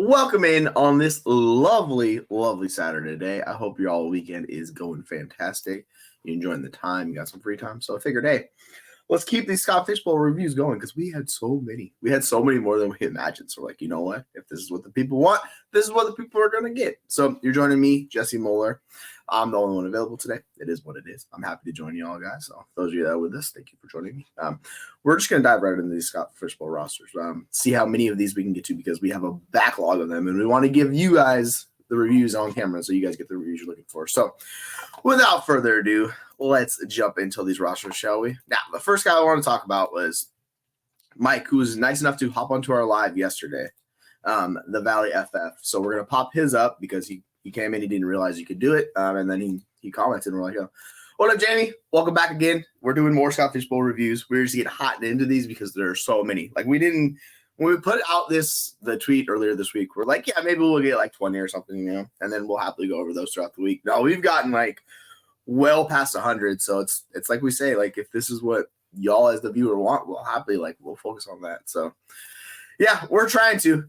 Welcome in on this lovely Saturday day. I hope your all weekend is going fantastic. You're enjoying the time. You got some free time. So I figured, hey, let's keep these Scott Fishbowl reviews going because we had so many. We had so many more than we imagined. So we're like, you know what? If this is what the people want, this is what the people are going to get. So you're joining me, Jesse Moeller. I'm the only one available today. It is what it is. I'm happy to join you all, guys. So those of you that are with us, thank you for joining me. We're just going to dive right into these Scott Fishbowl rosters. See how many of these we can get to because we have a backlog of them, and we want to give you guys the reviews on camera so you guys get the reviews you're looking for. So without further ado, let's jump into these rosters, shall we? Now, the first guy I want to talk about was Mike, who was nice enough to hop onto our live yesterday, the Valley FF. So we're going to pop his up because he came in, he didn't realize you could do it, and then he commented, and we're like, oh, what up, Jamie? Welcome back again. We're doing more Scott Fishbowl reviews. We're just getting hot into these because there are so many. Like, when we put out the tweet earlier this week, we're like, yeah, maybe we'll get like 20 or something, and then we'll happily go over those throughout the week. No, we've gotten like well past 100, so it's like we say, like, if this is what y'all as the viewer want, we'll focus on that. So yeah, we're trying to.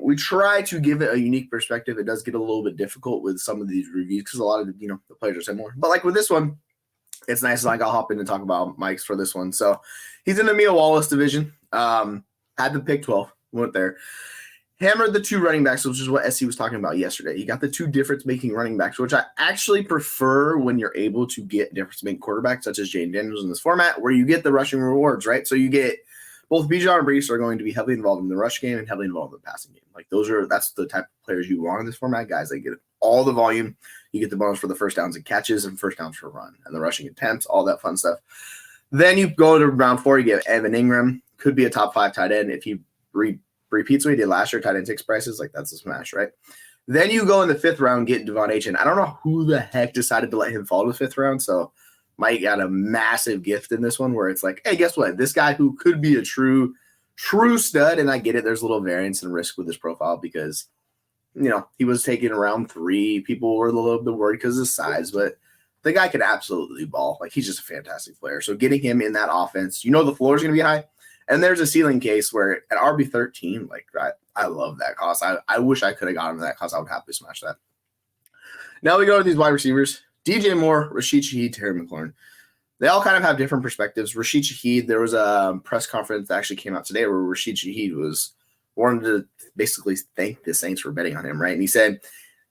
We try to give it a unique perspective. It does get a little bit difficult with some of these reviews because a lot of the players are similar. But like with this one, it's nice. Like I'll hop in and talk about Mike's for this one. So he's in the Mia Wallace division. Had the pick 12, went there. Hammered the two running backs, which is what SC was talking about yesterday. He got the two difference-making running backs, which I actually prefer when you're able to get difference-making quarterbacks, such as Jane Daniels in this format, where you get the rushing rewards, right? So you get both Bijan and Brees are going to be heavily involved in the rush game and heavily involved in the passing game. Like that's the type of players you want in this format, guys. They get all the volume. You get the bonus for the first downs and catches and first downs for run and the rushing attempts, all that fun stuff. Then you go to round 4, you get Evan Ingram, could be a top 5 tight end if he repeats what he did last year, tight end 6 prices. Like, that's a smash, right? Then you go in the 5th round, get Devon Achane. I don't know who the heck decided to let him fall to the 5th round, so Mike got a massive gift in this one where it's like, hey, guess what? This guy who could be a true stud, and I get it, there's a little variance and risk with this profile because, he was taken around 3. People were a little bit worried because of his size, but the guy could absolutely ball. Like, he's just a fantastic player. So getting him in that offense, the floor is going to be high. And there's a ceiling case where at RB13, like, I love that cost. I wish I could have gotten that cost. I would happily smash that. Now we go to these wide receivers. DJ Moore, Rashid Shaheed, Terry McLaurin. They all kind of have different perspectives. Rashid Shaheed, there was a press conference that actually came out today where Rashid Shaheed wanted to basically thank the Saints for betting on him, right? And he said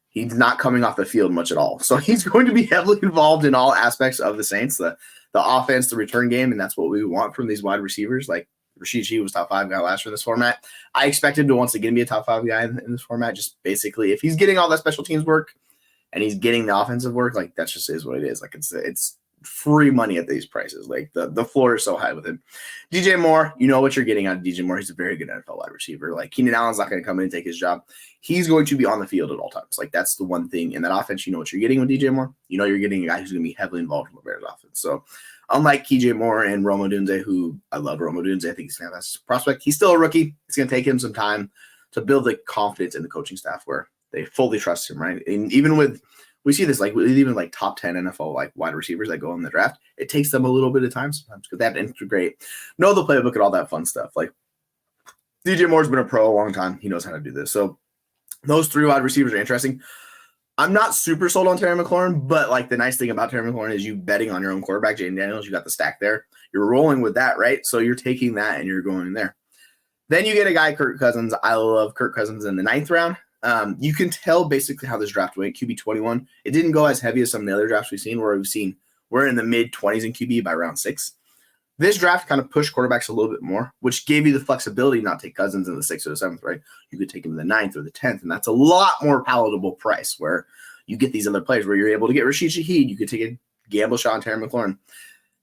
he's not coming off the field much at all. So he's going to be heavily involved in all aspects of the Saints, the offense, the return game, and that's what we want from these wide receivers. Like, Rashid Shaheed was top 5 guy last year in this format. I expect him to once again be a top 5 guy in this format. Just basically, if he's getting all that special teams work and he's getting the offensive work, like, that just is what it is. Like, it's free money at these prices. Like, the floor is so high with him. DJ Moore, you know what you're getting out of DJ Moore. He's a very good NFL wide receiver. Like, Keenan Allen's not going to come in and take his job. He's going to be on the field at all times. Like, that's the one thing in that offense. You know what you're getting with DJ Moore. You're getting a guy who's going to be heavily involved in the Bears offense. So unlike KJ Moore and Rome Odunze, who I love Rome Odunze, I think he's a fantastic prospect. He's still a rookie. It's going to take him some time to build the confidence in the coaching staff where they fully trust him, right? And even we see this, like, even like top 10 NFL like wide receivers that go in the draft, it takes them a little bit of time sometimes because they have to integrate, know the playbook and all that fun stuff. Like, DJ Moore's been a pro a long time. He knows how to do this. So those 3 wide receivers are interesting. I'm not super sold on Terry McLaurin, but like the nice thing about Terry McLaurin is you betting on your own quarterback, Jaden Daniels. You got the stack there. You're rolling with that, right? So you're taking that and you're going there. Then you get a guy, Kirk Cousins. I love Kirk Cousins in the 9th round. You can tell basically how this draft went. QB 21. It didn't go as heavy as some of the other drafts we're in the mid 20s in QB by round 6. This draft kind of pushed quarterbacks a little bit more, which gave you the flexibility not to take Cousins in the 6th or the 7th, right? You could take him in the 9th or the 10th, and that's a lot more palatable price where you get these other players where you're able to get Rashid Shaheed. You could take a gamble shot on Terry McLaurin.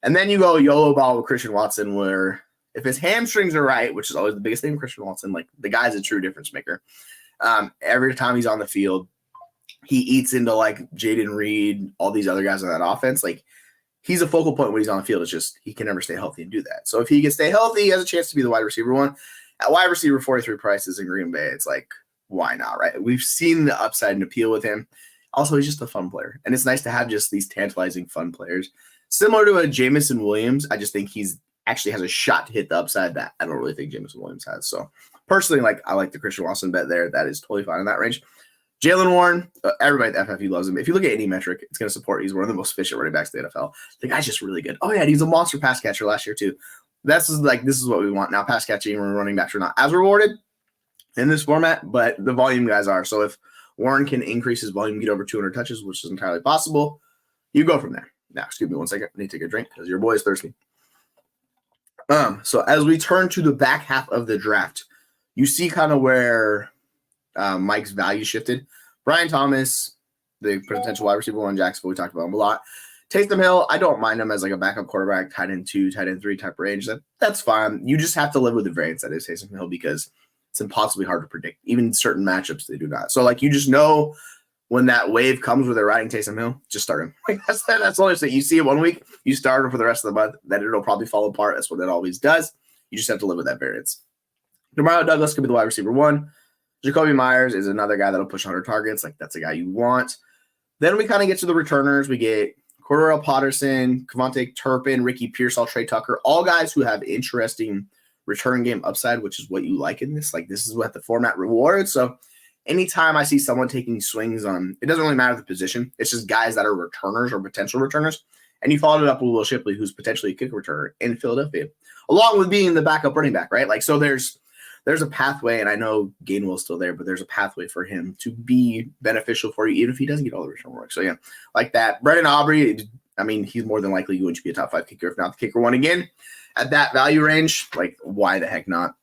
And then you go YOLO ball with Christian Watson, where if his hamstrings are right, which is always the biggest thing with Christian Watson, like, the guy's a true difference maker. Every time he's on the field, he eats into like Jaden Reed, all these other guys on that offense. Like, he's a focal point when he's on the field. It's just he can never stay healthy and do that. So if he can stay healthy, he has a chance to be the wide receiver 1. At wide receiver 43 prices in Green Bay, it's like, why not, right? We've seen the upside and appeal with him. Also, he's just a fun player. And it's nice to have just these tantalizing fun players. Similar to a Jamison Williams, I just think he's actually has a shot to hit the upside that I don't really think Jameson Williams has. So personally, like I like the Christian Watson bet there. That is totally fine in that range. Jalen Warren, everybody at the FFU loves him. If you look at any metric, it's going to support. He's one of the most efficient running backs in the NFL. The guy's just really good. Oh yeah, he's a monster pass catcher last year too. This is what we want now. Pass catching and running backs are not as rewarded in this format, but the volume guys are. So if Warren can increase his volume, get over 200 touches, which is entirely possible, you go from there. Now, excuse me 1 second. I need to take a drink because your boy is thirsty. So as we turn to the back half of the draft, you see kind of where Mike's value shifted. Brian Thomas, the potential wide receiver one in Jacksonville, we talked about him a lot. Taysom Hill, I don't mind him as like a backup quarterback, tight end 2, tight end 3 type range. That's fine. You just have to live with the variance that is Taysom Hill because it's impossibly hard to predict. Even certain matchups, they do not. So like you just know when that wave comes where they're riding Taysom Hill, just start him. Like that's the only thing. You see it 1 week, you start him for the rest of the month, then it'll probably fall apart. That's what it always does. You just have to live with that variance. Demario Douglas could be the wide receiver 1. Jacoby Myers is another guy that'll push 100 targets. Like that's a guy you want. Then we kind of get to the returners. We get Cordero Patterson, Kevontae Turpin, Ricky Pearsall, Trey Tucker, all guys who have interesting return game upside, which is what you like in this. Like this is what the format rewards. So anytime I see someone taking swings on, it doesn't really matter the position. It's just guys that are returners or potential returners. And you followed it up with Will Shipley, who's potentially a kick returner in Philadelphia, along with being the backup running back, right? Like, so there's a pathway, and I know Gainwell's still there, but there's a pathway for him to be beneficial for you, even if he doesn't get all the return work. So yeah, like that. Brendan Aubrey, I mean, he's more than likely going to be a top 5 kicker, if not the kicker one again. At that value range, like, why the heck not?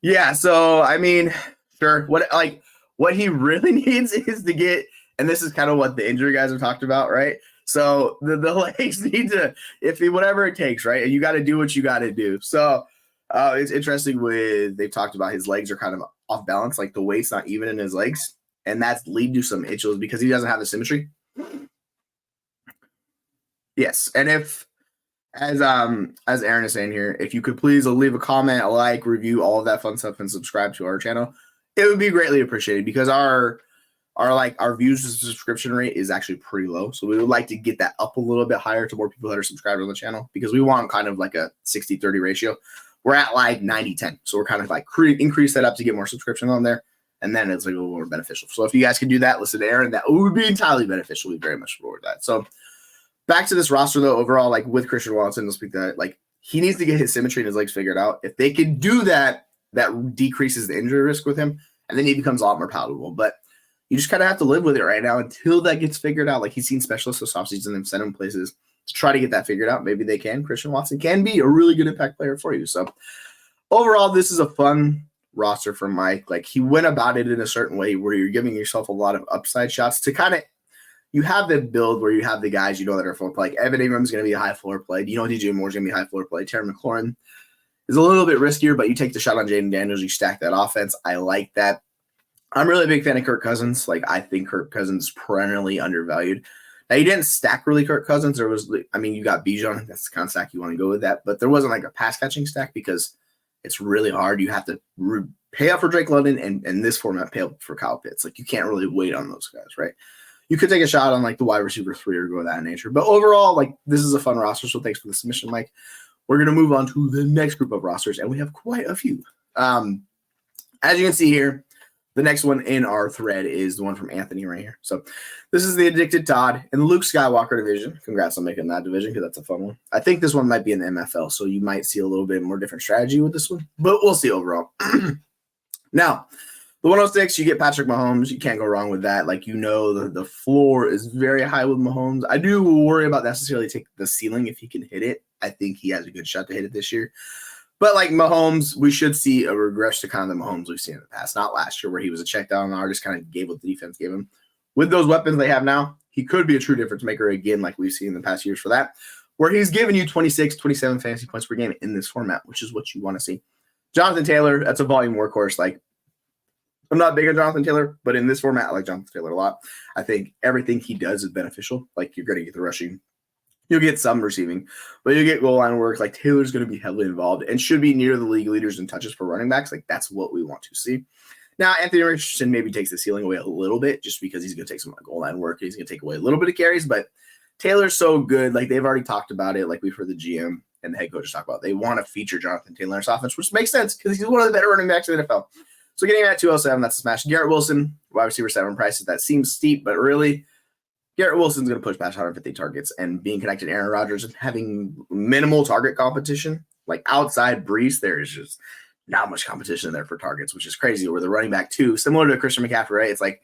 Yeah, so I mean, sure. What he really needs is to get, and this is kind of what the injury guys have talked about, right? So the legs need to, whatever it takes, right? And you got to do what you got to do. So it's interesting they've talked about his legs are kind of off balance, like the weight's not even in his legs, and that's lead to some itches because he doesn't have the symmetry. Yes, and as Aaron is saying here, if you could please leave a comment, a like, review, all of that fun stuff, and subscribe to our channel, it would be greatly appreciated because our views to subscription rate is actually pretty low. So we would like to get that up a little bit higher to more people that are subscribed on the channel because we want kind of like a 60-30 ratio. We're at like 90-10. So we're kind of like increase that up to get more subscriptions on there. And then it's like a little more beneficial. So if you guys can do that, listen to Aaron, that would be entirely beneficial. We very much reward that. So back to this roster though, overall, like with Christian Watson, let's speak that, like he needs to get his symmetry and his legs figured out. If they can do that, that decreases the injury risk with him. And then he becomes a lot more palatable. But you just kind of have to live with it right now until that gets figured out. Like he's seen specialists this offseason and sent him places to try to get that figured out. Maybe they can. Christian Watson can be a really good impact player for you. So overall, this is a fun roster for Mike. Like he went about it in a certain way where you're giving yourself a lot of upside shots to kind of, you have the build where you have the guys you know that are floor play. Like Evan Ingram's going to be a high floor play. You know DJ Moore's going to be a high floor play. Terry McLaurin is a little bit riskier, but you take the shot on Jaden Daniels. You stack that offense. I like that. I'm really a big fan of Kirk Cousins. Like I think Kirk Cousins is perennially undervalued. Now you didn't stack really Kirk Cousins. There was, I mean, you got Bijan. That's the kind of stack you want to go with that. But there wasn't like a pass catching stack because it's really hard. You have to pay up for Drake London and in this format pay up for Kyle Pitts. Like you can't really wait on those guys, right? You could take a shot on like the wide receiver 3 or go that nature. But overall, like this is a fun roster. So thanks for the submission, Mike. We're going to move on to the next group of rosters, and we have quite a few. As you can see here, the next one in our thread is the one from Anthony right here. So this is the Addicted Todd in the Luke Skywalker division. Congrats on making that division because that's a fun one. I think this one might be in the MFL, so you might see a little bit more different strategy with this one, but we'll see overall. Now, the 106, you get Patrick Mahomes. You can't go wrong with that. Like, you know, the floor is very high with Mahomes. I do worry about necessarily take the ceiling if he can hit it. I think he has a good shot to hit it this year. But like Mahomes, we should see a regress to kind of the Mahomes we've seen in the past. Not last year where he was a check down artist, kind of gave what the defense gave him. With those weapons they have now, he could be a true difference maker again like we've seen in the past years for that, where he's giving you 26, 27 fantasy points per game in this format, which is what you want to see. Jonathan Taylor, that's a volume workhorse. Like, I'm not big on Jonathan Taylor, but in this format, I like Jonathan Taylor a lot. I think everything he does is beneficial. Like, you're going to get the rushing. You'll get some receiving, but you get goal line work. Like, Taylor's going to be heavily involved and should be near the league leaders in touches for running backs. Like, that's what we want to see. Now, Anthony Richardson maybe takes the ceiling away a little bit just because he's going to take some goal line work. He's going to take away a little bit of carries, but Taylor's so good. Like, they've already talked about it. Like, we've heard the GM and the head coaches talk about. They want to feature Jonathan Taylor in this offense, which makes sense because he's one of the better running backs in the NFL. So getting him at 207, that's a smash. Garrett Wilson, wide receiver 7 prices. That seems steep, but really, Garrett Wilson's going to push past 150 targets, and being connected to Aaron Rodgers and having minimal target competition, like outside Brees, there is just not much competition there for targets, which is crazy. Where the running back too, similar to Christian McCaffrey, right? It's like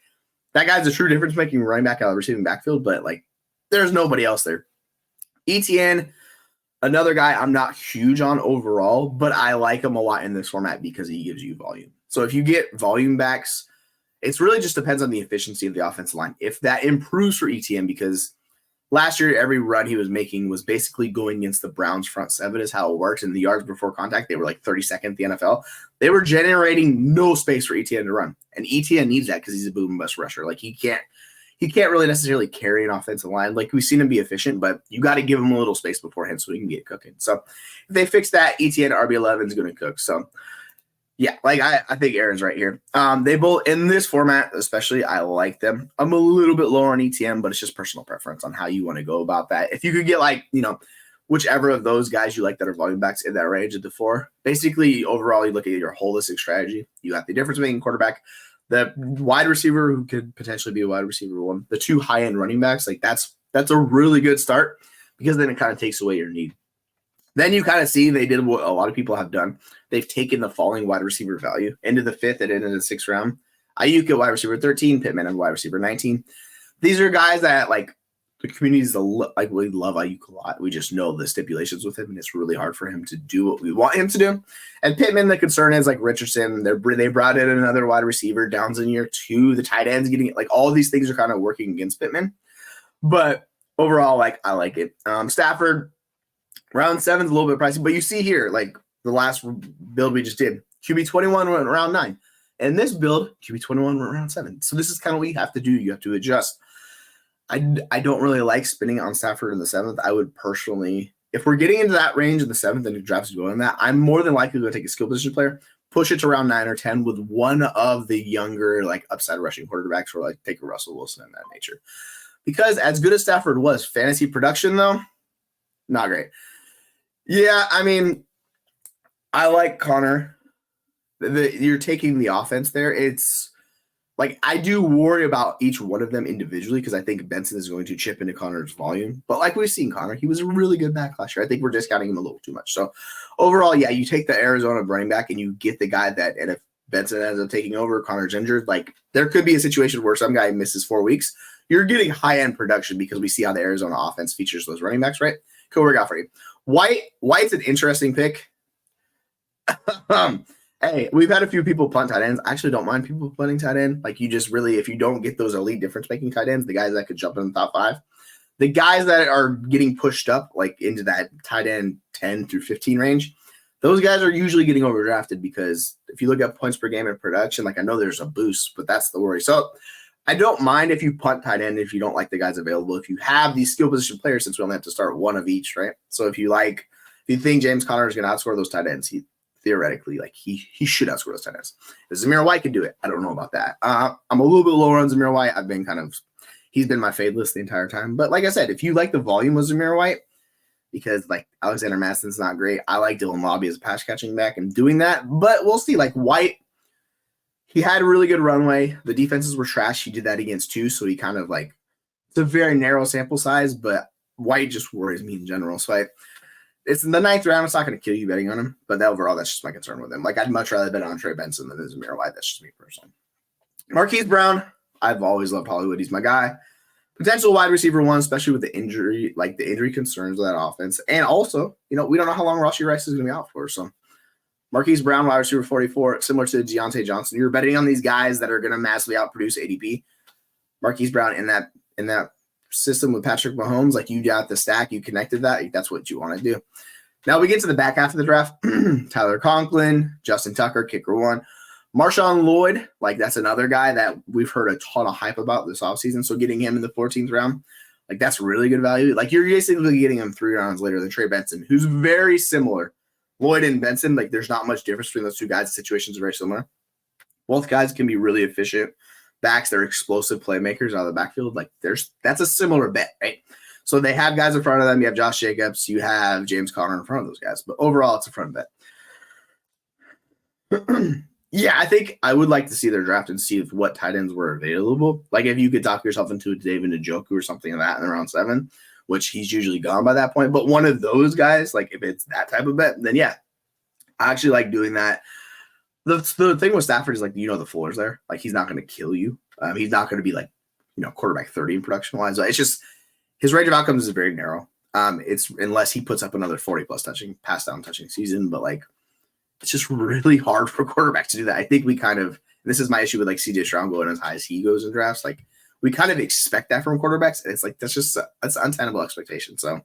that guy's a true difference making running back out of the receiving backfield, but like there's nobody else there. ETN, another guy I'm not huge on overall, but I like him a lot in this format because he gives you volume. So if you get volume backs, it really just depends on the efficiency of the offensive line. If that improves for ETN, because last year every run he was making was basically going against the Browns front 7 is how it worked. And the yards before contact, they were like 32nd in the NFL. They were generating no space for ETN to run. And ETN needs that because he's a boom and bust rusher. Like he can't really necessarily carry an offensive line. Like we've seen him be efficient, but you got to give him a little space beforehand so he can get cooking. So if they fix that, ETN RB11 is going to cook. So yeah, like I think Aaron's right here. They both in this format, especially, I like them. I'm a little bit lower on ETN, but it's just personal preference on how you want to go about that. If you could get like, whichever of those guys you like that are volume backs in that range of the 4, basically overall you look at your holistic strategy. You got the difference making quarterback, the wide receiver who could potentially be a wide receiver 1, the 2 high end running backs. Like that's a really good start because then it kind of takes away your need. Then you kind of see they did what a lot of people have done. They've taken the falling wide receiver value into the 5th and into the 6th round. Ayuk at wide receiver 13, Pittman at wide receiver 19. These are guys that like the communities like we love Ayuk a lot. We just know the stipulations with him, and it's really hard for him to do what we want him to do. And Pittman, the concern is like Richardson. They brought in another wide receiver. Downs in year 2. The tight ends getting it. Like all these things are kind of working against Pittman. But overall, like I like it. Stafford. Round 7 is a little bit pricey, but you see here, like the last build we just did, QB21 went round 9. And this build, QB21 went round 7. So this is kind of what you have to do. You have to adjust. I don't really like spinning on Stafford in the 7th. I would personally, if we're getting into that range in the 7th and the drafts is going that, I'm more than likely to take a skill position player, push it to round 9 or 10 with one of the younger, like upside rushing quarterbacks, or like take a Russell Wilson in that nature. Because as good as Stafford was, fantasy production though, not great. Yeah, I mean, I like Connor. You're taking the offense there. It's like I do worry about each one of them individually because I think Benson is going to chip into Connor's volume. But like we've seen Connor, he was a really good back last year. I think we're discounting him a little too much. So overall, yeah, you take the Arizona running back and you get the guy that, and if Benson ends up taking over, Connor's injured, like there could be a situation where some guy misses 4 weeks. You're getting high-end production because we see how the Arizona offense features those running backs, right? Cool, we got for you. White's an interesting pick. Hey, we've had a few people punt tight ends. I actually don't mind people punting tight end. Like you just really, if you don't get those elite difference-making tight ends, the guys that could jump in the top 5, the guys that are getting pushed up like into that tight end 10 through 15 range, those guys are usually getting overdrafted because if you look at points per game in production, like I know there's a boost, but that's the worry. So I don't mind if you punt tight end if you don't like the guys available. If you have these skill position players, since we only have to start one of each, right? So if you think James Conner is going to outscore those tight ends, he theoretically, like he should outscore those tight ends. If Zamir White can do it, I don't know about that. I'm a little bit lower on Zamir White. He's been my fade list the entire time. But like I said, if you like the volume of Zamir White, because like Alexander Madison's not great, I like Dylan Lobby as a pass catching back and doing that. But we'll see. Like White, he had a really good runway. The defenses were trash. He did that against 2, so he kind of like it's a very narrow sample size. But White just worries me in general. So it's in the 9th round. It's not going to kill you betting on him, but overall, that's just my concern with him. Like I'd much rather bet on Trey Benson than Zamir White. That's just me personally. Marquise Brown, I've always loved Hollywood. He's my guy. Potential wide receiver 1, especially with the injury concerns of that offense. And also, we don't know how long Rashee Rice is going to be out for. So Marquise Brown, wide receiver 44, similar to Deontay Johnson. You're betting on these guys that are going to massively outproduce ADP. Marquise Brown in that system with Patrick Mahomes, like you got the stack, you connected that. That's what you want to do. Now we get to the back half of the draft. Tyler Conklin, Justin Tucker, kicker 1. Marshawn Lloyd, like that's another guy that we've heard a ton of hype about this offseason. So getting him in the 14th round, like that's really good value. Like you're basically getting him 3 rounds later than Trey Benson, who's very similar. Lloyd and Benson, like there's not much difference between those two guys. The situations are very similar. Both guys can be really efficient backs. They're explosive playmakers out of the backfield. Like that's a similar bet, right? So they have guys in front of them. You have Josh Jacobs. You have James Conner in front of those guys. But overall, it's a front bet. Yeah, I think I would like to see their draft and see if what tight ends were available. Like if you could talk yourself into a David Njoku or something like that in round 7, which he's usually gone by that point. But one of those guys, like if it's that type of bet, then yeah, I actually like doing that. The thing with Stafford is like, the floor's there. Like he's not going to kill you. He's not going to be like, quarterback 30 in production wise. It's just his range of outcomes is very narrow. It's unless he puts up another 40 plus pass down touching season, but like it's just really hard for quarterbacks to do that. I think we kind of, this is my issue with like CJ Stroud going as high as he goes in drafts. Like we kind of expect that from quarterbacks. And it's like, that's untenable expectation. So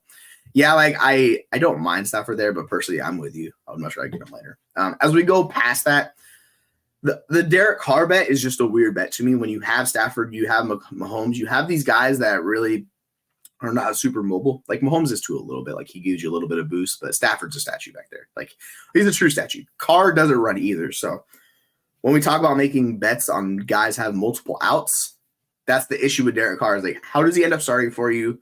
yeah, like I don't mind Stafford there, but personally I'm with you. I would much rather get him later. As we go past that, the Derek Carr bet is just a weird bet to me. When you have Stafford, you have Mahomes, you have these guys that really are not super mobile. Like Mahomes is too a little bit. Like he gives you a little bit of boost, but Stafford's a statue back there. Like he's a true statue. Carr doesn't run either. So when we talk about making bets on guys have multiple outs, that's the issue with Derek Carr. Is like, how does he end up starting for you,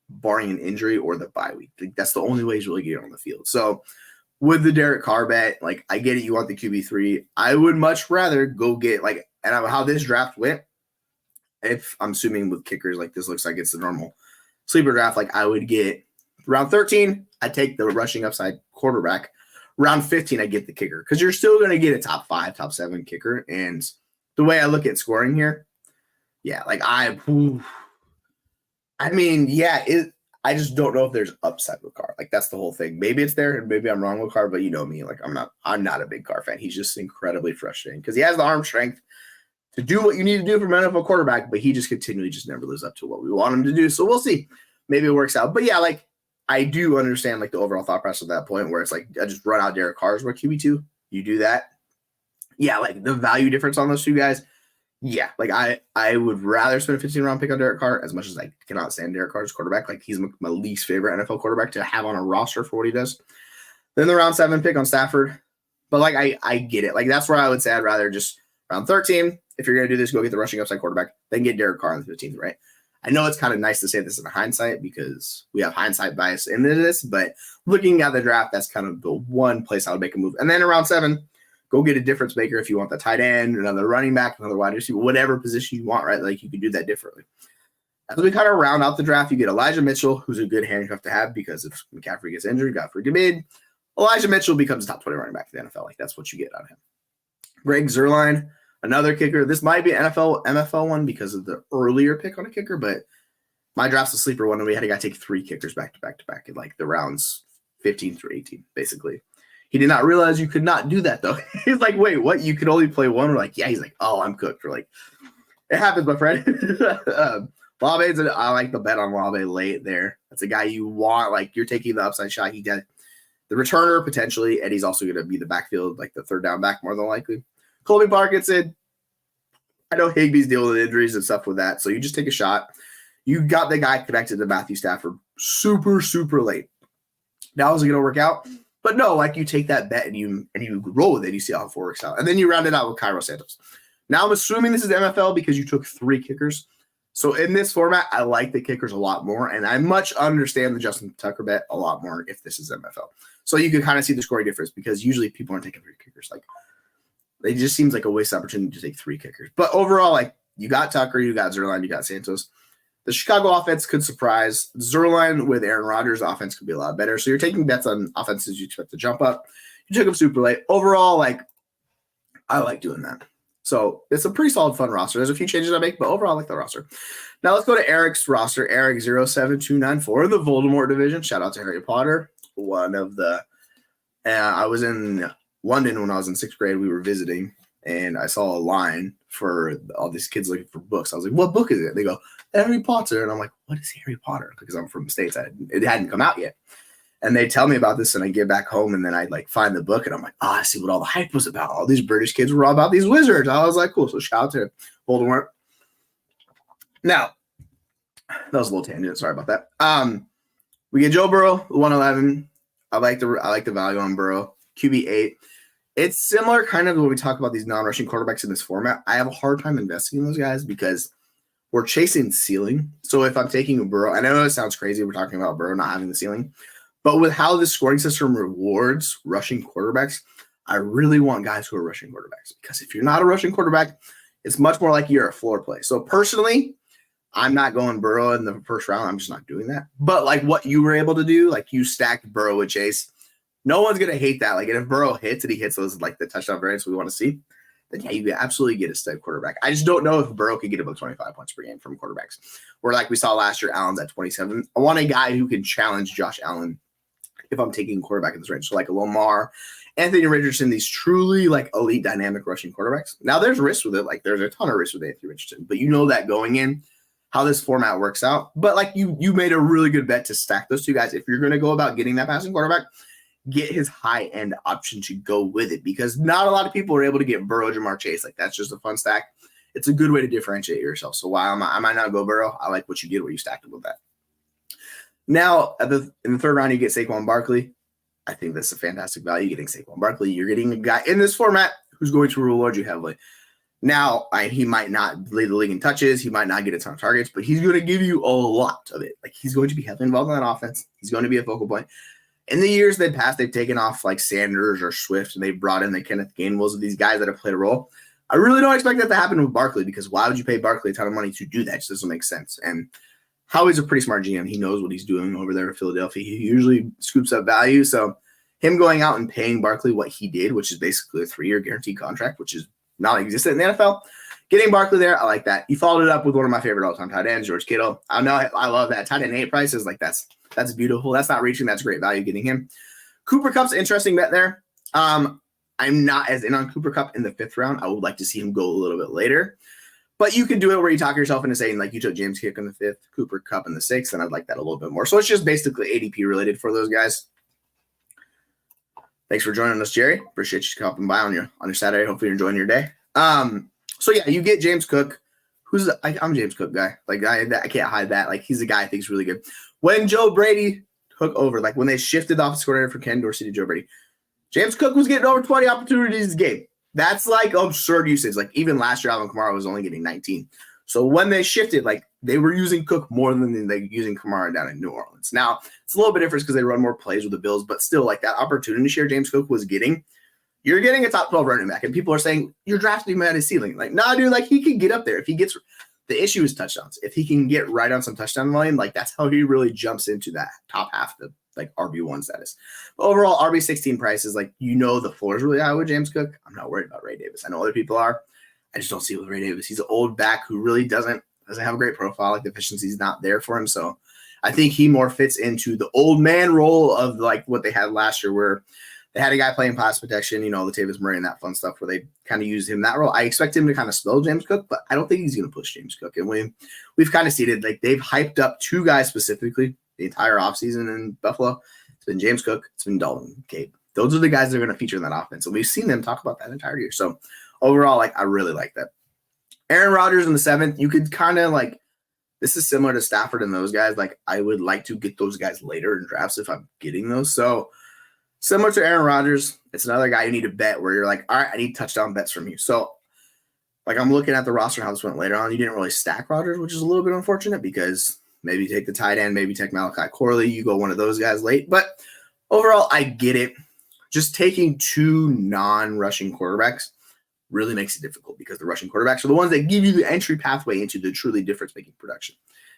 barring an injury or the bye week? Like, that's the only way he's really getting on the field. So with the Derek Carr bet, like I get it, you want the QB3. I would much rather go get like, and how this draft went. If I'm assuming with kickers, like this looks like it's the normal sleeper draft, like I would get round 13, I take the rushing upside quarterback. Round 15, I get the kicker because you're still going to get a top 5, top 7 kicker. And the way I look at scoring here, yeah, like I just don't know if there's upside with Carr. Like that's the whole thing. Maybe it's there, and maybe I'm wrong with Carr, but you know me, like I'm not a big Carr fan. He's just incredibly frustrating because he has the arm strength to do what you need to do from an NFL quarterback, but he just continually just never lives up to what we want him to do. So we'll see. Maybe it works out. But yeah, like I do understand like the overall thought process at that point where it's like I just run out Derek Carr's where QB2. You do that. Yeah, like the value difference on those two guys. Yeah, like I would rather spend a 15-round pick on Derek Carr as much as I cannot stand Derek Carr's quarterback. Like he's my least favorite NFL quarterback to have on a roster for what he does. Then the round 7 pick on Stafford. But like I get it. Like that's where I would say I'd rather just round 13. If you're going to do this, go get the rushing upside quarterback, then get Derek Carr on the 15th, right? I know it's kind of nice to say this in hindsight because we have hindsight bias into this, but looking at the draft, that's kind of the one place I would make a move. And then around 7, go get a difference maker if you want the tight end, another running back, another wide receiver, whatever position you want, right? Like you can do that differently. As we kind of round out the draft, you get Elijah Mitchell, who's a good handcuff to have because if McCaffrey gets injured, God forbid, Elijah Mitchell becomes a top 20 running back in the NFL. Like that's what you get out of him. Greg Zuerlein, another kicker. This might be an MFL one because of the earlier pick on a kicker, but my draft's a sleeper one, and we had a guy take 3 kickers back to back to back in like the rounds 15 through 18, basically. He did not realize you could not do that though. He's like, wait, what? You could only play one? We're like, yeah. He's like, oh, I'm cooked. We're like, it happens, my friend. I like the bet on Lave late there. That's a guy you want. Like you're taking the upside shot. He got the returner potentially, and he's also going to be the backfield, like the third down back more than likely. Colby Parkinson, I know Higbee's dealing with injuries and stuff with that, so you just take a shot. You got the guy connected to Matthew Stafford super, super late. Now is it going to work out? But no, like you take that bet and you roll with it. You see how it works out. And then you round it out with Cairo Santos. Now I'm assuming this is MFL because you took 3 kickers. So in this format, I like the kickers a lot more, and I much understand the Justin Tucker bet a lot more if this is MFL. So you can kind of see the scoring difference because usually people aren't taking 3 kickers. Like it just seems like a waste opportunity to take 3 kickers. But overall, like you got Tucker, you got Zuerlein, you got Santos. The Chicago offense could surprise. Zuerlein with Aaron Rodgers' offense could be a lot better. So you're taking bets on offenses you expect to jump up. You took them super late. Overall, like I like doing that. So it's a pretty solid, fun roster. There's a few changes I make, but overall, I like the roster. Now let's go to Eric's roster. Eric 07294 in the Voldemort division. Shout out to Harry Potter. One of the I was in London when I was in 6th grade. We were visiting, and I saw a line for all these kids looking for books. I was like, what book is it? They go, Harry Potter. And I'm like, what is Harry Potter? Because I'm from the States. It hadn't come out yet. And they tell me about this, and I get back home, and then I like find the book, and I'm like, I see what all the hype was about. All these British kids were all about these wizards. I was like, cool. So shout out to Voldemort. Now, that was a little tangent. Sorry about that. We get Joe Burrow, 111. I like the value on Burrow. QB8. It's similar kind of when we talk about these non-rushing quarterbacks in this format. I have a hard time investing in those guys because we're chasing ceiling. So if I'm taking a Burrow, I know it sounds crazy, we're talking about Burrow not having the ceiling, but with how the scoring system rewards rushing quarterbacks, I really want guys who are rushing quarterbacks, because if you're not a rushing quarterback, it's much more like you're a floor play. So personally, I'm not going Burrow in the first round. I'm just not doing that. But like what you were able to do, like you stacked Burrow with Chase, no one's going to hate that. Like if Burrow hits and he hits those like the touchdown variants we want to see, then yeah, you absolutely get a stud quarterback. I just don't know if Burrow could get about 25 points per game from quarterbacks. Where like we saw last year, Allen's at 27. I want a guy who can challenge Josh Allen if I'm taking a quarterback in this range. So like a Lamar, Anthony Richardson, these truly like elite dynamic rushing quarterbacks. Now there's risk with it. Like there's a ton of risk with Anthony Richardson, but you know that going in, how this format works out. But like you made a really good bet to stack those two guys. If you're going to go about getting that passing quarterback, get his high-end option to go with it, because not a lot of people are able to get Burrow, Jamar Chase. Like that's just a fun stack. It's a good way to differentiate yourself. So while I might not go Burrow, I like what you did where you stacked it with that. Now in the third round, you get Saquon Barkley. I think that's a fantastic value getting Saquon Barkley. You're getting a guy in this format who's going to reward you heavily. Now, he might not lead the league in touches. He might not get a ton of targets, but he's going to give you a lot of it. Like he's going to be heavily involved in that offense. He's going to be a focal point. In the years that passed, they've taken off like Sanders or Swift, and they've brought in the Kenneth Gainwells of these guys that have played a role. I really don't expect that to happen with Barkley, because why would you pay Barkley a ton of money to do that? It just doesn't make sense. And Howie's a pretty smart GM. He knows what he's doing over there in Philadelphia. He usually scoops up value. So him going out and paying Barkley what he did, which is basically a 3-year guaranteed contract, which is not existent in the NFL. Getting Barkley there, I like that. You followed it up with one of my favorite all-time tight ends, George Kittle. I know I love that. Tight end 8 prices, like that's beautiful. That's not reaching. That's great value getting him. Cooper Kupp's interesting bet there. I'm not as in on Cooper Kupp in the 5th round. I would like to see him go a little bit later. But you can do it where you talk yourself into saying, like, you took James Cook in the 5th, Cooper Kupp in the 6th, and I'd like that a little bit more. So it's just basically ADP related for those guys. Thanks for joining us, Jerry. Appreciate you stopping by on your Saturday. Hopefully you're enjoying your day. So yeah, you get James Cook. I'm a James Cook guy. Like I can't hide that. Like he's a guy I think is really good. When Joe Brady took over, like when they shifted the offensive coordinator from Ken Dorsey to Joe Brady, James Cook was getting over 20 opportunities a game. That's like absurd usage. Like even last year, Alvin Kamara was only getting 19. So when they shifted, like they were using Cook more than they were using Kamara down in New Orleans. Now it's a little bit different because they run more plays with the Bills, but still like that opportunity share James Cook was getting, you're getting a top 12 running back, and people are saying you're drafting him at his ceiling. Like, nah, dude, like he can get up there if he gets. The issue is touchdowns. If he can get right on some touchdown volume, like that's how he really jumps into that top half of the like RB1 status. But overall, RB16 prices, like the floor is really high with James Cook. I'm not worried about Ray Davis. I know other people are. I just don't see it with Ray Davis. He's an old back who really doesn't have a great profile. Like the efficiency is not there for him. So I think he more fits into the old man role of like what they had last year, where they had a guy playing pass protection, Latavius Murray and that fun stuff where they kind of used him that role. I expect him to kind of spell James Cook, but I don't think he's going to push James Cook. And we've kind of seeded, like they've hyped up 2 guys specifically the entire offseason in Buffalo. It's been James Cook. It's been Dalton Gabe. Those are the guys that are going to feature in that offense. And we've seen them talk about that entire year. So overall, like I really like that. Aaron Rodgers in the 7th, you could kind of like, this is similar to Stafford and those guys. Like I would like to get those guys later in drafts if I'm getting those. So similar to Aaron Rodgers, it's another guy you need to bet where you're like, all right, I need touchdown bets from you. So, like, I'm looking at the roster and how this went later on. You didn't really stack Rodgers, which is a little bit unfortunate because maybe take the tight end, maybe take Malachi Corley. You go one of those guys late. But overall, I get it. Just taking 2 non-rushing quarterbacks really makes it difficult because the rushing quarterbacks are the ones that give you the entry pathway into the truly difference-making production.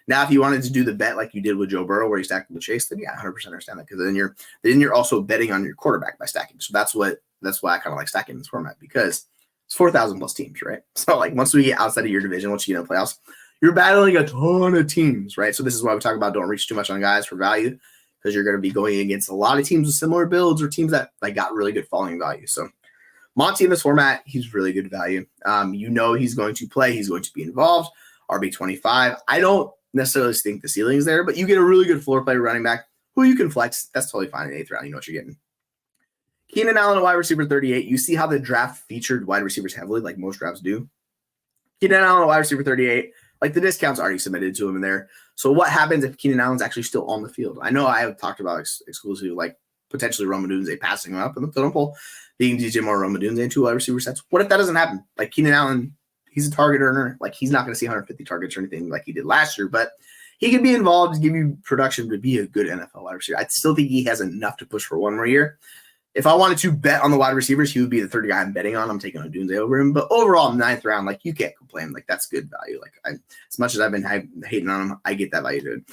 Now, if you wanted to do the bet like you did with Joe Burrow where you stacked with Chase, then yeah, 100% understand that because then you're also betting on your quarterback by stacking. So that's why I kind of like stacking this format because it's 4,000 plus teams, right? So like once we get outside of your division, once you get in the playoffs, you're battling a ton of teams, right? So this is why we talk about don't reach too much on guys for value because you're going to be going against a lot of teams with similar builds or teams that like got really good falling value. So Monty in this format, he's really good value. He's going to play. He's going to be involved. RB25. I don't necessarily think the ceiling's there, but you get a really good floor player running back who you can flex. That's totally fine in the 8th round. You know what you're getting. Keenan Allen, wide receiver 38. You see how the draft featured wide receivers heavily, like most drafts do. Keenan Allen, wide receiver 38. Like the discount's already submitted to him in there. So what happens if Keenan Allen's actually still on the field? I know I have talked about exclusively like potentially Rome Odunze passing him up in the totem pole, being DJ Moore, Rome Odunze, and 2 wide receiver sets. What if that doesn't happen? Like Keenan Allen, He's a target earner. Like, he's not going to see 150 targets or anything like he did last year, but he can be involved, give you production to be a good NFL wide receiver. I still think he has enough to push for one more year. If I wanted to bet on the wide receivers, he would be the third guy I'm betting on. I'm taking Odunze over him. But overall, 9th round, like, you can't complain. Like, that's good value. Like, as much as I've been hating on him, I get that value to it.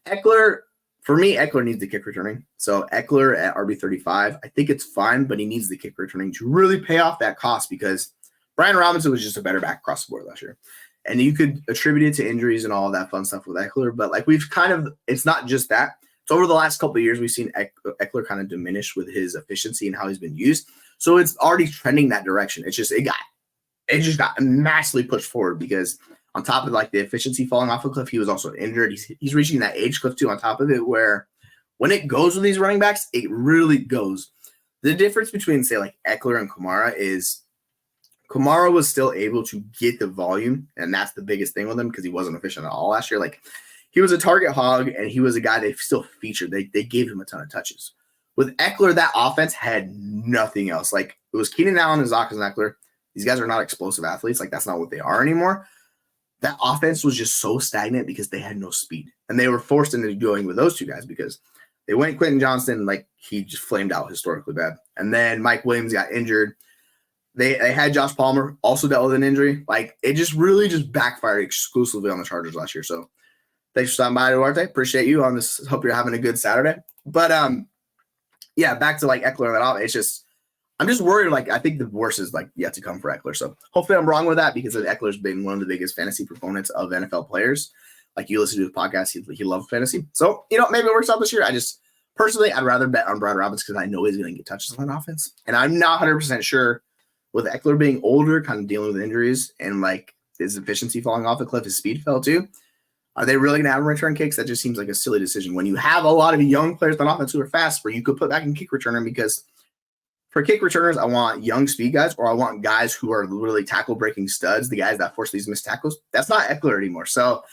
Eckler, for me, Eckler needs the kick returning. So Eckler at RB35, I think it's fine, but he needs the kick returning to really pay off that cost, because Brian Robinson was just a better back across the board last year. And you could attribute it to injuries and all of that fun stuff with Eckler. But, like, it's not just that. So over the last couple of years, we've seen Eckler kind of diminish with his efficiency and how he's been used. So it's already trending that direction. It just got massively pushed forward, because on top of, like, the efficiency falling off a cliff, he was also injured. He's reaching that age cliff too on top of it, where when it goes with these running backs, it really goes. The difference between, say, like, Eckler and Kamara is Kamara was still able to get the volume, and that's the biggest thing with him, because he wasn't efficient at all last year. Like, he was a target hog, and he was a guy they still featured. They gave him a ton of touches. With Eckler, that offense had nothing else. Like, it was Keenan Allen and Zach and Eckler. These guys are not explosive athletes. Like, that's not what they are anymore. That offense was just so stagnant because they had no speed. And they were forced into going with those two guys because they went Quentin Johnston, like, he just flamed out historically bad. And then Mike Williams got injured. They had Josh Palmer, also dealt with an injury. Like, it just really just backfired exclusively on the Chargers last year. So thanks for stopping by, Duarte. Appreciate you on this. Hope you're having a good Saturday. But yeah, back to, like, Eckler and that all. It's just, I'm just worried. Like, I think the worst is, like, yet to come for Eckler. So hopefully I'm wrong with that, because Eckler's been one of the biggest fantasy proponents of NFL players. Like, you listen to the podcast, he loves fantasy. So, maybe it works out this year. Personally, I'd rather bet on Brian Robinson, because I know he's going to get touches on offense. And I'm not 100% sure, with Eckler being older, kind of dealing with injuries, and, like, his efficiency falling off a cliff, his speed fell too. Are they really going to have return kicks? That just seems like a silly decision when you have a lot of young players on offense who are fast, where you could put back in kick returner, because for kick returners, I want young speed guys, or I want guys who are literally tackle breaking studs, the guys that force these missed tackles. That's not Eckler anymore. So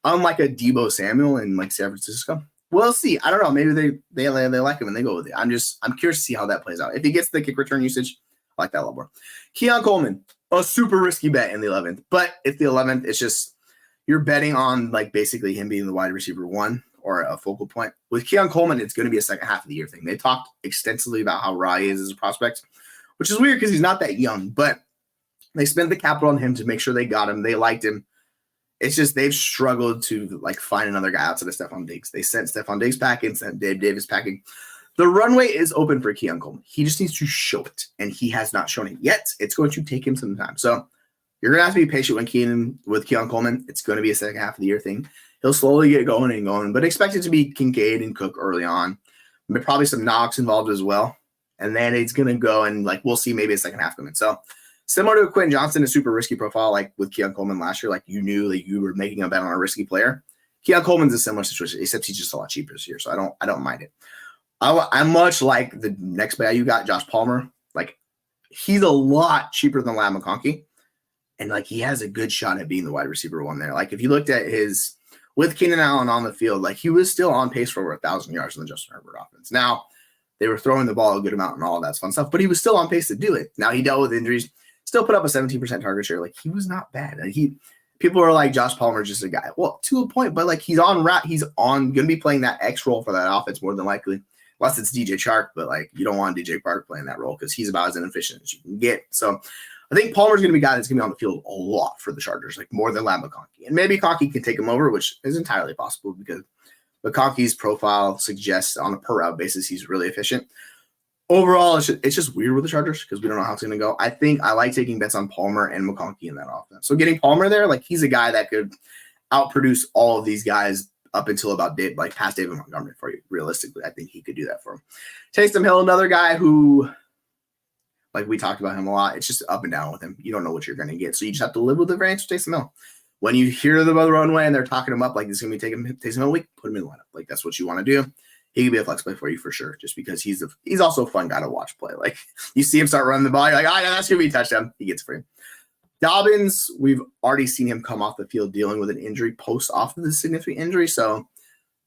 unlike a Deebo Samuel in, like, San Francisco, we'll see. I don't know. Maybe they like him and they go with it. I'm curious to see how that plays out. If he gets the kick return usage, I like that a lot more. Keon Coleman, a super risky bet in the 11th, but if the 11th, it's just, you're betting on, like, basically him being the wide receiver 1 or a focal point. With Keon Coleman, it's going to be a second half of the year thing. They talked extensively about how raw he is as a prospect, which is weird because he's not that young, but they spent the capital on him to make sure they got him. They liked him. It's just they've struggled to, like, find another guy outside of Stephon Diggs. They sent Stephon Diggs packing, sent Dave Davis packing. The runway is open for Keon Coleman. He just needs to show it, and he has not shown it yet. It's going to take him some time. So you're going to have to be patient with Keon Coleman. It's going to be a second half of the year thing. He'll slowly get going, but expect it to be Kincaid and Cook early on. But probably some Knox involved as well. And then it's going to go, and, like, we'll see maybe a second half coming. So similar to Quentin Johnston, a super risky profile, like with Keon Coleman last year, like, you knew that you were making a bet on a risky player. Keon Coleman's a similar situation, except he's just a lot cheaper this year. So I don't mind it. I'm much like the next guy you got, Josh Palmer. Like, he's a lot cheaper than Ladd McConkey. And, like, he has a good shot at being the wide receiver 1 there. Like, if you looked at with Keenan Allen on the field, like, he was still on pace for over 1,000 yards in the Justin Herbert offense. Now, they were throwing the ball a good amount and all that fun stuff, but he was still on pace to do it. Now, he dealt with injuries, still put up a 17% target share. Like, he was not bad. And people are like, Josh Palmer's just a guy. Well, to a point, but, like, he's going to be playing that X role for that offense more than likely, unless it's DJ Chark. But, like, you don't want DJ Chark playing that role because he's about as inefficient as you can get. So I think Palmer's going to be a guy that's going to be on the field a lot for the Chargers, like, more than Ladd McConkey. And maybe Conkey can take him over, which is entirely possible because McConkey's profile suggests on a per route basis he's really efficient. Overall, it's just weird with the Chargers because we don't know how it's going to go. I think I like taking bets on Palmer and McConkey in that offense. So getting Palmer there, like, he's a guy that could outproduce all of these guys up until about past David Montgomery for you. Realistically, I think he could do that for him. Taysom Hill, another guy who, like, we talked about him a lot. It's just up and down with him. You don't know what you're going to get. So you just have to live with the variance of Taysom Hill. When you hear the runway and they're talking him up like this is going to be Taysom Hill week, put him in the lineup. Like, that's what you want to do. He could be a flex play for you for sure, just because he's also a fun guy to watch play. Like, you see him start running the ball, you're like, oh, yeah, that's going to be a touchdown. He gets free. Dobbins, we've already seen him come off the field dealing with an injury post off of the significant injury. So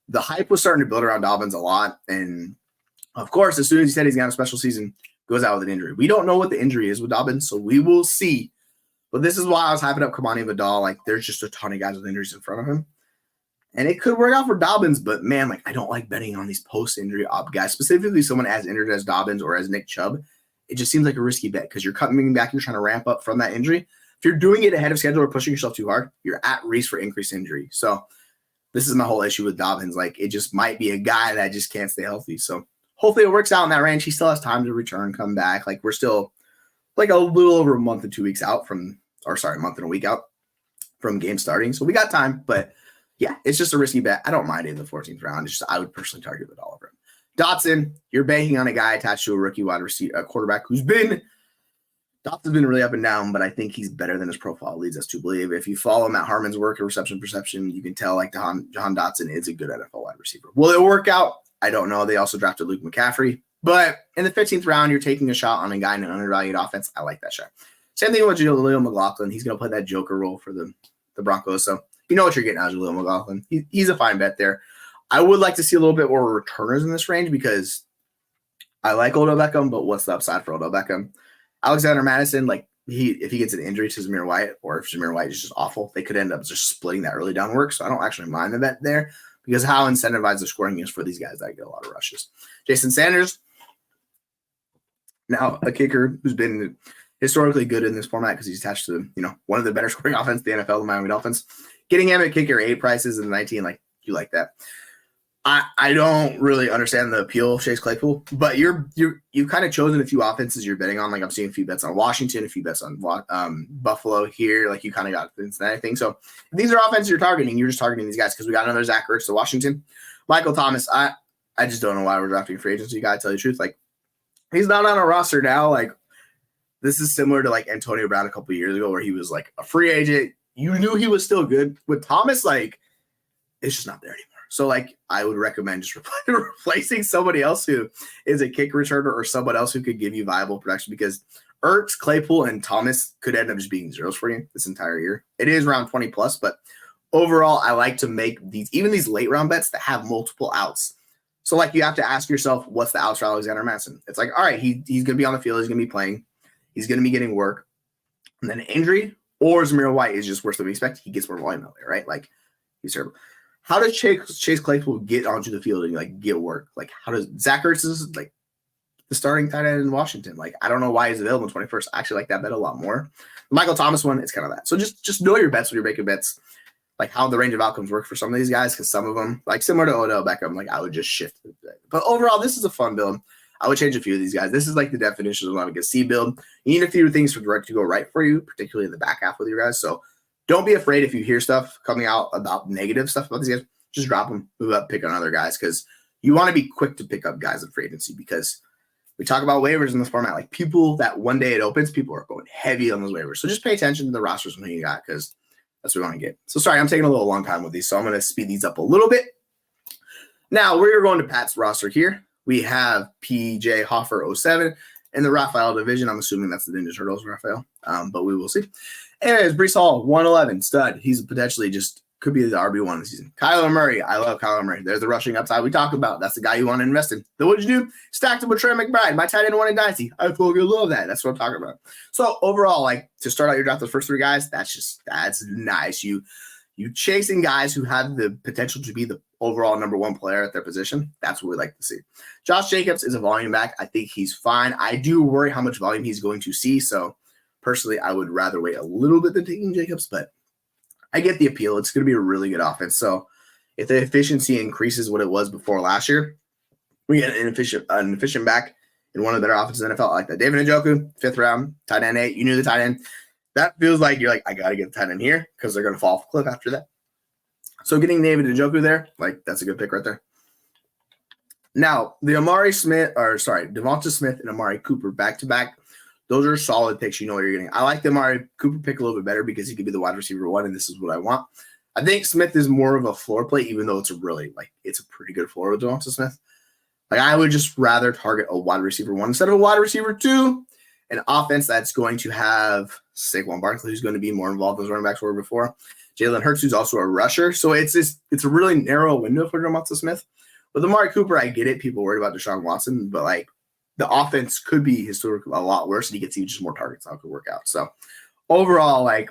the hype was starting to build around Dobbins a lot. And, of course, as soon as he said he's going to have a special season, goes out with an injury. We don't know what the injury is with Dobbins, so we will see But this is why I was hyping up Kamani Vidal. Like, there's just a ton of guys with injuries in front of him. And it could work out for Dobbins, but man, like, I don't like betting on these post-injury op guys, specifically someone as injured as Dobbins or as Nick Chubb. It just seems like a risky bet because you're coming back, you're trying to ramp up from that injury. If you're doing it ahead of schedule or pushing yourself too hard, you're at risk for increased injury. So this is my whole issue with Dobbins. Like, it just might be a guy that just can't stay healthy. So hopefully it works out in that range. He still has time to return, come back. Like, we're still like a little over a month and 2 weeks out from, or sorry, a month and a week out from game starting. So we got time, but yeah, it's just a risky bet. I don't mind it in the 14th round. It's just I would personally target it all over him. Dotson, you're banking on a guy attached to a rookie wide receiver, a quarterback who's been – Dotson's been really up and down, but I think he's better than his profile leads us to believe. If you follow Matt Harmon's work or reception perception, you can tell like Jahan Dotson is a good NFL wide receiver. Will it work out? I don't know. They also drafted Luke McCaffrey. But in the 15th round, you're taking a shot on a guy in an undervalued offense. I like that shot. Same thing with Jaleel McLaughlin. He's going to play that joker role for the Broncos. So you know what you're getting out of Jaleel McLaughlin. He's a fine bet there. I would like to see a little bit more returners in this range because I like Odell Beckham, but what's the upside for Odell Beckham? Alexander Madison, like if he gets an injury to Zamir White, or if Zamir White is just awful, they could end up just splitting that early down work. So I don't actually mind the bet there because how incentivized the scoring is for these guys that get a lot of rushes. Jason Sanders, now a kicker who's been historically good in this format because he's attached to, one of the better scoring offense in the NFL, the Miami Dolphins. Getting him at kicker 8 prices in the 19, like you like that. I don't really understand the appeal of Chase Claypool, but you've kind of chosen a few offenses you're betting on. Like I'm seeing a few bets on Washington, a few bets on Buffalo here. Like you kind of got Cincinnati thing. So if these are offenses you're targeting, you're just targeting these guys because we got another Zach Ertz to Washington. Michael Thomas, I just don't know why we're drafting free agents. You got to tell you the truth. Like he's not on a roster now. Like this is similar to like Antonio Brown a couple of years ago where he was like a free agent. You knew he was still good. With Thomas, like it's just not there anymore. So, like, I would recommend just replacing somebody else who is a kick returner or someone else who could give you viable production because Ertz, Claypool, and Thomas could end up just being zeros for you this entire year. It is around 20 plus, but overall, I like to make these late round bets that have multiple outs. So, like, you have to ask yourself, what's the outs for Alexander Madison? It's like, all right, he's going to be on the field. He's going to be playing. He's going to be getting work. And then an injury or Zamir White is just worse than we expect. He gets more volume out there, right? Like, he's terrible. How does Chase Claypool get onto the field and like get work? Like how does Zach Ertz is like the starting tight end in Washington? Like I don't know why he's available in 21st. I actually like that bet a lot more. The Michael Thomas one, it's kind of that. So just know your bets when you're making bets, like how the range of outcomes work for some of these guys. Because some of them, like similar to Odell Beckham, like I would just shift. But overall, this is a fun build. I would change a few of these guys. This is like the definition of like a C build. You need a few things for direct to go right for you, particularly in the back half with your guys. So don't be afraid if you hear stuff coming out about negative stuff about these guys. Just drop them, move up, pick on other guys because you want to be quick to pick up guys in free agency because we talk about waivers in this format. Like people that one day it opens, people are going heavy on those waivers. So just pay attention to the rosters and who you got because that's what we want to get. So sorry, I'm taking a little long time with these, so I'm going to speed these up a little bit. Now we're going to Pat's roster here. We have PJ Hoffer 07 in the Raphael division. I'm assuming that's the Ninja Turtles Raphael, but we will see. Anyways, Breece Hall 111 stud. He's potentially just could be the RB1 of the season. Kyler Murray. I love Kyler Murray. There's the rushing upside we talk about. That's the guy you want to invest in. Then what'd you do? Stacked him with Trey McBride. My tight end won in Dynasty. I fucking love that. That's what I'm talking about. So overall, like to start out your draft, those first 3 guys, that's nice. You chasing guys who have the potential to be the overall number 1 player at their position. That's what we like to see. Josh Jacobs is a volume back. I think he's fine. I do worry how much volume he's going to see. So personally, I would rather wait a little bit than taking Jacobs, but I get the appeal. It's going to be a really good offense. So if the efficiency increases what it was before last year, we get an efficient back in one of the better offenses in the NFL. I like that. David Njoku, 5th round, tight end 8. You knew the tight end. That feels like you're like, I got to get the tight end here because they're going to fall off a cliff after that. So getting David Njoku there, like that's a good pick right there. Now, the Devonta Smith and Amari Cooper back-to-back. Those are solid picks. You know what you're getting. I like the Amari Cooper pick a little bit better because he could be the wide receiver 1, and this is what I want. I think Smith is more of a floor play, even though it's a pretty good floor with Devonta Smith. Like I would just rather target a wide receiver 1 instead of a wide receiver 2, an offense that's going to have Saquon Barkley, who's going to be more involved as running backs were before. Jalen Hurts, who's also a rusher. So it's a really narrow window for Devonta Smith. With Amari Cooper, I get it. People worried about Deshaun Watson, but like, the offense could be historically a lot worse, and he gets even just more targets. How it could work out. So overall, like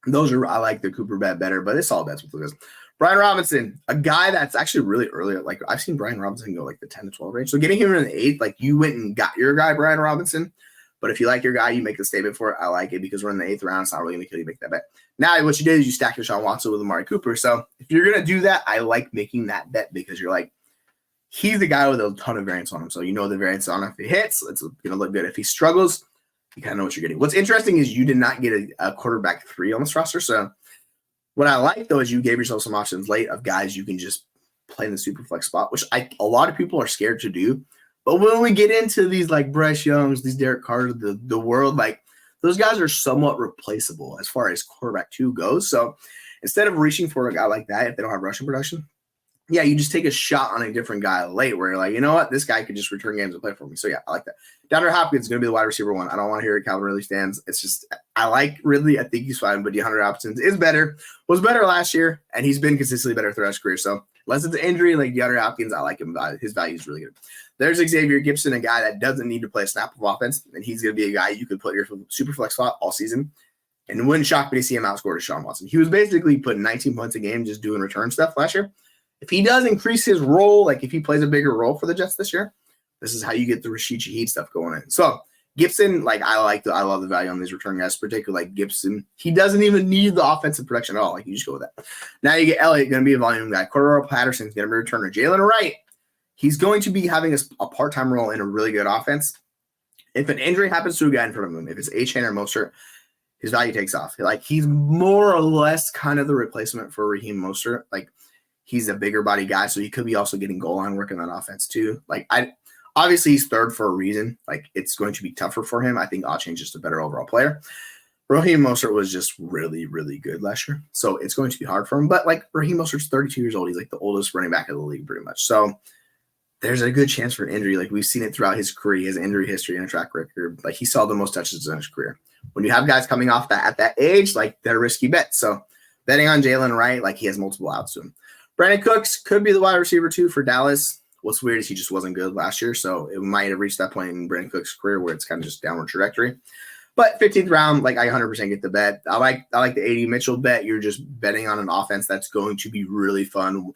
I like the Cooper bet better, but it's all bets with Lucas. Brian Robinson, a guy that's actually really early. Like I've seen Brian Robinson go like the 10 to 12 range. So getting him in the 8th, like you went and got your guy, Brian Robinson. But if you like your guy, you make the statement for it. I like it because we're in the 8th round. It's not really going to kill you make that bet. Now, what you did is you stacked Deshaun Watson with Amari Cooper. So if you're going to do that, I like making that bet because you're like, he's the guy with a ton of variance on him. So you know the variance on him. If he hits, it's going to look good. If he struggles, you kind of know what you're getting. What's interesting is you did not get a quarterback 3 on this roster. So what I like, though, is you gave yourself some options late of guys you can just play in the super flex spot, which a lot of people are scared to do. But when we get into these like Bryce Youngs, these Derek Carrs, the world, like those guys are somewhat replaceable as far as quarterback 2 goes. So instead of reaching for a guy like that, if they don't have rushing production, yeah, you just take a shot on a different guy late where you're like, you know what, this guy could just return games and play for me. So yeah, I like that. DeAndre Hopkins is going to be the wide receiver 1. I don't want to hear it. Calvin Ridley stands. It's just, I like Ridley. I think he's fine, but DeAndre Hopkins is better, was better last year, and he's been consistently better throughout his career. So unless it's an injury, like DeAndre Hopkins, I like him. His value is really good. There's Xavier Gibson, a guy that doesn't need to play a snap of offense, and he's going to be a guy you could put your super flex spot all season. And it wouldn't shock me to see him outscore Deshaun Watson. He was basically putting 19 points a game just doing return stuff last year. If he does increase his role, like if he plays a bigger role for the Jets this year, this is how you get the Rashid Shaheed stuff going in. So Gibson, like I love the value on these return guys, particularly like Gibson. He doesn't even need the offensive production at all. Like you just go with that. Now you get Elliott, going to be a volume guy. Cordero Patterson's going to be a returner. Jalen Wright, he's going to be having a part-time role in a really good offense. If an injury happens to a guy in front of him, if it's Achane or Mostert, his value takes off. Like he's more or less kind of the replacement for Raheem Mostert. Like he's a bigger body guy, so he could be also getting goal line work in that offense too. Like obviously he's 3rd for a reason. Like it's going to be tougher for him. I think Achane's just a better overall player. Raheem Mostert was just really, really good last year, so it's going to be hard for him. But like Raheem Mostert's 32 years old. He's like the oldest running back of the league pretty much. So there's a good chance for an injury. Like we've seen it throughout his career. He has injury history and a track record. Like he saw the most touches in his career. When you have guys coming off that at that age, like they're risky bets. So betting on Jalen Wright, like he has multiple outs to him. Brandon Cooks could be the wide receiver 2 for Dallas. What's weird is he just wasn't good last year, so it might have reached that point in Brandon Cooks' career where it's kind of just downward trajectory. But 15th round, like I 100% get the bet. I like the AD Mitchell bet. You're just betting on an offense that's going to be really fun.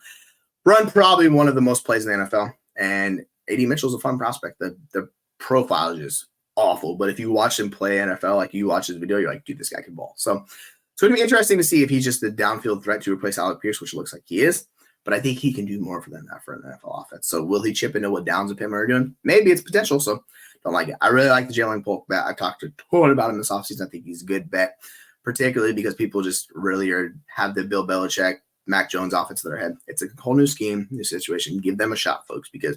Run probably one of the most plays in the NFL, and AD Mitchell's a fun prospect. The profile is just awful, but if you watch him play NFL, like you watch his video, you're like, dude, this guy can ball. So it's going to be interesting to see if he's just the downfield threat to replace Alec Pierce, which it looks like he is. But I think he can do more for them for an NFL offense. So will he chip into what Downs and Pittman are doing? Maybe it's potential. So don't like it. I really like the Jalen Polk bet. I've talked a ton about him this offseason. I think he's a good bet, particularly because people just really have the Bill Belichick, Mac Jones offense to their head. It's a whole new scheme, new situation. Give them a shot, folks, because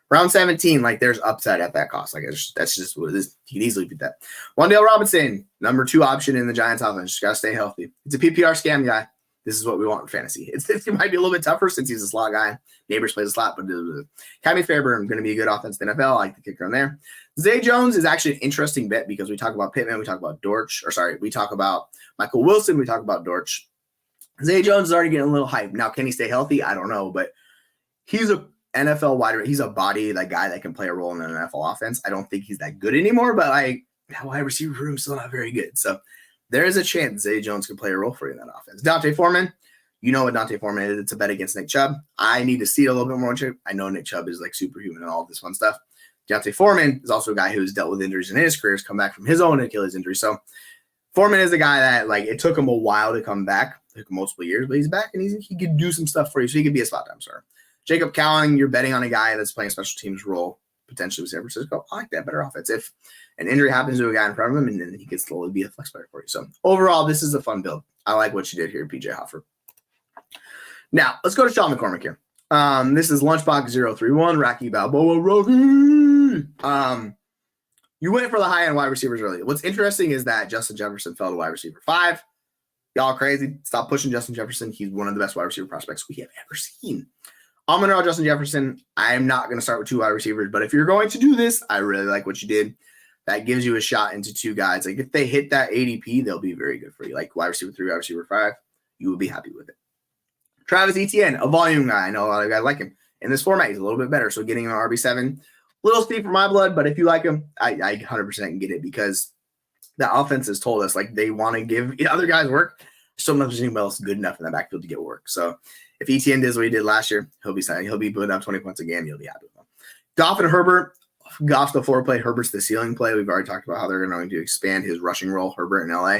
round 17, like there's upside at that cost. Like that's just what it is. You can easily beat that. Wan'Dale Robinson, number 2 option in the Giants offense. Just got to stay healthy. It's a PPR scam guy. This is what we want in fantasy. It might be a little bit tougher since he's a slot guy. Neighbors plays a slot, but Cammy Fairburn going to be a good offense in the NFL. I like the kicker on there. Zay Jones is actually an interesting bet because we talk about Pittman, we talk about we talk about Michael Wilson, we talk about Dortch. Zay Jones is already getting a little hype. Now, can he stay healthy? I don't know, but he's a NFL wide. He's a body, that guy that can play a role in an NFL offense. I don't think he's that good anymore, but that wide receiver room is still not very good. So there is a chance Zay Jones can play a role for you in that offense. Dante Foreman, you know what Dante Foreman is. It's a bet against Nick Chubb. I need to see it a little bit more. I know Nick Chubb is like superhuman and all of this fun stuff. Dante Foreman is also a guy who's dealt with injuries in his career, has come back from his own Achilles injury. So Foreman is a guy that like it took him a while to come back. It took him multiple years, but he's back and he could do some stuff for you. So he could be a spot time starter. Jacob Cowing, you're betting on a guy that's playing a special teams role potentially with San Francisco. I like that better offense. If an injury happens to a guy in front of him, and then he could slowly be a flex player for you. So overall, this is a fun build. I like what you did here, PJ Hoffer. Now, let's go to Sean McCormick here. This is Lunchbox 031, Rocky Balboa, Rocky. You went for the high-end wide receivers early. What's interesting is that Justin Jefferson fell to wide receiver 5. Y'all crazy. Stop pushing Justin Jefferson. He's one of the best wide receiver prospects we have ever seen. I'm going to draw Justin Jefferson. I'm not going to start with 2 wide receivers, but if you're going to do this, I really like what you did. That gives you a shot into 2 guys. Like if they hit that ADP, they'll be very good for you. Like wide receiver 3, wide receiver 5, you will be happy with it. Travis Etienne, a volume guy. I know a lot of guys like him. In this format, he's a little bit better. So getting him an RB7, little steep for my blood, but if you like him, I 100% can get it because the offense has told us like they want to give other guys work. Sometimes there's anybody else good enough in the backfield to get work. So if ETN does what he did last year, he'll be signing. He'll be putting up 20 points a game. You'll be happy with him. Goff and Herbert. Goff's the floor play. Herbert's the ceiling play. We've already talked about how they're going to expand his rushing role. Herbert in LA.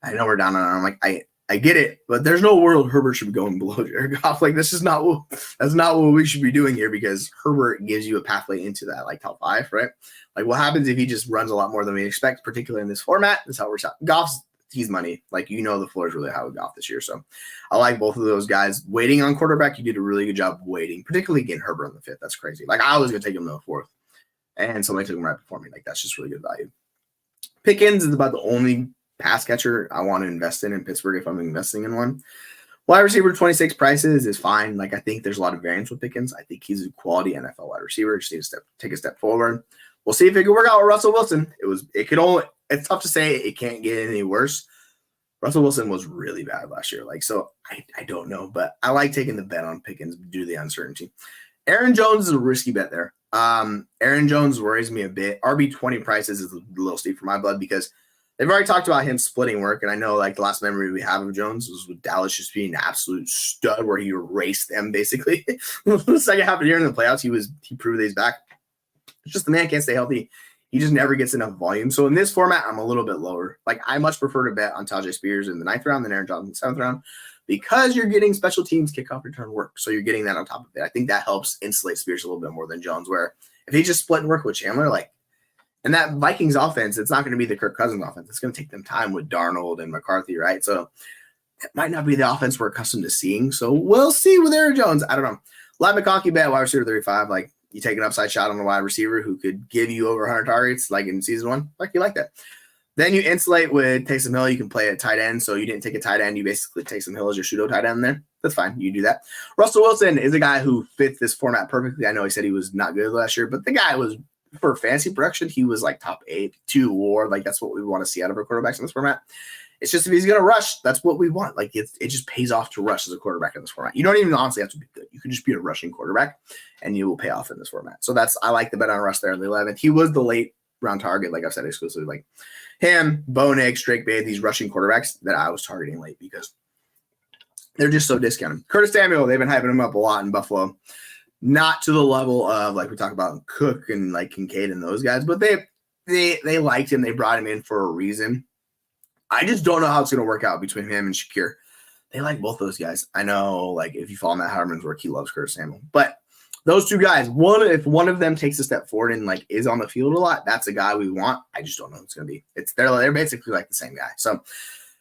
I know we're down on it. I'm like, I get it, but there's no world Herbert should be going below Jared Goff. Like that's not what we should be doing here, because Herbert gives you a pathway into that like top 5, right? Like what happens if he just runs a lot more than we expect, particularly in this format? That's how we're Goff's he's money. Like the floor is really high with Goff this year. So I like both of those guys. Waiting on quarterback, you did a really good job waiting, particularly getting Herbert on the 5th. That's crazy. Like I was gonna take him to the 4th, and somebody took him right before me. Like that's just really good value. Pickens is about the only pass catcher I want to invest in Pittsburgh if I'm investing in one. Wide receiver 26 prices is fine. Like I think there's a lot of variance with Pickens. I think he's a quality NFL wide receiver. Just needs to take a step forward. We'll see if it can work out with Russell Wilson. It's tough to say it can't get any worse. Russell Wilson was really bad last year. Like, so I don't know, but I like taking the bet on Pickens due to the uncertainty. Aaron Jones is a risky bet there. Aaron Jones worries me a bit. RB20 prices is a little steep for my blood because they've already talked about him splitting work, and I know like the last memory we have of Jones was with Dallas just being an absolute stud where he erased them basically. The second half of the year in the playoffs, he proved that he's back. It's just the man can't stay healthy. He just never gets enough volume. So in this format, I'm a little bit lower. Like I much prefer to bet on Tajay Spears in the 9th round than Aaron Jones in the 7th round because you're getting special teams kickoff return work. So you're getting that on top of it. I think that helps insulate Spears a little bit more than Jones, where if he just split and work with Chandler, like, and that Vikings offense, it's not going to be the Kirk Cousins offense. It's going to take them time with Darnold and McCarthy, right? So it might not be the offense we're accustomed to seeing. So we'll see with Aaron Jones. I don't know. Live McConkey bet, wide receiver 35. Like you take an upside shot on a wide receiver who could give you over 100 targets, like in season 1. Like you like that. Then you insulate with Taysom Hill. You can play at tight end. So you didn't take a tight end. You basically Taysom Hill as your pseudo tight end there. That's fine. You do that. Russell Wilson is a guy who fits this format perfectly. I know he said he was not good last year, but the guy was, for fantasy production, he was like top 8, 2 war. Like that's what we want to see out of our quarterbacks in this format. It's just if he's going to rush, that's what we want. Like it just pays off to rush as a quarterback in this format. You don't even honestly have to be good. You can just be a rushing quarterback and you will pay off in this format. So I like the bet on Russ there in the 11th. He was the late round target, like I've said exclusively. Like him, Bo Nix, Drake Bay, these rushing quarterbacks that I was targeting late because they're just so discounted. Curtis Samuel, they've been hyping him up a lot in Buffalo. Not to the level of like we talk about Cook and like Kincaid and those guys, but they liked him. They brought him in for a reason. I just don't know how it's going to work out between him and Shakir. They like both those guys. I know, like if you follow Matt Harmon's work, he loves Curtis Samuel. But those two guys, if one of them takes a step forward and like is on the field a lot, that's a guy we want. I just don't know who it's going to be. They're basically like the same guy. So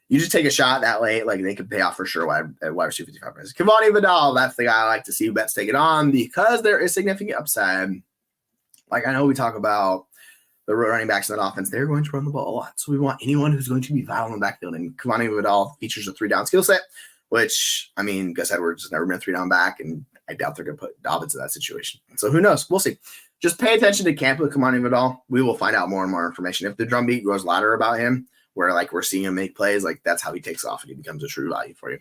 you just take a shot that late, like they could pay off for sure at wide receiver 55 prices. Cavani Vidal, that's the guy I like to see bets take it on because there is significant upside. Like I know we talk about the running backs in that offense, they're going to run the ball a lot. So we want anyone who's going to be vital in the backfield. And Cavani Vidal features a 3-down skill set, which, I mean, Gus Edwards has never been a 3-down back, and I doubt they're going to put Dobbins in that situation. So who knows? We'll see. Just pay attention to camp with Cavani Vidal. We will find out more and more information. If the drumbeat grows louder about him, where like we're seeing him make plays, like that's how he takes off and he becomes a true value for you.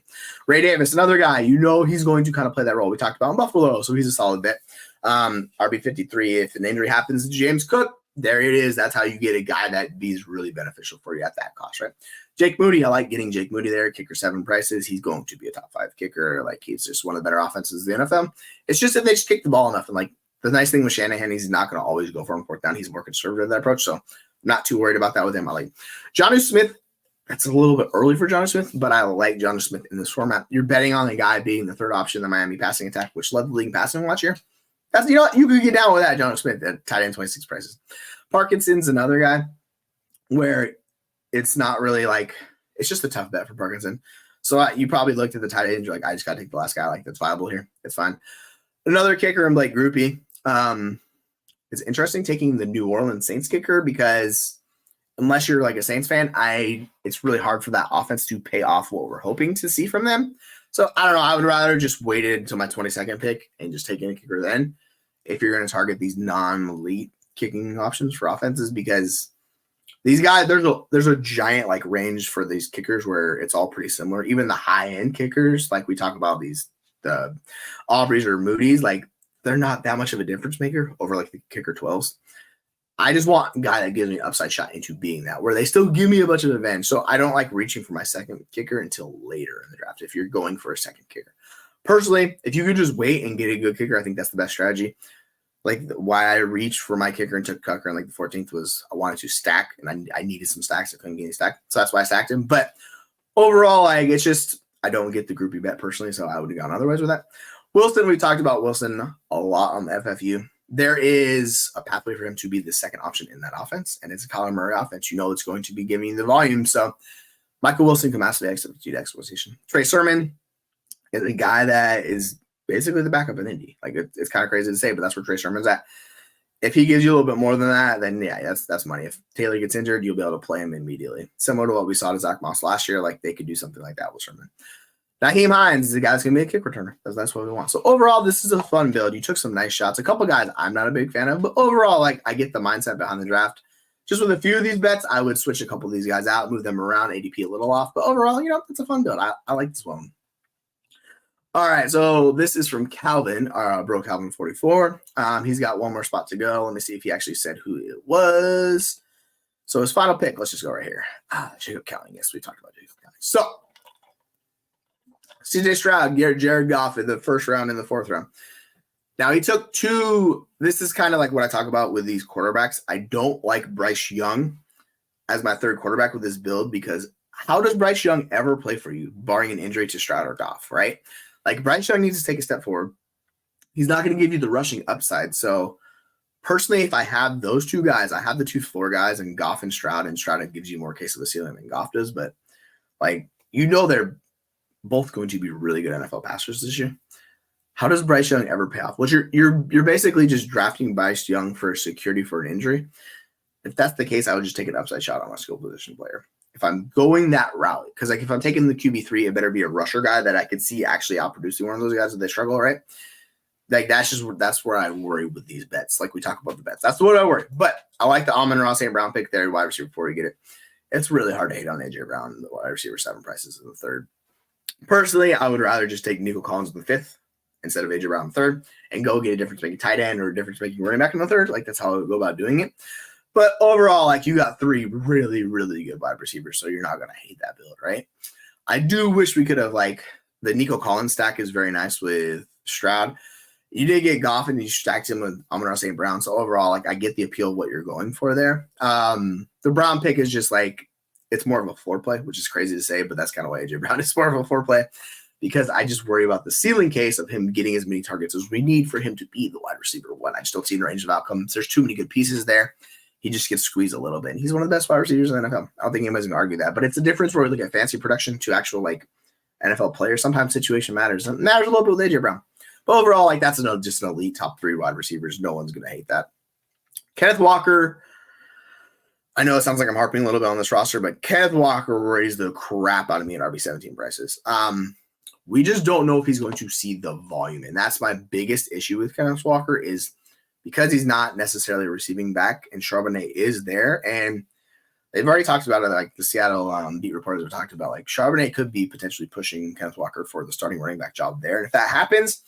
Ray Davis, another guy, he's going to kind of play that role. We talked about in Buffalo, so he's a solid bet. RB53, if an injury happens to James Cook, there it is. That's how you get a guy that is really beneficial for you at that cost, right? Jake Moody, I like getting Jake Moody there. Kicker 7 prices. He's going to be a top 5 kicker. Like he's just one of the better offenses in the NFL. It's just if they just kick the ball enough. And like the nice thing with Shanahan, he's not going to always go for him 4th down. He's more conservative in that approach. So I'm not too worried about that with him. I like Jonnu Smith. That's a little bit early for Jonnu Smith, but I like Jonnu Smith in this format. You're betting on the guy being the 3rd option in the Miami passing attack, which led the league in passing last year. That's, you could get down with that, Jonnu Smith at tight end 26 prices. Parkinson's another guy where it's not really like, it's just a tough bet for Parkinson. So you probably looked at the tight end, you're like, I just got to take the last guy. Like that's viable here. It's fine. Another kicker in Blake Groupie. It's interesting taking the New Orleans Saints kicker because unless you're like a Saints fan, it's really hard for that offense to pay off what we're hoping to see from them. So I don't know. I would rather just wait until my 22nd pick and just take in a kicker then if you're going to target these non-elite kicking options for offenses, because these guys, there's a giant like range for these kickers where it's all pretty similar. Even the high end kickers, like we talk about the Aubreys or Moody's, like they're not that much of a difference maker over like the kicker 12s. I just want a guy that gives me an upside shot into being that, where they still give me a bunch of advantage. So I don't like reaching for my second kicker until later in the draft if you're going for a second kicker. Personally, if you could just wait and get a good kicker, I think that's the best strategy. Like why I reached for my kicker and took Cucker in like the 14th was I wanted to stack, and I needed some stacks. I couldn't get any stack, so that's why I stacked him. But overall, like it's just I don't get the groupie bet personally, so I would have gone otherwise with that. Wilson, we talked about Wilson a lot on the FFU. There is a pathway for him to be the second option in that offense, and it's a Kyler Murray offense. You know it's going to be giving you the volume. So Michael Wilson can massively execute exploitation. Trey Sermon is a guy that is basically the backup in Indy. Like it's kind of crazy to say, but that's where Trey Sermon's at. If he gives you a little bit more than that, then yeah, that's money. If Taylor gets injured, you'll be able to play him immediately. Similar to what we saw to Zach Moss last year, like they could do something like that with Sermon. Nyheim Hines is a guy that's going to be a kick returner. That's what we want. So overall, this is a fun build. You took some nice shots. A couple guys I'm not a big fan of, but overall, like I get the mindset behind the draft. Just with a few of these bets, I would switch a couple of these guys out, move them around, ADP a little off. But overall, it's a fun build. I like this one. All right, so this is from Calvin, bro Calvin 44. He's got one more spot to go. Let me see if he actually said who it was. So his final pick, let's just go right here. Jacob Cowling. Yes, we talked about Jacob Cowling. So CJ Stroud, Jared Goff in the first round and the fourth round. Now he took two. This is kind of like what I talk about with these quarterbacks. I don't like Bryce Young as my third quarterback with this build because how does Bryce Young ever play for you, barring an injury to Stroud or Goff, right? Like Bryce Young needs to take a step forward. He's not going to give you the rushing upside. So personally, if I have those two guys, I have the two floor guys and Goff and Stroud gives you more case of the ceiling than Goff does. But like, they're both going to be really good NFL passers this year. How does Bryce Young ever pay off? Well, you're basically just drafting Bryce Young for security for an injury. If that's the case, I would just take an upside shot on my skill position player. If I'm going that route, because like if I'm taking the QB3, it better be a rusher guy that I could see actually outproducing one of those guys if they struggle, right? Like that's where I worry with these bets. Like we talk about the bets, that's what I worry. But I like the Amon-Ra St. Brown pick there, wide receiver before you get it. It's really hard to hate on AJ Brown, the wide receiver 7 prices in the third. Personally, I would rather just take Nico Collins in the 5th instead of AJ Brown in the 3rd and go get a difference-making tight end or a difference-making running back in the 3rd. Like that's how I would go about doing it. But overall, like you got 3 really, really good wide receivers, so you're not going to hate that build, right? I do wish we could have like the Nico Collins stack is very nice with Stroud. You did get Goff and you stacked him with Amon-Ra St. Brown. So overall, like I get the appeal of what you're going for there. The Brown pick is just like it's more of a floor play, which is crazy to say, but that's kind of why AJ Brown is more of a floor play because I just worry about the ceiling case of him getting as many targets as we need for him to be the wide receiver 1. I just don't see the range of outcomes. There's too many good pieces there. He just gets squeezed a little bit. And he's one of the best wide receivers in the NFL. I don't think anybody's going to argue that. But it's a difference where we look at fancy production to actual like NFL players. Sometimes situation matters. It matters a little bit with AJ Brown. But overall, like that's just an elite top 3 wide receivers. No one's going to hate that. Kenneth Walker. I know it sounds like I'm harping a little bit on this roster, but Kenneth Walker raised the crap out of me in RB17 prices. We just don't know if he's going to see the volume. And that's my biggest issue with Kenneth Walker is because he's not necessarily receiving back and Charbonnet is there. And they've already talked about it. Like the Seattle beat reporters have talked about like Charbonnet could be potentially pushing Kenneth Walker for the starting running back job there. And if that happens,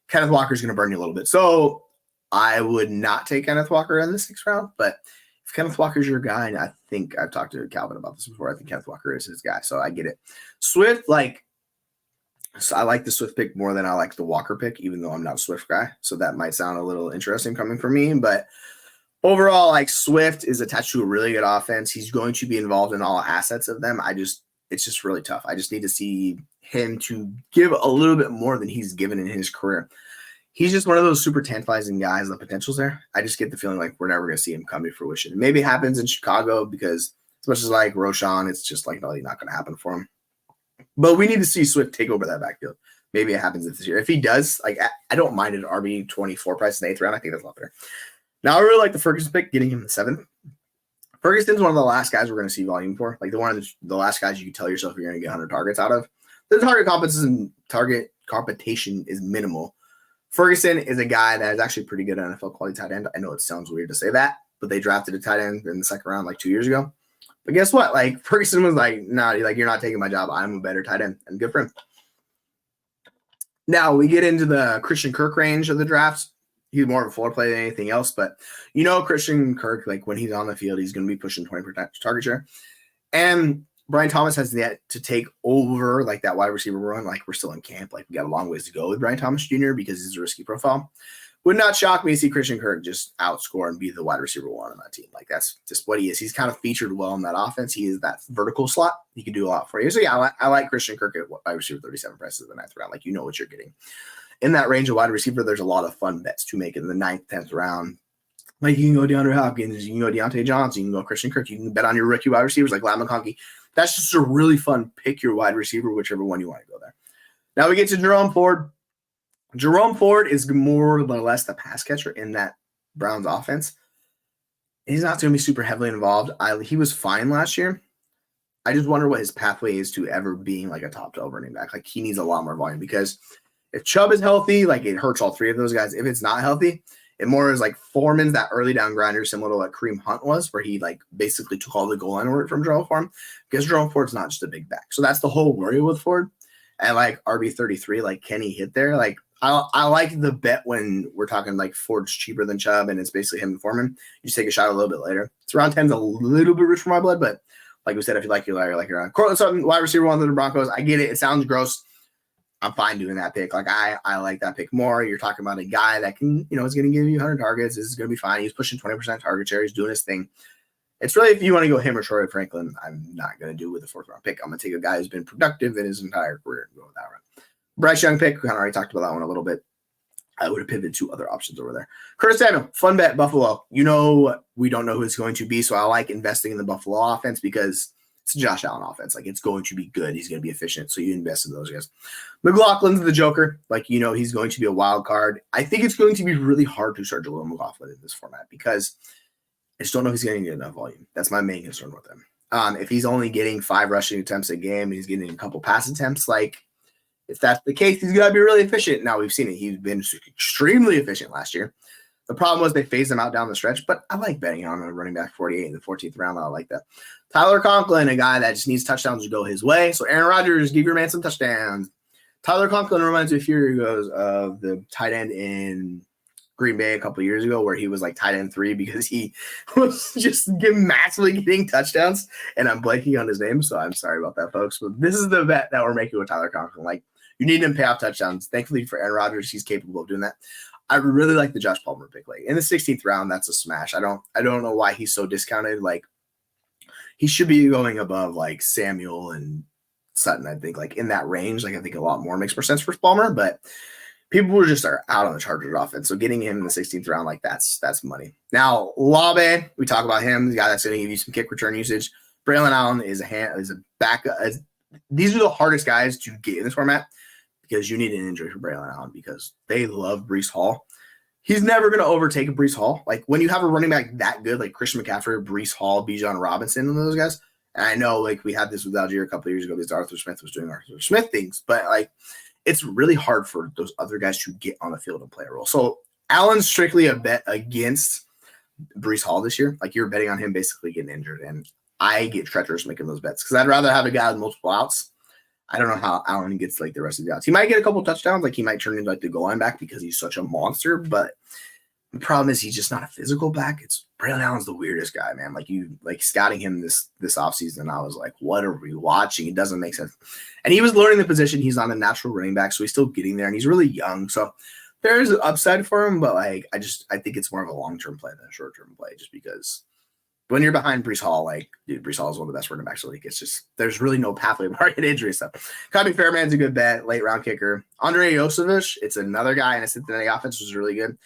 Kenneth Walker is going to burn you a little bit. So I would not take Kenneth Walker in the 6th round, but if Kenneth Walker's your guy, and I think I've talked to Calvin about this before, I think Kenneth Walker is his guy. So I get it. Swift, so I like the Swift pick more than I like the Walker pick, even though I'm not a Swift guy. So that might sound a little interesting coming from me. But overall, like Swift is attached to a really good offense. He's going to be involved in all assets of them. It's just really tough. I just need to see him to give a little bit more than he's given in his career. He's just one of those super tantalizing guys. The potential's there. I just get the feeling like we're never going to see him come to fruition. Maybe it happens in Chicago because as much as like Roshan, it's just like really not going to happen for him. But we need to see Swift take over that backfield. Maybe it happens this year. If he does, like I don't mind an RB24 price in the 8th round. I think that's a lot better. Now I really like the Ferguson pick, getting him the 7th. Ferguson's one of the last guys we're going to see volume for. Like the last guys you can tell yourself you're going to get 100 targets out of. The target competition is minimal. Ferguson is a guy that is actually pretty good at NFL quality tight end. I know it sounds weird to say that, but they drafted a tight end in the 2nd round like 2 years ago. But guess what? Like Ferguson was like, "No, you're not taking my job. I'm a better tight end," and good for him. Now we get into the Christian Kirk range of the drafts. he's more of a floor play than anything else. But Christian Kirk, like when he's on the field, he's going to be pushing 20% target share. And Brian Thomas has yet to take over like that wide receiver run. Like we're still in camp. Like we got a long ways to go with Brian Thomas Jr. because he's a risky profile. Would not shock me to see Christian Kirk just outscore and be the wide receiver one on that team. Like that's just what he is. He's kind of featured well in that offense. He is that vertical slot. He can do a lot for you. So yeah, I like Christian Kirk at wide receiver 37 prices in the 9th round. Like what you're getting. In that range of wide receiver, there's a lot of fun bets to make in the 9th, 10th round. Like you can go DeAndre Hopkins, you can go Deontay Johnson, you can go Christian Kirk, you can bet on your rookie wide receivers like Lam McConkey. That's just a really fun pick your wide receiver, whichever one you want to go there. Now we get to Jerome Ford. Jerome Ford is more or less the pass catcher in that Browns offense. He's not going to be super heavily involved. He was fine last year. I just wonder what his pathway is to ever being like a top 12 running back. Like he needs a lot more volume because if Chubb is healthy, like it hurts all three of those guys. If it's not healthy, it more is like Foreman's that early down grinder, similar to what Kareem Hunt was, where he like basically took all the goal line work from Jerome Ford because Jerome Ford's not just a big back. So that's the whole worry with Ford. And like RB33, like can he hit there? Like I like the bet when we're talking like Ford's cheaper than Chubb and it's basically him and Foreman. You just take a shot a little bit later. It's around 10's a little bit rich for my blood, but like we said, if you like your like you're on Cortland Sutton, wide receiver one of the Broncos. I get it. It sounds gross. I'm fine doing that pick. Like I like that pick more. You're talking about a guy that can, is going to give you 100 targets. This is going to be fine. He's pushing 20% target share. He's doing his thing. It's really, if you want to go him or Troy Franklin, I'm not going to do with a 4th round pick. I'm going to take a guy who's been productive in his entire career and go with that one. Bryce Young pick. We kind of already talked about that one a little bit. I would have pivoted to other options over there. Curtis Samuel, fun bet, Buffalo. We don't know who it's going to be, so I like investing in the Buffalo offense because it's a Josh Allen offense. Like, it's going to be good. He's going to be efficient, so you invest in those guys. McLaughlin's the Joker. Like, he's going to be a wild card. I think it's going to be really hard to start Jaleel McLaughlin in this format because I just don't know if he's going to get enough volume. That's my main concern with him. If he's only getting 5 rushing attempts a game and he's getting a couple pass attempts, like, if that's the case, he's got to be really efficient. Now, we've seen it. He's been extremely efficient last year. The problem was they phased him out down the stretch, but I like betting on a running back 48 in the 14th round. I like that. Tyler Conklin, a guy that just needs touchdowns to go his way. So, Aaron Rodgers, give your man some touchdowns. Tyler Conklin reminds me a few years ago of the tight end in Green Bay a couple of years ago where he was like tight end 3 because he was just massively getting touchdowns. And I'm blanking on his name, so I'm sorry about that, folks. But this is the bet that we're making with Tyler Conklin. Like, you need him to pay off touchdowns. Thankfully for Aaron Rodgers, he's capable of doing that. I really like the Josh Palmer pick. Like in the 16th round, that's a smash. I don't know why he's so discounted. Like he should be going above like Samuel and Sutton. I think like in that range. Like I think a lot more makes more sense for Palmer, but people were just are out on the Chargers offense. So getting him in the 16th round, like that's money. Now Labe, we talk about him, the guy that's going to give you some kick return usage. Braylon Allen is a backup. These are the hardest guys to get in this format because you need an injury for Braylon Allen because they love Breece Hall. He's never going to overtake a Breece Hall. Like when you have a running back that good, like Christian McCaffrey, Breece Hall, Bijan Robinson, and those guys. And I know like we had this with Algier a couple of years ago because Arthur Smith was doing Arthur Smith things, but like it's really hard for those other guys to get on the field and play a role. So Allen's strictly a bet against Breece Hall this year. Like you're betting on him basically getting injured. And I get treacherous making those bets because I'd rather have a guy with multiple outs. I don't know how Allen gets like the rest of the outs. He might get a couple touchdowns, like he might turn into like the goal line back because he's such a monster. But the problem is he's just not a physical back. It's Braylon Allen's the weirdest guy, man. Like you like scouting him this offseason, I was like, what are we watching? It doesn't make sense. And he was learning the position. He's not a natural running back, so he's still getting there, and he's really young. So there's an upside for him, but like I think it's more of a long-term play than a short-term play, just because when you're behind Breece Hall, like, dude, Breece Hall is one of the best running backs in the league. It's just, there's really no pathway to market injury stuff. Copy Fairman's a good bet, late round kicker. Andre Josevich, it's another guy in a Cincinnati offense, was really good.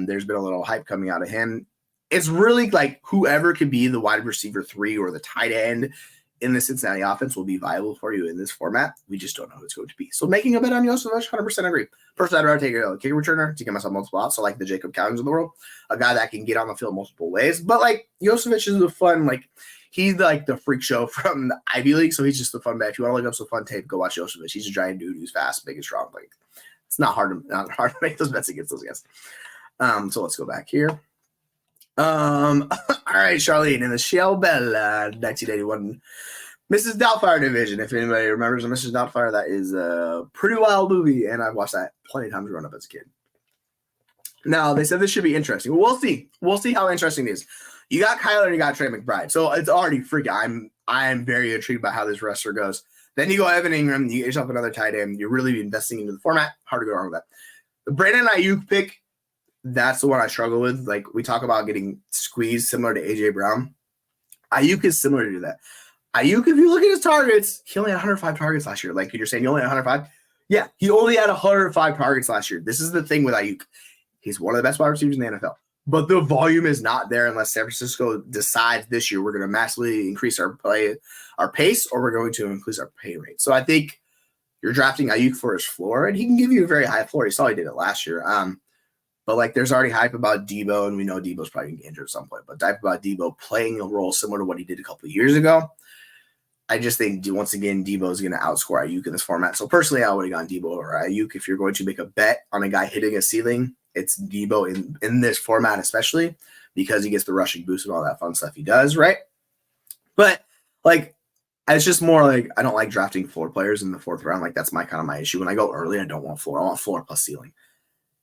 There's been a little hype coming out of him. It's really like whoever could be the wide receiver 3 or the tight end in the Cincinnati offense will be viable for you in this format. We just don't know who it's going to be. So making a bet on Josevich, 100% agree. First, I'd rather take a kicker returner to get myself multiple outs. So like the Jacob Cowens of the world, a guy that can get on the field multiple ways. But like Josevich is a fun, like he's like the freak show from the Ivy League. So he's just a fun bet. If you want to look up some fun tape, go watch Josevich. He's a giant dude who's fast, big and strong. Like it's not hard to make those bets against those guys. So let's go back here. All right, Charlene, in the Shell Bella 1981 Mrs. Doubtfire division. If anybody remembers the Mrs. Doubtfire, that is a pretty wild movie, and I've watched that plenty of times growing up as a kid. Now, they said this should be interesting. We'll see. We'll see how interesting it is. You got Kyler and you got Trey McBride. So it's already freaking. I'm very intrigued by how this roster goes. Then you go Evan Ingram. You get yourself another tight end. You're really investing into the format. Hard to go wrong with that. The Brandon Ayuk pick, that's the one I struggle with. Like, we talk about getting squeezed similar to A.J. Brown. Ayuk is similar to that. Ayuk, if you look at his targets, he only had 105 targets last year. Like, you're saying you only had 105? Yeah, he only had 105 targets last year. This is the thing with Ayuk. He's one of the best wide receivers in the NFL. But the volume is not there unless San Francisco decides this year we're going to massively increase our pace, or we're going to increase our pay rate. So I think you're drafting Ayuk for his floor, and he can give you a very high floor. You saw he did it last year. But like, there's already hype about Debo, and we know Debo's probably going to get injured at some point. But hype about Debo playing a role similar to what he did a couple of years ago. I just think, once again, Debo is going to outscore Ayuk in this format. So personally, I would have gone Debo over Ayuk. If you're going to make a bet on a guy hitting a ceiling, it's Debo in this format, especially because he gets the rushing boost and all that fun stuff he does, right? But like, it's just more like, I don't like drafting floor players in the fourth round. Like, that's my issue. When I go early, I don't want floor. I want floor plus ceiling.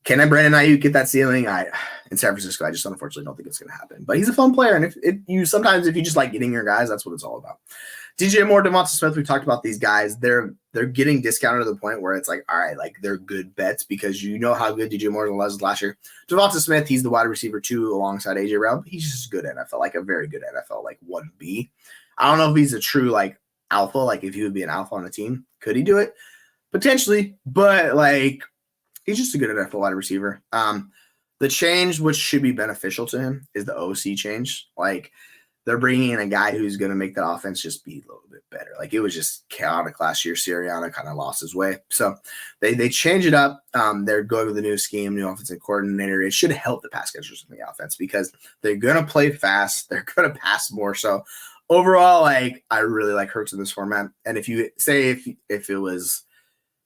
Can I Brandon Ayuk get that ceiling? In San Francisco, I just unfortunately don't think it's going to happen. But he's a fun player, and if you just like getting your guys, that's what it's all about. DJ Moore, Devonta Smith, we talked about these guys. They're getting discounted to the point where it's like, all right, like, they're good bets because you know how good DJ Moore was last year. Devonta Smith, he's the wide receiver 2 alongside AJ Brown. He's just good NFL, like a very good NFL, like 1B. I don't know if he's a true like alpha, like if he would be an alpha on a team. Could he do it? Potentially, but like, he's just a good NFL wide receiver. The change, which should be beneficial to him, is the OC change. Like, they're bringing in a guy who's going to make the offense just be a little bit better. Like, it was just chaotic last year. Sirianni kind of lost his way. So they change it up. They're going with a new scheme, new offensive coordinator. It should help the pass catchers in the offense because they're going to play fast. They're going to pass more. So overall, like, I really like Hurts in this format. And if you say if it was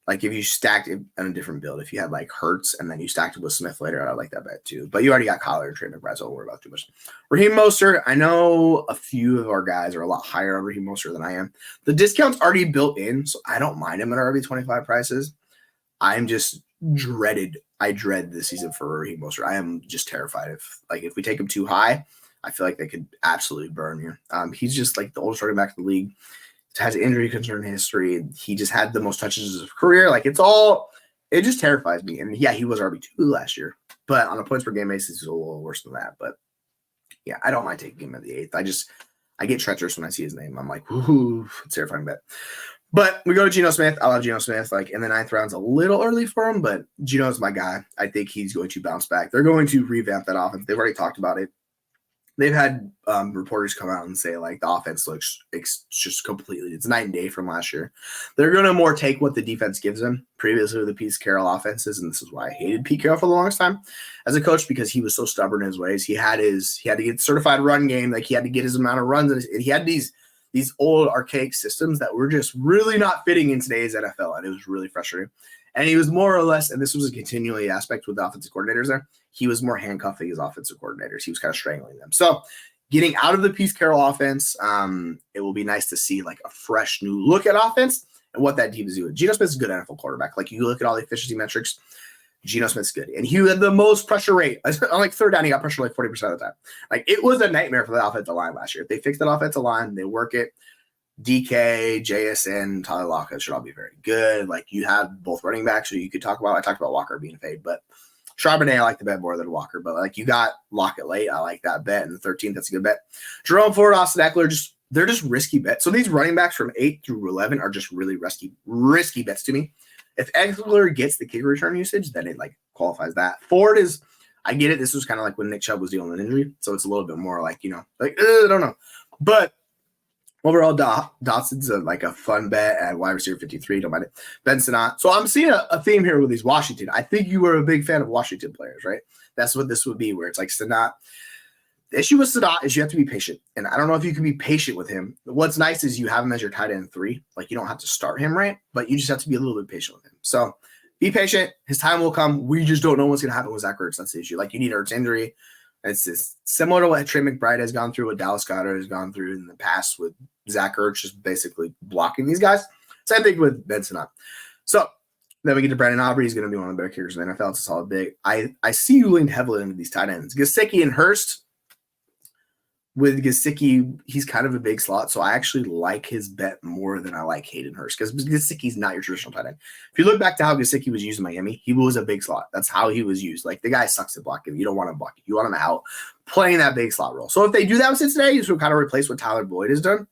like, if you stacked it on a different build, if you had like Hurts and then you stacked it with Smith later, I like that bet too. But you already got Kyler and Trey McBride, so don't worry about too much. Raheem Mostert, I know a few of our guys are a lot higher on Raheem Mostert than I am. The discount's already built in, so I don't mind him at RB25 prices. I'm just I dread this season for Raheem Mostert. I am just terrified if we take him too high, I feel like they could absolutely burn you. He's just like the oldest running back in the league. Has injury concern history. He just had the most touches of his career. Like, it just terrifies me. And yeah, he was RB2 last year, but on a points per game basis, he's a little worse than that. But yeah, I don't mind taking him at the 8th. I get treacherous when I see his name. I'm like, ooh, it's a terrifying bet. But we go to Geno Smith. I love Geno Smith. Like, in the 9th round's a little early for him, but Geno's my guy. I think he's going to bounce back. They're going to revamp that offense. They've already talked about it. They've had reporters come out and say, like, the offense looks just completely – it's night and day from last year. They're going to more take what the defense gives them. Previously, the Pete Carroll offenses, and this is why I hated Pete Carroll for the longest time as a coach, because he was so stubborn in his ways. He had to get certified run game. Like, he had to get his amount of runs. And he had these old archaic systems that were just really not fitting in today's NFL, and it was really frustrating. And he was more or less – and this was a continually aspect with the offensive coordinators there – he was more handcuffing his offensive coordinators. He was kind of strangling them. So getting out of the Pete Carroll offense, it will be nice to see like a fresh new look at offense and what that team is doing. Geno Smith's a good NFL quarterback. Like, you look at all the efficiency metrics, Geno Smith's good. And he had the most pressure rate. On like third down, he got pressure like 40% of the time. Like, it was a nightmare for the offensive line last year. If they fix that offensive line, they work it. DK, JSN, Tyler Lockett should all be very good. Like, you have both running backs, so you could talk about – I talked about Walker being fade, but – Charbonnet, I like the bet more than Walker, but like, you got Lockett late. I like that bet. And the 13th, that's a good bet. Jerome Ford, Austin Eckler, they're just risky bets. So these running backs from 8 through 11 are just really risky bets to me. If Eckler gets the kick return usage, then it like qualifies that. Ford is, I get it. This was kind of like when Nick Chubb was dealing with an injury. So it's a little bit more like, I don't know. But overall, Dotson's like a fun bet at wide receiver 53. Don't mind it. Ben Sinnott. So I'm seeing a theme here with these Washington. I think you were a big fan of Washington players, right? That's what this would be, where it's like Sinnott. The issue with Sinnott is you have to be patient. And I don't know if you can be patient with him. What's nice is you have him as your tight end 3. Like, you don't have to start him, right? But you just have to be a little bit patient with him. So be patient. His time will come. We just don't know what's going to happen with Zach Ertz. That's the issue. Like, you need Ertz injury. It's just similar to what Trey McBride has gone through, what Dallas Goedert has gone through in the past with Zach Ertz just basically blocking these guys. Same thing with Ben Sinnott. So Then we get to Brandon Aubrey. He's going to be one of the better kickers in the NFL. It's a solid big. I see you leaned heavily into these tight ends. Gesicki and Hurst. With Gesicki, he's kind of a big slot, so I actually like his bet more than I like Hayden Hurst because Gesicki's not your traditional tight end. If you look back to how Gesicki was used in Miami, he was a big slot. That's how he was used. Like, the guy sucks at blocking. You don't want him blocking. You want him out playing that big slot role. So if they do that with Cincinnati, so kind of replace what Tyler Boyd has done,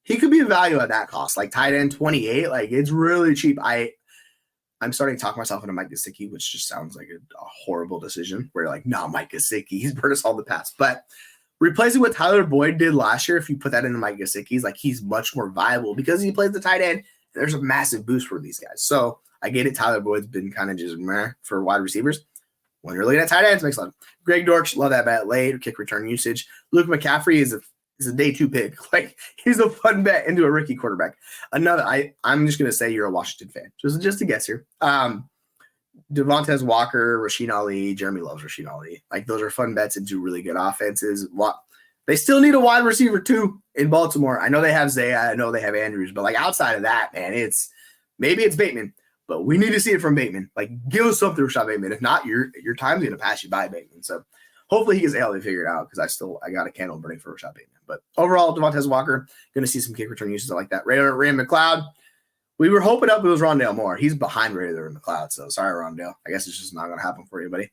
he could be a value at that cost. Like, tight end 28, like, it's really cheap. I'm starting to talk myself into Mike Gesicki, which just sounds like a horrible decision. Where you're like, no, Mike Gesicki, he's burned us all the past. But replacing what Tyler Boyd did last year, if you put that into Mike Gesicki's, like, he's much more viable because he plays the tight end. There's a massive boost for these guys. So I get it. Tyler Boyd's been kind of just meh for wide receivers. When you're looking at tight ends, makes sense. Greg Dortch, love that bet. Late kick return usage. Luke McCaffrey is a day two pick. Like, he's a fun bet into a rookie quarterback. I'm just gonna say you're a Washington fan. Just a guess here. Devontae Walker, Rasheen Ali, Jeremy loves Rasheen Ali. Like, those are fun bets into really good offenses. They still need a wide receiver too in Baltimore. I know they have Zaya, I know they have Andrews, but like, outside of that, man, maybe it's Bateman, but we need to see it from Bateman. Like, give us something for Rashad Bateman. If not, your time's gonna pass you by, Bateman. So hopefully he gets healthy figured out because I got a candle burning for Rashad Bateman. But overall, Devontae Walker, gonna see some kick return uses like that. Ray McLeod. We were hoping up it was Rondale Moore. He's behind Ray there in the cloud, so sorry, Rondale. I guess it's just not going to happen for you, buddy.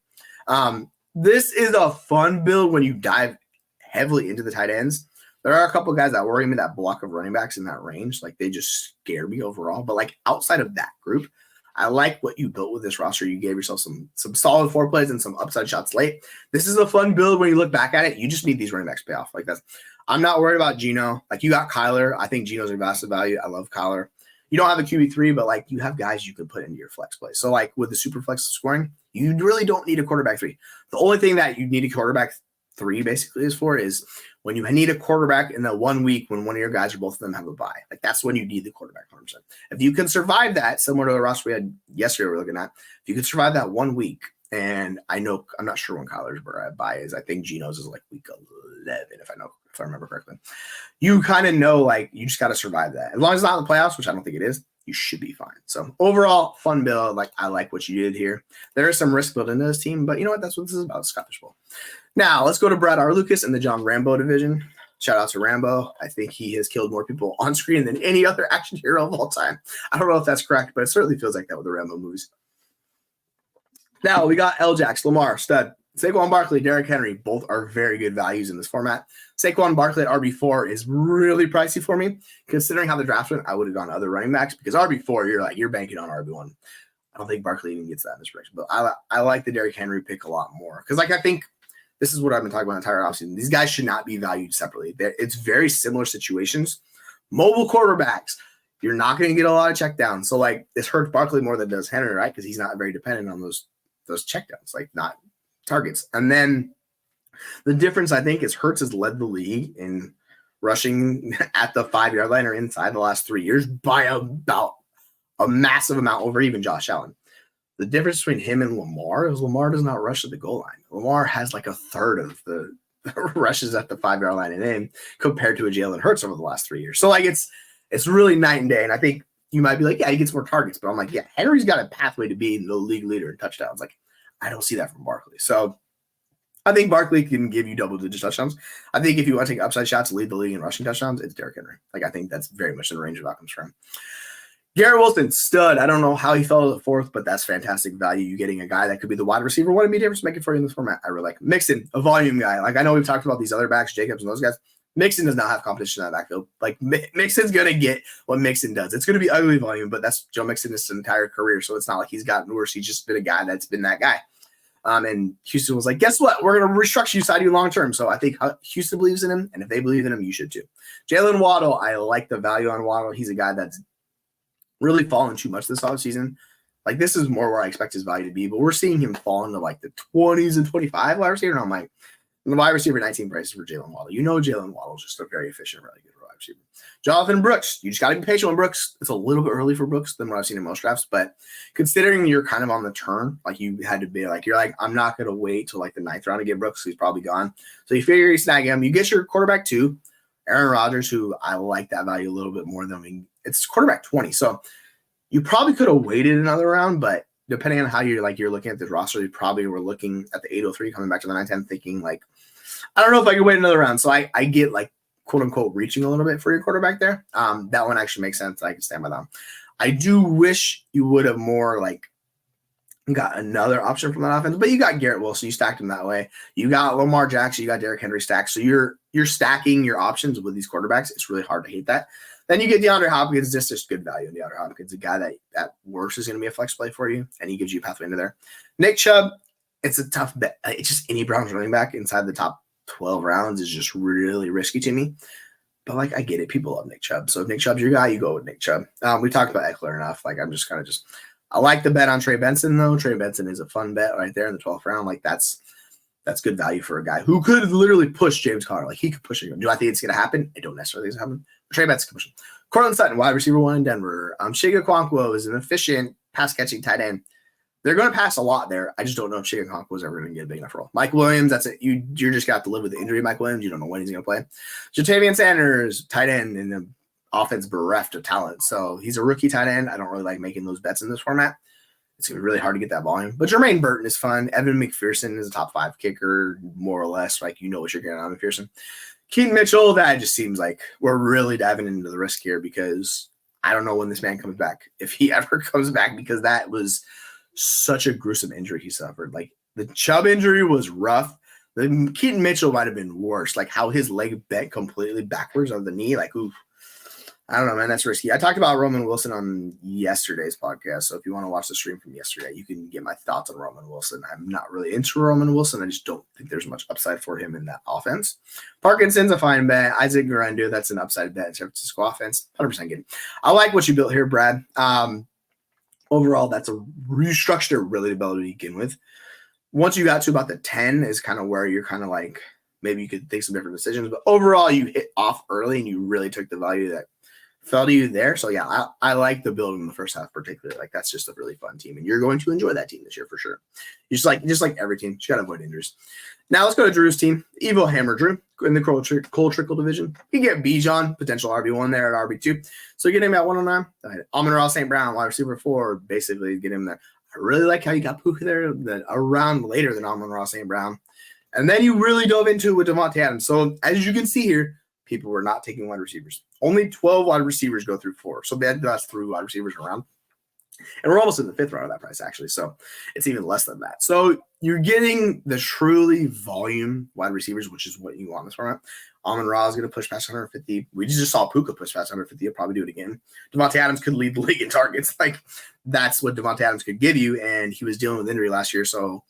This is a fun build when you dive heavily into the tight ends. There are a couple of guys that worry me, that block of running backs in that range. Like, they just scare me overall. But, like, outside of that group, I like what you built with this roster. You gave yourself some solid foreplays and some upside shots late. This is a fun build when you look back at it. You just need these running backs to pay off. Like, I'm not worried about Geno. Like, you got Kyler. I think Geno's a massive value. I love Kyler. You don't have a QB3, but like, you have guys you can put into your flex play. So like, with the super flex scoring, you really don't need a quarterback 3. The only thing that you need a quarterback 3 basically is when you need a quarterback in that 1 week when one of your guys or both of them have a bye. Like, that's when you need the quarterback 100%. If you can survive that, similar to the roster we had yesterday we're looking at, if you can survive that 1 week, and I'm not sure when Kyler's bye is. I think Geno's is like week 11, if I remember correctly. You kind of know, like, you just got to survive that. As long as it's not in the playoffs, which I don't think it is, you should be fine. So overall, fun build. Like, I like what you did here. There is some risk built into this team, but you know what? That's what this is about, Scottish Bowl. Now let's go to Brad R. Lucas in the John Rambo division. Shout out to Rambo. I think he has killed more people on screen than any other action hero of all time. I don't know if that's correct, but it certainly feels like that with the Rambo movies. Now we got L-Jax, Lamar, stud, Saquon Barkley, Derrick Henry. Both are very good values in this format. Saquon Barkley at RB4 is really pricey for me. Considering how the draft went, I would have gone other running backs because RB4, you're banking on RB1. I don't think Barkley even gets that in this direction, but I like the Derrick Henry pick a lot more because, like, I think this is what I've been talking about the entire offseason. These guys should not be valued separately. It's very similar situations. Mobile quarterbacks, you're not going to get a lot of checkdowns. So, like, this hurts Barkley more than it does Henry, right? Because he's not very dependent on those checkdowns, like, not targets. And then the difference, I think, is Hurts has led the league in rushing at the 5-yard line or inside the last 3 years by about a massive amount over even Josh Allen. The difference between him and Lamar is Lamar does not rush at the goal line. Lamar has like a third of the rushes at the 5-yard line and in compared to a Jalen Hurts over the last 3 years. So, like, it's really night and day. And I think you might be like, yeah, he gets more targets, but I'm like, yeah, Henry's got a pathway to being the league leader in touchdowns. Like, I don't see that from Barkley. So I think Barkley can give you double-digit touchdowns. I think if you want to take upside shots to lead the league in rushing touchdowns, it's Derrick Henry. Like, I think that's very much in the range of outcomes for him. Garrett Wilson, stud. I don't know how he fell to the 4th, but that's fantastic value. You getting a guy that could be the wide receiver. What a difference make it for you in this format. I really like Mixon, a volume guy. Like, I know we've talked about these other backs, Jacobs and those guys. Mixon does not have competition in that backfield. Like, Mixon's going to get what Mixon does. It's going to be ugly volume, but that's Joe Mixon his entire career, so it's not like he's gotten worse. He's just been a guy that's been that guy. And Houston was like, guess what? We're going to restructure you, sign you long-term. So I think Houston believes in him, and if they believe in him, you should too. Jalen Waddle, I like the value on Waddle. He's a guy that's really fallen too much this offseason. Like, this is more where I expect his value to be, but we're seeing him fall into like the 20s and 25 wide receiver. And I'm like, the wide receiver 19 prices for Jalen Waddle. You know, Jalen Waddle is just a very efficient, really good wide receiver. Jonathan Brooks, you just got to be patient with Brooks. It's a little bit early for Brooks than what I've seen in most drafts, but considering you're kind of on the turn, like, you had to be like, you're like, I'm not going to wait till like the 9th round to get Brooks. He's probably gone. So you figure you snag him. You get your quarterback 2, Aaron Rodgers, who I like that value a little bit more than it's quarterback 20. So You probably could have waited another round, but depending on how you're looking at this roster, you probably were looking at the 803 coming back to the 910 thinking like, I don't know if I can wait another round. So I get like quote unquote reaching a little bit for your quarterback there. That one actually makes sense. I can stand by that. I do wish you would have more like got another option from that offense, but you got Garrett Wilson, you stacked him that way. You got Lamar Jackson, you got Derrick Henry stacked. So you're stacking your options with these quarterbacks. It's really hard to hate that. Then you get DeAndre Hopkins, just good value in DeAndre Hopkins, a guy that at worst is going to be a flex play for you, and he gives you a pathway into there. Nick Chubb, it's a tough bet. It's just any Browns running back inside the top 12 rounds is just really risky to me. But like, I get it. People love Nick Chubb. So if Nick Chubb's your guy, you go with Nick Chubb. We talked about Eckler enough. Like, I'm just kind of I like the bet on Trey Benson, though. Trey Benson is a fun bet right there in the 12th round. Like, that's good value for a guy who could literally push James Conner. Like, he could push him. Do I think it's going to happen? I don't necessarily think it's going to happen. Trey Benson can push him. Cortland Sutton, wide receiver 1 in Denver. Shiga Okonkwo is an efficient pass-catching tight end. They're going to pass a lot there. I just don't know if Shiga Okonkwo is ever going to get a big enough role. Mike Williams, that's it. You're just got to live with the injury of Mike Williams. You don't know when he's going to play. Jatavian Sanders, tight end in the offense bereft of talent. So he's a rookie tight end. I don't really like making those bets in this format. It's going to be really hard to get that volume. But Jermaine Burton is fun. Evan McPherson is a top 5 kicker, more or less. Like, you know what you're getting on McPherson. Keaton Mitchell, that just seems like we're really diving into the risk here because I don't know when this man comes back, if he ever comes back, because that was such a gruesome injury he suffered. Like, the Chubb injury was rough. The Keaton Mitchell might have been worse, like how his leg bent completely backwards on the knee. Like, oof. I don't know, man. That's risky. I talked about Roman Wilson on yesterday's podcast. So if you want to watch the stream from yesterday, you can get my thoughts on Roman Wilson. I'm not really into Roman Wilson. I just don't think there's much upside for him in that offense. Parkinson's a fine bet. Isaac Guerrero, that's an upside bet in San Francisco offense. 100% good. I like what you built here, Brad. Overall, that's a restructured really ability to begin with. Once you got to about the 10 is kind of where you're kind of like, maybe you could take some different decisions. But overall, you hit off early and you really took the value that fell to you there. So yeah, I like the build in the first half particularly. Like, that's just a really fun team, and you're going to enjoy that team this year for sure. Just like every team, you got to avoid injuries. Now let's go to Drew's team, EvoHammerDrew in the Cole Trickle division. You get Bijan, potential RB1 there at RB2. So get him at 109. Amon-Ra St. Brown, wide receiver 4, basically get him there. I really like how you got Puka there around later than Amon-Ra St. Brown. And then you really dove into it with Devontae Adams. So as you can see here, people were not taking wide receivers. Only 12 wide receivers go through 4. So that's 3 wide receivers around. And we're almost in the 5th round of that price, actually. So it's even less than that. So you're getting the truly volume wide receivers, which is what you want in this format. Amon-Ra is going to push past 150. We just saw Puka push past 150. He'll probably do it again. Devontae Adams could lead the league in targets. Like, that's what Devontae Adams could give you. And he was dealing with injury last year. So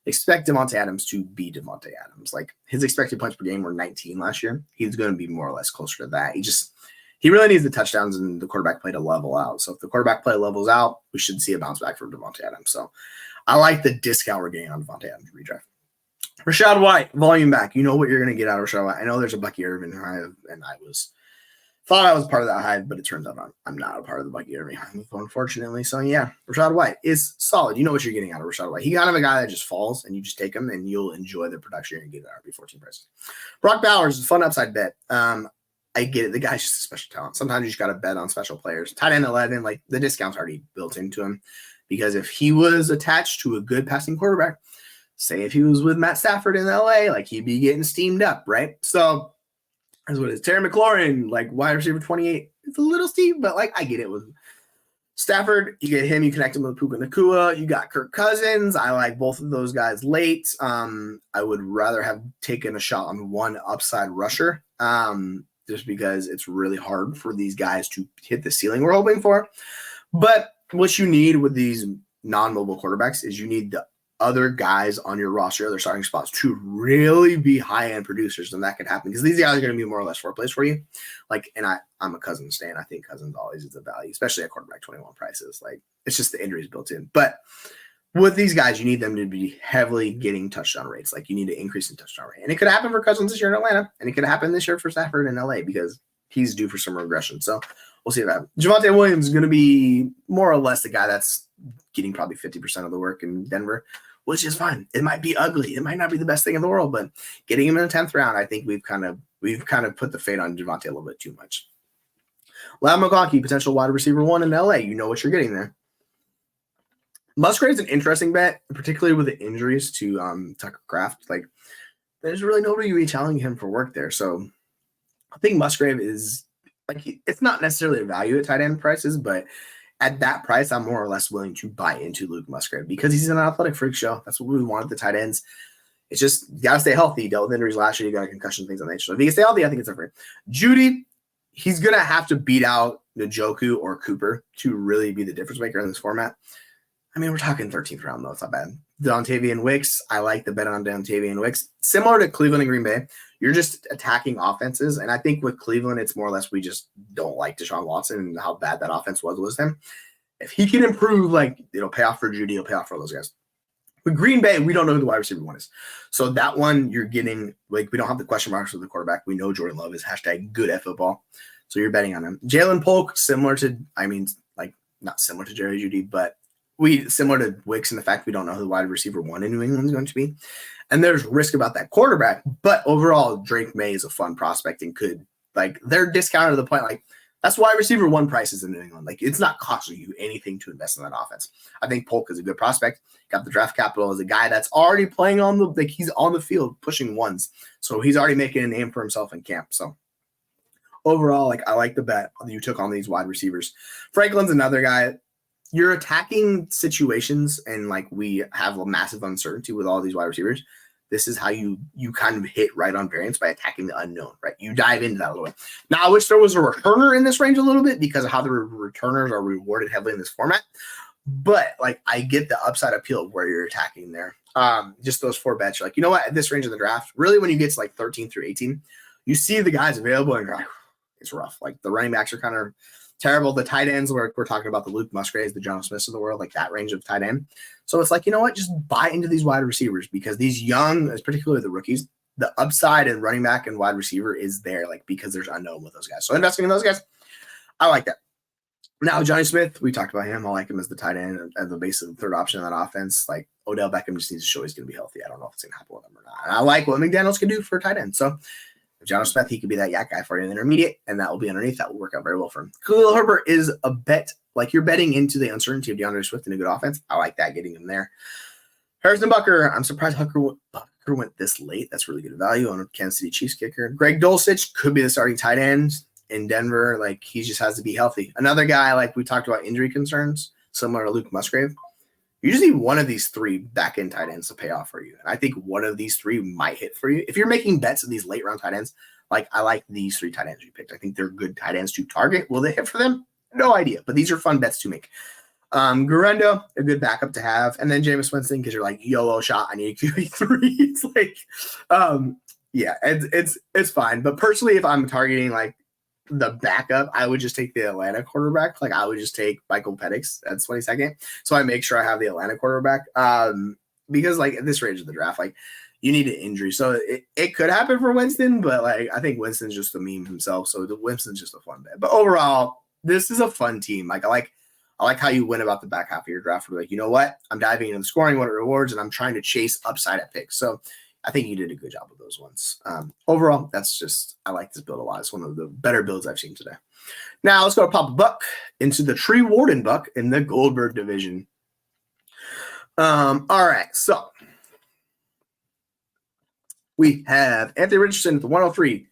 expect Devontae Adams to be Devontae Adams. Like, his expected points per game were 19 last year. He's going to be more or less closer to that. He really needs the touchdowns and the quarterback play to level out. So if the quarterback play levels out, we should see a bounce back from Devontae Adams. So I like the discount we're getting on Devontae Adams redraft. Rashad White, volume back. You know what you're going to get out of Rashad White. I know there's a Bucky Irvin hive, and thought I was part of that hive, but it turns out I'm not a part of the Bucky Irvin hive, unfortunately. So yeah, Rashad White is solid. You know what you're getting out of Rashad White. He's kind of a guy that just falls, and you just take him, and you'll enjoy the production and get an RB14 price. Brock Bowers is a fun upside bet. I get it. The guy's just a special talent. Sometimes you just got to bet on special players. Tight end 11, like, the discount's already built into him, because if he was attached to a good passing quarterback, say if he was with Matt Stafford in LA, like, he'd be getting steamed up, right? So that's what it is. Terry McLaurin, like, wide receiver 28. It's a little steep, but like, I get it with Stafford. You get him, you connect him with Puka Nacua. You got Kirk Cousins. I like both of those guys late. I would rather have taken a shot on one upside rusher. Just because it's really hard for these guys to hit the ceiling we're hoping for. But what you need with these non-mobile quarterbacks is you need the other guys on your roster, other starting spots, to really be high-end producers, and that could happen because these guys are going to be more or less four plays for you. Like, and I'm a Cousins fan. I think Cousins always is a value, especially at quarterback 21 prices. Like, it's just the injuries built in. But with these guys, you need them to be heavily getting touchdown rates. Like, you need to increase in touchdown rate. And it could happen for Cousins this year in Atlanta, and it could happen this year for Stafford in LA because he's due for some regression. So we'll see if that happens. Javonte Williams is going to be more or less the guy that's getting probably 50% of the work in Denver, which is fine. It might be ugly. It might not be the best thing in the world, but getting him in the 10th round, I think we've kind of put the fate on Javonte a little bit too much. Loud McConkey, potential wide receiver 1 in LA. You know what you're getting there. Musgrave's an interesting bet, particularly with the injuries to Tucker Kraft. Like, there's really nobody really challenging him for work there. So I think Musgrave is like, it's not necessarily a value at tight end prices, but at that price, I'm more or less willing to buy into Luke Musgrave because he's an athletic freak show. That's what we want at the tight ends. It's just, you got to stay healthy. He dealt with injuries last year. You got a concussion, things on that. So if he can stay healthy, I think it's different. Judy, he's going to have to beat out Njoku or Cooper to really be the difference maker in this format. I mean, we're talking 13th round, though. It's not bad. Dontavian Wicks, I like the bet on Dontavian Wicks. Similar to Cleveland and Green Bay, you're just attacking offenses. And I think with Cleveland, it's more or less we just don't like Deshaun Watson and how bad that offense was with him. If he can improve, like, it'll pay off for Judy, it'll pay off for those guys. With Green Bay, we don't know who the wide receiver 1 is. So that one, you're getting, like, we don't have the question marks with the quarterback. We know Jordan Love is #good at football. So you're betting on him. Jalen Polk, similar to, I mean, like, not similar to Jerry Judy, but similar to Wicks in the fact we don't know who the wide receiver 1 in New England is going to be. And there's risk about that quarterback. But overall, Drake May is a fun prospect and could, like, they're discounted to the point, like, that's wide receiver 1 prices in New England. Like, it's not costing you anything to invest in that offense. I think Polk is a good prospect. Got the draft capital as a guy that's already playing on the, like, he's on the field pushing ones. So he's already making a name for himself in camp. So overall, like, I like the bet you took on these wide receivers. Franklin's another guy. You're attacking situations, and, like, we have a massive uncertainty with all these wide receivers. This is how you kind of hit right on variance by attacking the unknown, right? You dive into that a little bit. Now, I wish there was a returner in this range a little bit because of how the returners are rewarded heavily in this format. But, like, I get the upside appeal of where you're attacking there. Just those 4 bets. You're like, you know what? At this range of the draft, really when you get to, like, 13 through 18, you see the guys available and you're like, it's rough. Like, the running backs are kind of terrible. The tight ends, we're talking about the Luke Musgraves, the John Smiths of the world, like that range of tight end. So it's like, you know what? Just buy into these wide receivers because these young, particularly the rookies, the upside in running back and wide receiver is there, like, because there's unknown with those guys. So investing in those guys, I like that. Now, Johnny Smith, we talked about him. I like him as the tight end, as the base of the third option in that offense. Like, Odell Beckham just needs to show he's going to be healthy. I don't know if it's going to happen with him or not. And I like what McDaniels can do for a tight end. So John Smith, he could be that yak guy for you in the intermediate, and that will be underneath. That will work out very well for him. Khalil Herbert is a bet. Like, you're betting into the uncertainty of DeAndre Swift and a good offense. I like that, getting him there. Harrison Butker, I'm surprised Butker went this late. That's really good value on a Kansas City Chiefs kicker. Greg Dulcich could be the starting tight end in Denver. Like, he just has to be healthy. Another guy, like we talked about injury concerns, similar to Luke Musgrave. You just need one of these 3 back-end tight ends to pay off for you. And I think one of these 3 might hit for you. If you're making bets of these late-round tight ends, like, I like these 3 tight ends you picked. I think they're good tight ends to target. Will they hit for them? No idea. But these are fun bets to make. Garendo, a good backup to have. And then Jameis Winston, because you're like, YOLO shot, I need a QB3. It's like, yeah, it's fine. But personally, if I'm targeting, like, the backup, I would just take the Atlanta quarterback. Like, I would just take Michael Penix at 22nd. So I make sure I have the Atlanta quarterback. Because, like, at this range of the draft, like, you need an injury. So it could happen for Winston, but, like, I think Winston's just a meme himself. So Winston's just a fun bet. But overall, this is a fun team. Like, I like how you went about the back half of your draft. Where, like, you know what? I'm diving into the scoring, what it rewards, and I'm trying to chase upside at picks. So I think you did a good job with those ones. Overall, that's just, I like this build a lot. It's one of the better builds I've seen today. Now let's go to Papa Buck into the TreewardenBuck in the Goldberg division. All right, so we have Anthony Richardson at the 103.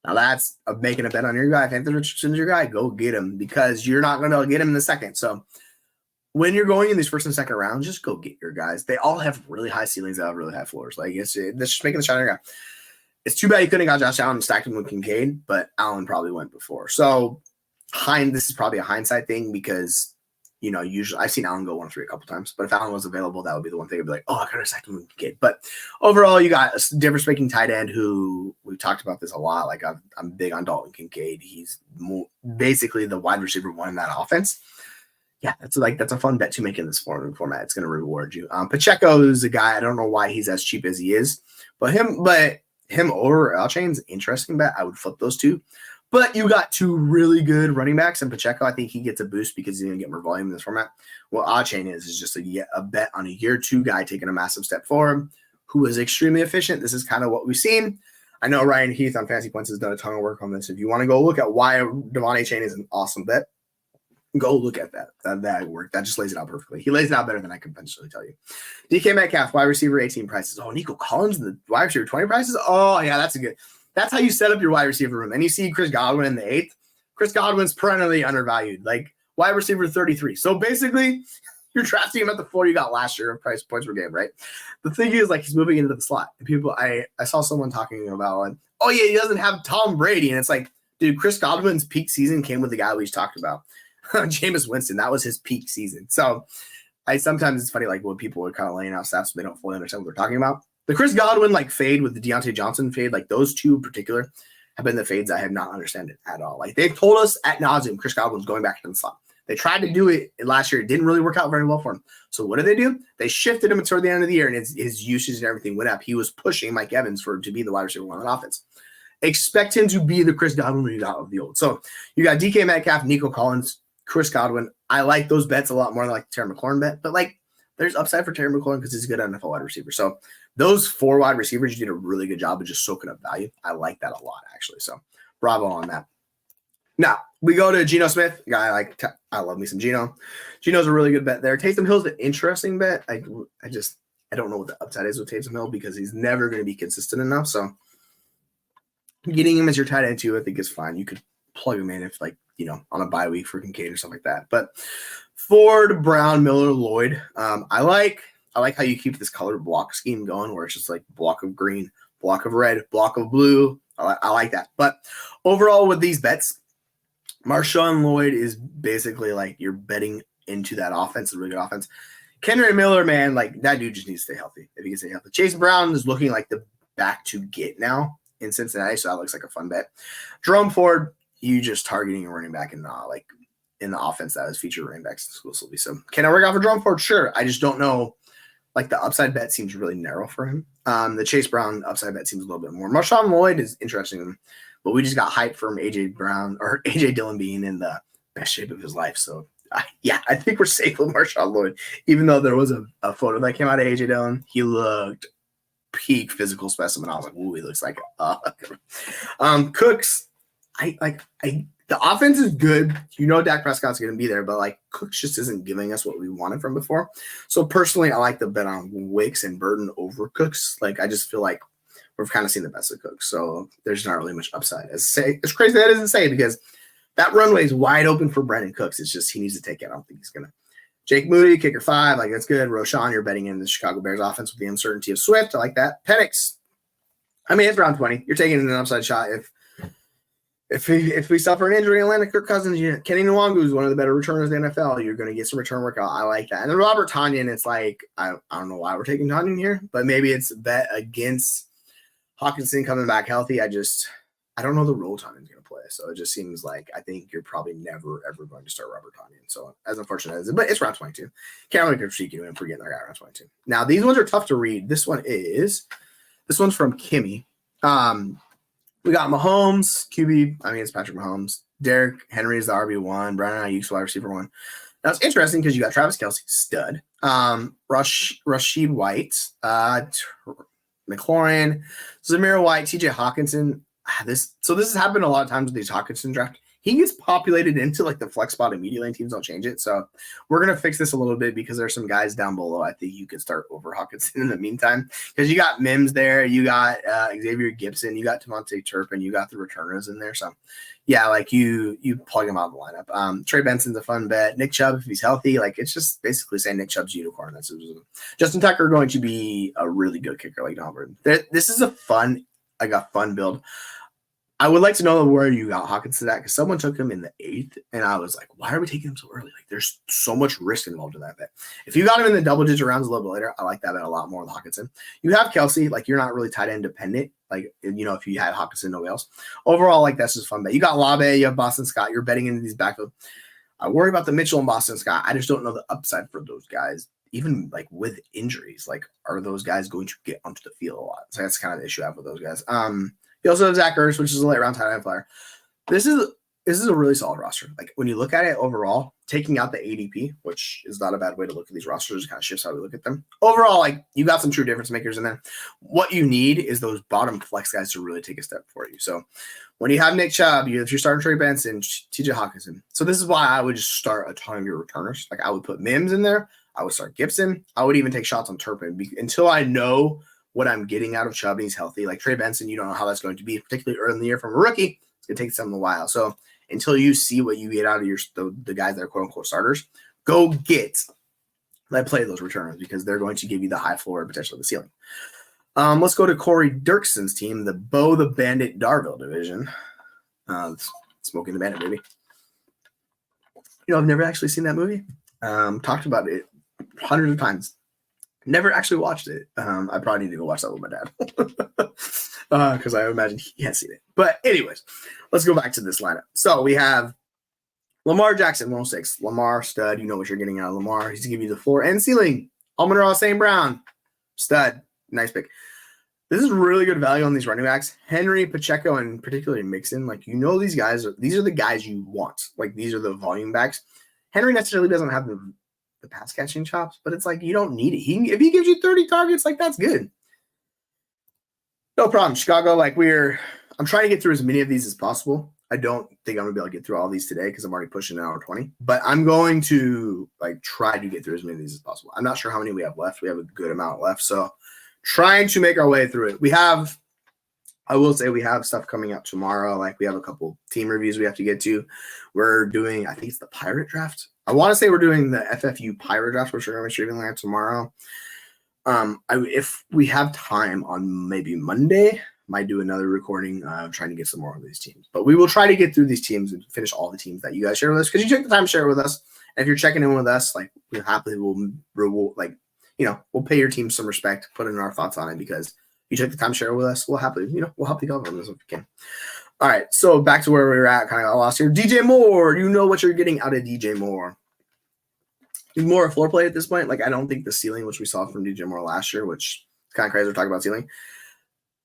Now that's making a bet on your guy. If Anthony Richardson's your guy, go get him because you're not going to get him in the second. So when you're going in these first and second rounds, just go get your guys. They all have really high ceilings. They have really high floors. Like, that's just making the shot on your guy. It's too bad you couldn't have got Josh Allen and stacked him with Kincaid, but Allen probably went before. So this is probably a hindsight thing because, you know, usually I've seen Allen go 1-3 a couple times, but if Allen was available, that would be the one thing I'd be like, oh, I could have stacked him with Kincaid. But overall, you got a difference-making tight end who we've talked about this a lot. Like, I'm big on Dalton Kincaid. He's basically the wide receiver 1 in that offense. Yeah, that's a fun bet to make in this format. It's going to reward you. Pacheco is a guy. I don't know why he's as cheap as he is, but him over Alchain's interesting bet. I would flip those 2. But you got 2 really good running backs, and Pacheco, I think he gets a boost because he's going to get more volume in this format. What Alchain is just a bet on a year 2 guy taking a massive step forward who is extremely efficient. This is kind of what we've seen. I know Ryan Heath on Fantasy Points has done a ton of work on this. If you want to go look at why Devon A. Chain is an awesome bet, go look at that. That work. That just lays it out perfectly. He lays it out better than I can potentially tell you. DK Metcalf, wide receiver 18 prices. Oh, Nico Collins, the wide receiver 20 prices. Oh, yeah, that's how you set up your wide receiver room. And you see Chris Godwin in the 8th. Chris Godwin's perennially undervalued, like wide receiver 33. So basically, you're drafting him at the floor you got last year of price points per game, right? The thing is, like, he's moving into the slot. And people, I saw someone talking about, like, oh, yeah, he doesn't have Tom Brady. And it's like, dude, Chris Godwin's peak season came with the guy we just talked about. Jameis Winston, that was his peak season. So sometimes it's funny, like when people are kind of laying out stats, so they don't fully understand what they're talking about. The Chris Godwin like fade with the Deontay Johnson fade, like those two in particular have been the fades I have not understood at all. Like they've told us at nauseum, Chris Godwin's going back to the slot. They tried to do it last year. It didn't really work out very well for him. So what did they do? They shifted him toward the end of the year, and his usage and everything went up. He was pushing Mike Evans to be the wide receiver one on offense. Expect him to be the Chris Godwin we got of the old. So you got DK Metcalf, Nico Collins, Chris Godwin. I like those bets a lot more than like the Terry McLaurin bet, but like there's upside for Terry McLaurin because he's a good NFL wide receiver. So those 4 wide receivers, you did a really good job of just soaking up value. I like that a lot, actually. So bravo on that. Now we go to Geno Smith, guy I love me some Geno. Geno's a really good bet there. Taysom Hill's an interesting bet. I don't know what the upside is with Taysom Hill because he's never going to be consistent enough. So getting him as your tight end too, I think is fine. You could plug him in if on a bye week for Kincaid or something like that. But Ford, Brown, Miller, Lloyd. I like how you keep this color block scheme going where it's just like block of green, block of red, block of blue. I like that. But overall with these bets, Marshawn Lloyd is basically like you're betting into that offense, a really good offense. Kendrick Miller, man, like that dude just needs to stay healthy. If he can stay healthy. Chase Brown is looking like the back to get now in Cincinnati, so that looks like a fun bet. Jerome Ford, you just targeting a running back in the offense that is featured running backs exclusively. So can I work out for Jerome Ford? Sure. I just don't know. Like the upside bet seems really narrow for him. The Chase Brown upside bet seems a little bit more. Marshawn Lloyd is interesting, but we just got hyped from AJ Dillon being in the best shape of his life. So I think we're safe with Marshawn Lloyd, even though there was a photo that came out of AJ Dillon. He looked peak physical specimen. I was like, ooh, he looks like Cooks. The offense is good. Dak Prescott's going to be there, but like Cooks just isn't giving us what we wanted from before. So personally, I like the bet on Wicks and Burton over Cooks. Like I just feel like we've kind of seen the best of Cooks, so there's not really much upside. As crazy that is to say, because that runway is wide open for Brandon Cooks. It's just he needs to take it. I don't think he's gonna. Jake Moody, kicker 5, like that's good. Roshan, you're betting in the Chicago Bears offense with the uncertainty of Swift. I like that. Penix, I mean it's round 20. You're taking an upside shot if we suffer an injury, Atlanta, Kirk Cousins, Kenny Nwangu is one of the better returners in the NFL. You're going to get some return work out. I like that. And then Robert Tonyan, it's like, I don't know why we're taking Tonyan here, but maybe it's a bet against Hawkinson coming back healthy. I don't know the role Tonyan's going to play. So it just seems like I think you're probably never, ever going to start Robert Tonyan. So as unfortunate as it is, but it's round 22. Can't really critique you for getting that guy round 22. Now, these ones are tough to read. This one's from Kimmy. We got Mahomes, QB. I mean, it's Patrick Mahomes. Derrick Henry is the RB1. Brandon Ayuk's wide receiver 1. Now, it's interesting because you got Travis Kelce, stud. Rashid White, McLaurin, Zamir White, TJ Hawkinson. This has happened a lot of times with these Hawkinson draft. He gets populated into like the flex spot immediately and teams don't change it. So we're going to fix this a little bit because there's some guys down below I think you could start over Hawkinson in the meantime. Because you got Mims there, you got Xavier Gibson, you got Devontae Turpin, you got the returners in there. So yeah, like you plug him out of the lineup. Trey Benson's a fun bet. Nick Chubb, if he's healthy, like it's just basically saying Nick Chubb's unicorn. That's Justin Tucker going to be a really good kicker like Don. This is a fun build. I would like to know where you got Hawkinson at because someone took him in the 8th, and I was like, why are we taking him so early? Like, there's so much risk involved in that bet. If you got him in the double-digit rounds a little bit later, I like that bet a lot more than Hawkinson. You have Kelce, like, you're not really tight end dependent. Like, if you had Hawkinson, nobody else. Overall, like, that's just a fun bet. You got Labe, you have Boston Scott. You're betting into these backfield. I worry about the Mitchell and Boston Scott. I just don't know the upside for those guys. Even, like, with injuries, like, are those guys going to get onto the field a lot? So that's kind of the issue I have with those guys. You also have Zach Ertz, which is a late round tight end flyer. This is this is a really solid roster. Like when you look at it overall, taking out the ADP, which is not a bad way to look at these rosters, it kind of shifts how we look at them. Overall, like you got some true difference makers in there. What you need is those bottom flex guys to really take a step for you. So when you have Nick Chubb, if you're starting Trey Benson, TJ Hawkinson. So this is why I would just start a ton of your returners. Like I would put Mims in there. I would start Gibson. I would even take shots on Turpin until I know what I'm getting out of Chubb and he's healthy. Like Trey Benson, you don't know how that's going to be, particularly early in the year from a rookie. It's going to take some a while. So until you see what you get out of the guys that are quote unquote starters, go play those returners because they're going to give you the high floor and potentially the ceiling. Let's go to CoryDirksen's team, the Bo the Bandit Darville division. Smoking the Bandit movie. I've never actually seen that movie. Talked about it hundreds of times. Never actually watched it. I probably need to go watch that with my dad because I imagine he has seen it. But anyways, let's go back to this lineup. So we have Lamar Jackson, 106. Lamar, stud. You know what you're getting out of Lamar. He's going to give you the floor and ceiling. Amon-Ra St. Brown, stud. Nice pick. This is really good value on these running backs. Henry, Pacheco, and particularly Mixon. Like, these guys these are the guys you want. Like, these are the volume backs. Henry necessarily doesn't have the pass catching chops, but it's like you don't need it. If he gives you 30 targets, like that's good. No problem. Chicago, I'm trying to get through as many of these as possible. I don't think I'm gonna be able to get through all these today because I'm already pushing an hour 20. But I'm going to try to get through as many of these as possible. I'm not sure how many we have left. We have a good amount left, so trying to make our way through it. I will say we have stuff coming up tomorrow. Like we have a couple team reviews we have to get to. We're doing, I think it's the Pirate Draft. I want to say we're doing the FFU Pirate Draft, which we're going to be streaming live tomorrow. If we have time on maybe Monday, might do another recording trying to get some more of these teams. But we will try to get through these teams and finish all the teams that you guys share with us because you took the time to share it with us. And if you're checking in with us, we happily will reward, we'll pay your team some respect, put in our thoughts on it because you took the time to share it with us. We'll happily, we'll help you cover this if we can. All right, so back to where we were at, kind of got lost here. DJ Moore, you know what you're getting out of DJ Moore. More a floor play at this point. I don't think the ceiling, which we saw from DJ Moore last year, which is kind of crazy we're talking about ceiling.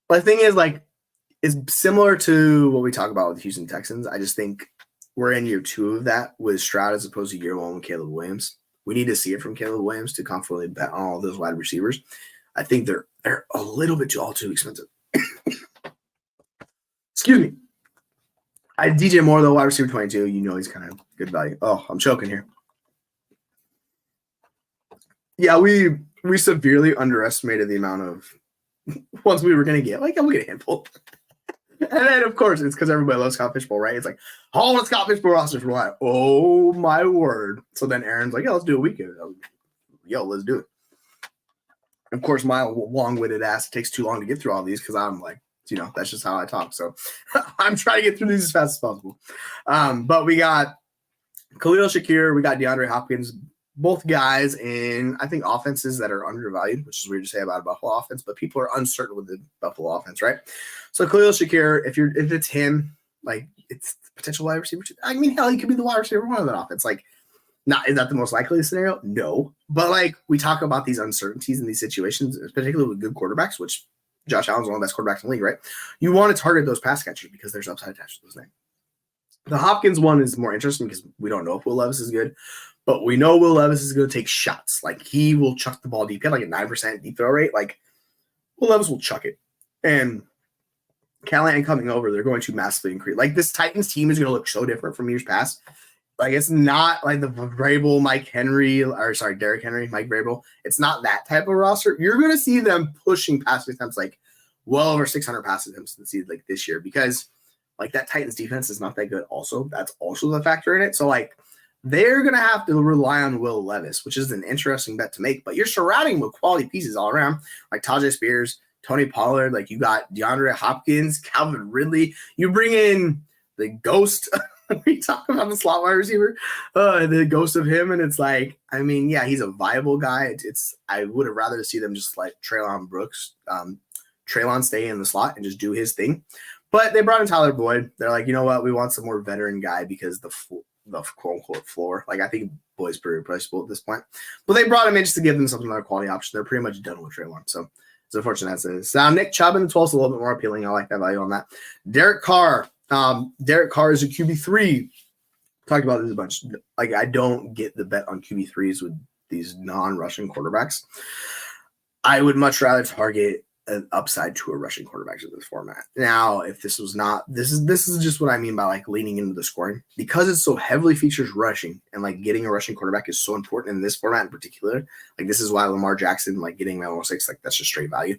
But the thing is, it's similar to what we talk about with the Houston Texans. I just think we're in year 2 of that with Stroud as opposed to year 1 with Caleb Williams. We need to see it from Caleb Williams to confidently bet on all those wide receivers. I think they're a little bit too expensive. Excuse me. DJ Moore, though, wide receiver 22, he's kind of good value. Oh, I'm choking here. Yeah, we severely underestimated the amount of ones we were going to get. We'll get a handful. And then, of course, it's because everybody loves Scott Fishbowl, right? It's let's Scott Fishbowl roster for what? Oh, my word. So then Aaron's yeah, let's do a weekend. Yo, let's do it. Of course, my long-winded ass takes too long to get through all these because I'm that's just how I talk. So I'm trying to get through these as fast as possible. But we got Khalil Shakir, we got DeAndre Hopkins, both guys in, I think, offenses that are undervalued, which is weird to say about a Buffalo offense, but people are uncertain with the Buffalo offense, right? So Khalil Shakir, if it's him, it's potential wide receiver. I mean, hell, he could be the wide receiver 1 of that offense. Is that the most likely scenario? No. But we talk about these uncertainties in these situations, particularly with good quarterbacks, which Josh Allen's one of the best quarterbacks in the league, right? You want to target those pass catchers because there's upside attached to those names. The Hopkins one is more interesting because we don't know if Will Levis is good, but we know Will Levis is going to take shots. He will chuck the ball deep. He had a 9% deep throw rate. Will Levis will chuck it. And Callahan coming over, they're going to massively increase. This Titans team is going to look so different from years past. It's not the Vrabel, Derrick Henry, Mike Vrabel. It's not that type of roster. You're going to see them pushing pass attempts well over 600 pass attempts this year because that Titans defense is not that good. Also, that's also the factor in it. So they're going to have to rely on Will Levis, which is an interesting bet to make. But you're surrounding with quality pieces all around, Tajay Spears, Tony Pollard. You got DeAndre Hopkins, Calvin Ridley. You bring in the ghost. We talk about the slot wide receiver, the ghost of him, and it's yeah, he's a viable guy. I would have rather see them just Treylon Brooks, Treylon stay in the slot and just do his thing. But they brought in Tyler Boyd. They're you know what? We want some more veteran guy because the quote unquote floor. I think Boyd's pretty replaceable at this point. But they brought him in just to give them something another quality option. They're pretty much done with Treylon. So it's unfortunate that's it. Now Nick Chubb in the 12 is a little bit more appealing. I like that value on that. Derek Carr. Derek Carr is a QB3. Talked about this a bunch. Like, I don't get the bet on QB3s with these non-rushing quarterbacks. I would much rather target an upside to a rushing quarterback in this format. Now, if this was not, this is just what I mean by like leaning into the scoring, because it so heavily features rushing, and like getting a rushing quarterback is so important in this format in particular. Like, this is why Lamar Jackson, like getting that 106, like that's just straight value,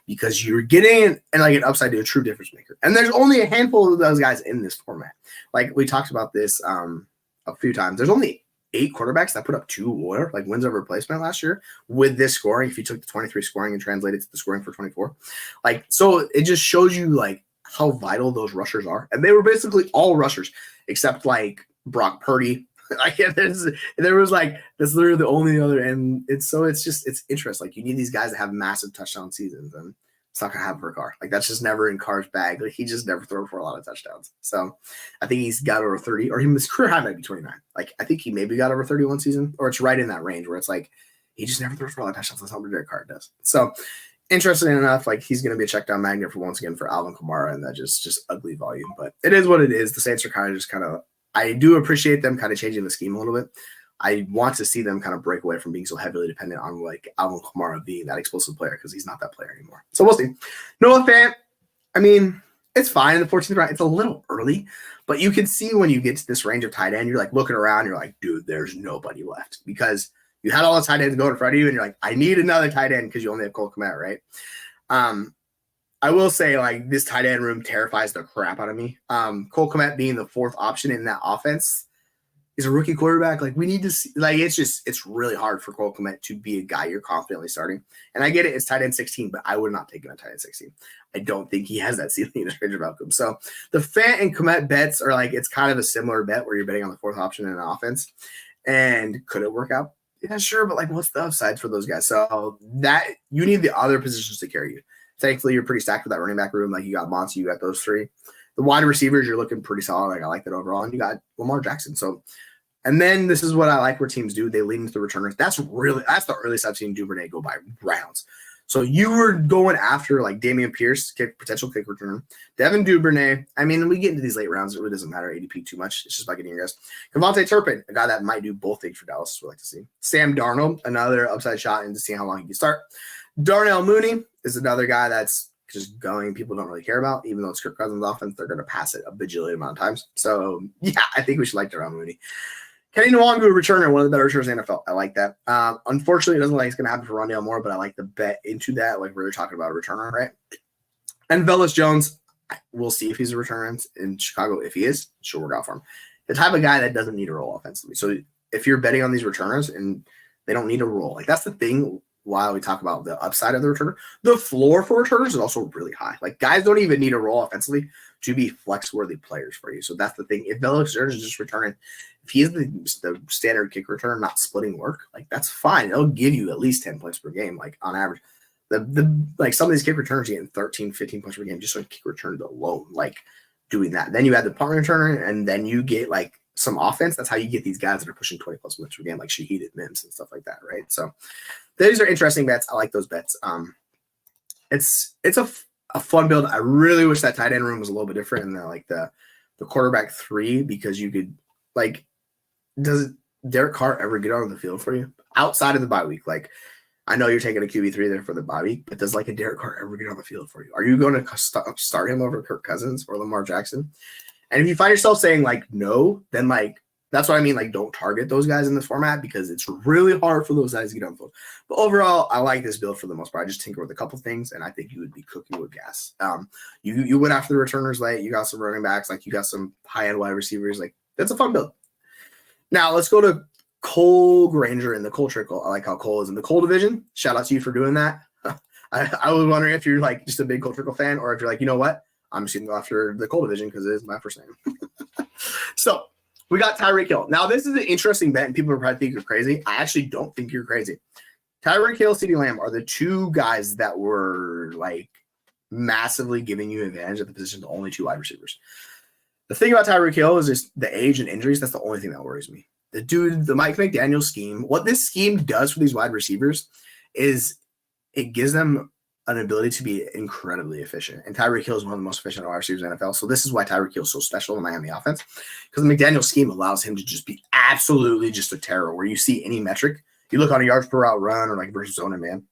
because you're getting an upside to a true difference maker. And there's only a handful of those guys in this format. Like, we talked about this a few times. There's only 8 quarterbacks that put up 2 or like wins over replacement last year with this scoring. If you took the 23 scoring and translated it to the scoring for 24, like, so it just shows you like how vital those rushers are. And they were basically all rushers except like Brock Purdy. Like, there was like, that's literally the only other. And it's interesting. Like, you need these guys to have massive touchdown seasons, and it's not gonna happen for Carr. Like, that's just never in Carr's bag. Like, he just never throws for a lot of touchdowns. So I think he's got over 30, or his career high might be 29. Like, I think he maybe got over 31 season, or it's right in that range where it's like he just never throws for a lot of touchdowns. That's how Derek Carr does. So interesting enough, like, he's gonna be a check down magnet for once again for Alvin Kamara, and that just ugly volume. But it is what it is. The Saints are kind of I do appreciate them kind of changing the scheme a little bit. I want to see them kind of break away from being so heavily dependent on like Alvin Kamara being that explosive player, because he's not that player anymore. So we'll see. Noah Fant, I mean, it's fine in the 14th round. It's a little early, but you can see when you get to this range of tight end, you're like looking around, you're like, dude, there's nobody left, because you had all the tight ends go in front of you, and you're like, I need another tight end because you only have Cole Kmet, right? I will say, like, this tight end room terrifies the crap out of me. Cole Kmet being the 4th option in that offense. He's a rookie quarterback. Like, we need to see, like, it's really hard for Cole Kmet to be a guy you're confidently starting. And I get it, it's tight end 16, but I would not take him at tight end 16. I don't think he has that ceiling in his range of outcomes. So the Fant and Kmet bets are like, it's kind of a similar bet where you're betting on the 4th option in an offense. And could it work out? Yeah, sure. But like, what's the upside for those guys? So that you need the other positions to carry you. Thankfully, you're pretty stacked with that running back room. Like, you got Monty, you got those 3. The wide receivers, you're looking pretty solid. Like, I like that overall. And you got Lamar Jackson. So, and then this is what I like where teams do. They lean into the returners. That's the earliest I've seen Duvernay go by rounds. So you were going after like Dameon Pierce, potential kick returner. Devin Duvernay. I mean, we get into these late rounds. It really doesn't matter ADP too much. It's just about getting your guys. Kevontae Turpin, a guy that might do both things for Dallas. We'd like to see. Sam Darnold, another upside shot into seeing how long he can start. Darnell Mooney is another guy that's just going, people don't really care about, even though it's Kirk Cousins' offense, they're going to pass it a bajillion amount of times. So, yeah, I think we should like Darnell Mooney. Kenny Nwangu, returner, one of the better returners in the NFL. I like that. Unfortunately, it doesn't look like it's going to happen for Rondale Moore, but I like the bet into that. Like, we were talking about a returner, right? And Velus Jones, we'll see if he's a returner in Chicago. If he is, she'll work out for him. The type of guy that doesn't need a role offensively. So if you're betting on these returners and they don't need a role, like, that's the thing. While we talk about the upside of the returner, the floor for returners is also really high. Like, guys don't even need a role offensively to be flex-worthy players for you. So that's the thing. If Velus Jones is just returning, if he is the standard kick returner, not splitting work, like, that's fine. It'll give you at least 10 points per game, like, on average. Like, some of these kick returners getting 13, 15 points per game just on kick returns alone, like, doing that. Then you add the punt returner, and then you get, like, some offense. That's how you get these guys that are pushing 20-plus points per game, like Shaheed at Mims and stuff like that, right? So these are interesting bets. I like those bets. It's a fun build. I really wish that tight end room was a little bit different in the quarterback 3, because you could, like, does Derek Carr ever get on the field for you outside of the bye week? Like, I know you're taking a QB3 there for the bye week, but does like a Derek Carr ever get on the field for you? Are you going to start him over Kirk Cousins or Lamar Jackson? And if you find yourself saying like no, then like that's what I mean. Like, don't target those guys in this format, because it's really hard for those guys to get on the field. But overall, I like this build for the most part. I just tinker with a couple things, and I think you would be cooking with gas. You went after the returners late. You got some running backs, like you got some high end wide receivers. Like, that's a fun build. Now let's go to ColeGrainger in the Cole Trickle. I like how Cole is in the Cole division. Shout out to you for doing that. I was wondering if you're like just a big Cole Trickle fan, or if you're like, you know what, I'm just going to go after the Cole division because it is my first name. So we got Tyreek Hill. Now, this is an interesting bet, and people are probably think you're crazy. I actually don't think you're crazy. Tyreek Hill, CeeDee Lamb are the 2 guys that were like massively giving you advantage at the position, the only 2 wide receivers. The thing about Tyreek Hill is just the age and injuries. That's the only thing that worries me. The Mike McDaniel scheme, what this scheme does for these wide receivers is it gives them an ability to be incredibly efficient. And Tyreek Hill is one of the most efficient wide receivers in the NFL. So this is why Tyreek Hill is so special in Miami offense, because the McDaniel scheme allows him to just be absolutely just a terror. Where you see any metric, you look on a yards per route run or like versus zone and man,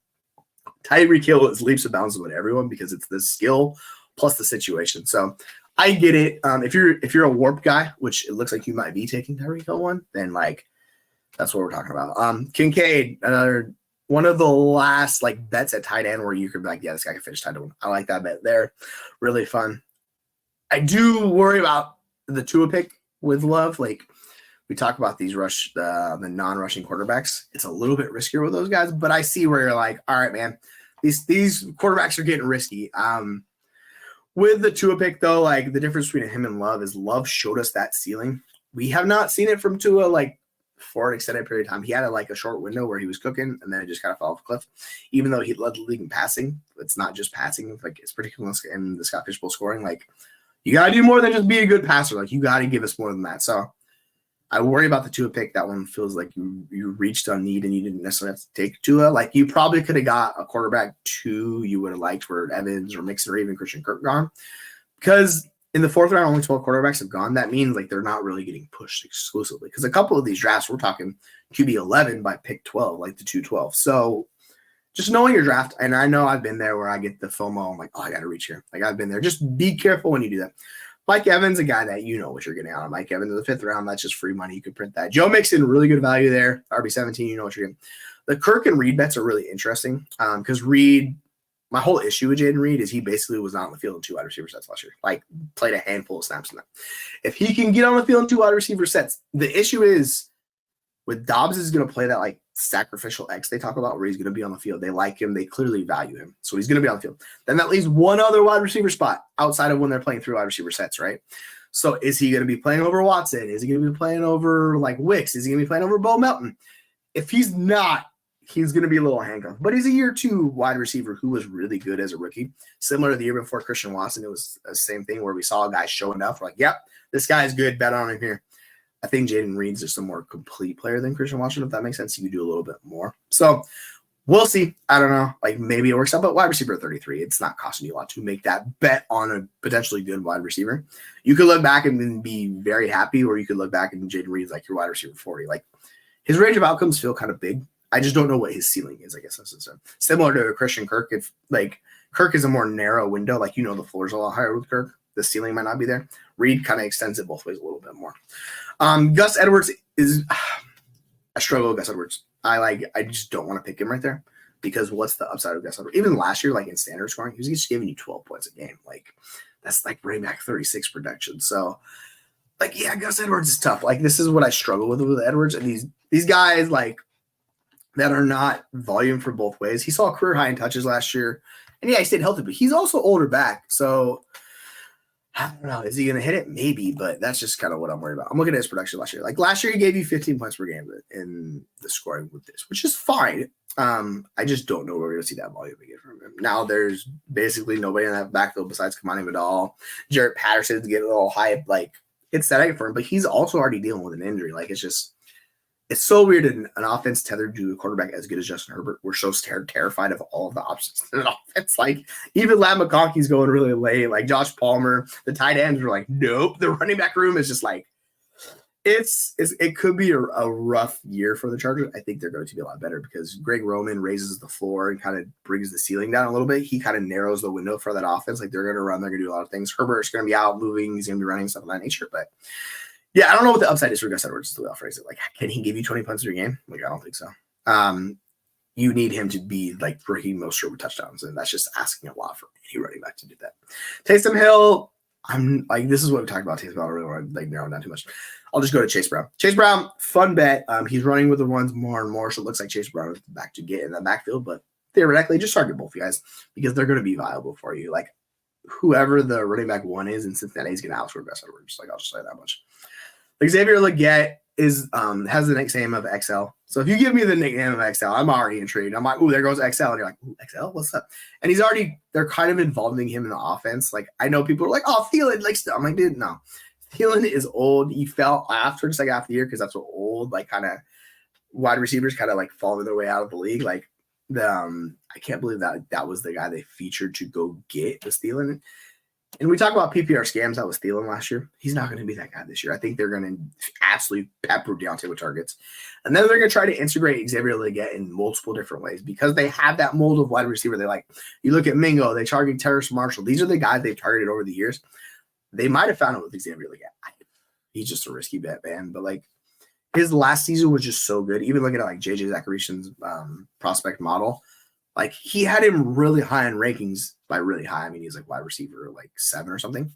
Tyreek Hill is leaps and bounds with everyone because it's the skill plus the situation. So I get it. If you're a warp guy, which it looks like you might be taking Tyreek Hill one, then like that's what we're talking about. Kincaid, another one of the last like bets at tight end where you could be like, yeah, this guy can finish tight end. I like that bet there. Really fun. I do worry about the Tua pick with Love. Like we talk about these the non-rushing quarterbacks. It's a little bit riskier with those guys, but I see where you're like, all right, man, these quarterbacks are getting risky. With the Tua pick though, like the difference between him and Love is Love showed us that ceiling. We have not seen it from Tua like for an extended period of time. He had a short window where he was cooking and then it just kind of fell off a cliff. Even though he led the league in passing, it's not just passing. Like it's particularly in the Scott Fishbowl scoring. Like you got to do more than just be a good passer. Like you got to give us more than that. So I worry about the Tua pick. That one feels like you reached on need and you didn't necessarily have to take Tua. Like you probably could have got a quarterback two you would have liked for Evans or Mixon or even Christian Kirk gone. Because in the fourth round, only 12 quarterbacks have gone. That means like they're not really getting pushed exclusively. Because a couple of these drafts, we're talking QB 11 by pick 12, like the 212. So just knowing your draft, and I know I've been there where I get the FOMO. I'm like, oh, I got to reach here. Like I've been there. Just be careful when you do that. Mike Evans, a guy that you know what you're getting out of. Mike Evans in the fifth round, that's just free money. You could print that. Joe Mixon, really good value there. RB17, you know what you're getting. The Kirk and Reed bets are really interesting because Reed, my whole issue with Jaden Reed is he basically was not on the field in two wide receiver sets last year. Like played a handful of snaps in that. If he can get on the field in two wide receiver sets, the issue is with Dobbs is going to play that like sacrificial X they talk about where he's going to be on the field. They like him. They clearly value him. So he's going to be on the field. Then that leaves one other wide receiver spot outside of when they're playing three wide receiver sets, right? So is he going to be playing over Watson? Is he going to be playing over like Wicks? Is he going to be playing over Bo Melton? If he's not, he's going to be a little handcuffed. But he's a year two wide receiver who was really good as a rookie. Similar to the year before Christian Watson, it was the same thing where we saw a guy show enough. We're like, yep, this guy is good. Bet on him here. I think Jaden Reed's just a more complete player than Christian Watson, if that makes sense. You can do a little bit more. So we'll see. I don't know. Like maybe it works out, but wide receiver 33, it's not costing you a lot to make that bet on a potentially good wide receiver. You could look back and then be very happy, or you could look back and Jaden Reed's like your wide receiver 40. Like his range of outcomes feel kind of big. I just don't know what his ceiling is, I guess that's it. Similar to Christian Kirk. If like Kirk is a more narrow window, like the floor's a lot higher with Kirk. The ceiling might not be there. Reed kind of extends it both ways a little bit more. Gus Edwards is I struggle with Gus Edwards. I just don't want to pick him right there because what's the upside of Gus Edwards? Even last year, like in standard scoring, he was just giving you 12 points a game. Like that's like running back 36 production. So like, yeah, Gus Edwards is tough. Like this is what I struggle with Edwards. And these guys like that are not volume for both ways. He saw a career high in touches last year. And yeah, he stayed healthy, but he's also older back. So I don't know. Is he going to hit it? Maybe, but that's just kind of what I'm worried about. I'm looking at his production last year. Like last year, he gave you 15 points per game in the scoring with this, which is fine. I just don't know where we're going to see that volume again from him. Now there's basically nobody in that backfield besides Kamani Vidal. Jarrett Patterson's getting a little hype. Like it's that for him, but he's also already dealing with an injury. Like it's so weird in an offense tethered to a quarterback as good as Justin Herbert. We're so terrified of all of the options in an offense. Like even Ladd McConkey's going really late. Like Josh Palmer, the tight ends were like, nope. The running back room is just like it could be a rough year for the Chargers. I think they're going to be a lot better because Greg Roman raises the floor and kind of brings the ceiling down a little bit. He kind of narrows the window for that offense. Like they're going to run, they're going to do a lot of things. Herbert's going to be out moving. He's going to be running stuff of that nature, but. Yeah, I don't know what the upside is for Gus Edwards, is the way I'll phrase it. Like, can he give you 20 punts per game? Like, I don't think so. You need him to be, like, breaking most short touchdowns, and that's just asking a lot for any running back to do that. Taysom Hill, I'm like, this is what we talked about. Taysom Hill, I really want to, like, narrow down too much. I'll just go to Chase Brown. Chase Brown, fun bet. He's running with the ones more and more, so it looks like Chase Brown is back to get in the backfield, but theoretically, just target both you guys because they're going to be viable for you. Like, whoever the running back one is in Cincinnati is going to outscore Gus Edwards. Like, I'll just say that much. Xavier Legette has the nickname of XL. So if you give me the nickname of XL, I'm already intrigued. I'm like, ooh, there goes XL. And you're like, ooh, XL? What's up? And they're kind of involving him in the offense. Like, I know people are like, oh, Thielen. Like, I'm like, dude, no. Thielen is old. He fell after the year because that's what old, like, kind of wide receivers kind of, like, fall their way out of the league. Like, I can't believe that was the guy they featured to go get was Thielen. And we talk about PPR scams. That was Thielen last year. He's not going to be that guy this year. I think they're going to absolutely pepper Deontay with targets. And then they're going to try to integrate Xavier Legette in multiple different ways because they have that mold of wide receiver they like. You look at Mingo, they target Terrace Marshall. These are the guys they've targeted over the years. They might have found it with Xavier Legette. He's just a risky bet, man. But like his last season was just so good. Even looking at like JJ Zachary's prospect model, like he had him really high in rankings. By really high, I mean he's like wide receiver like 7 or something.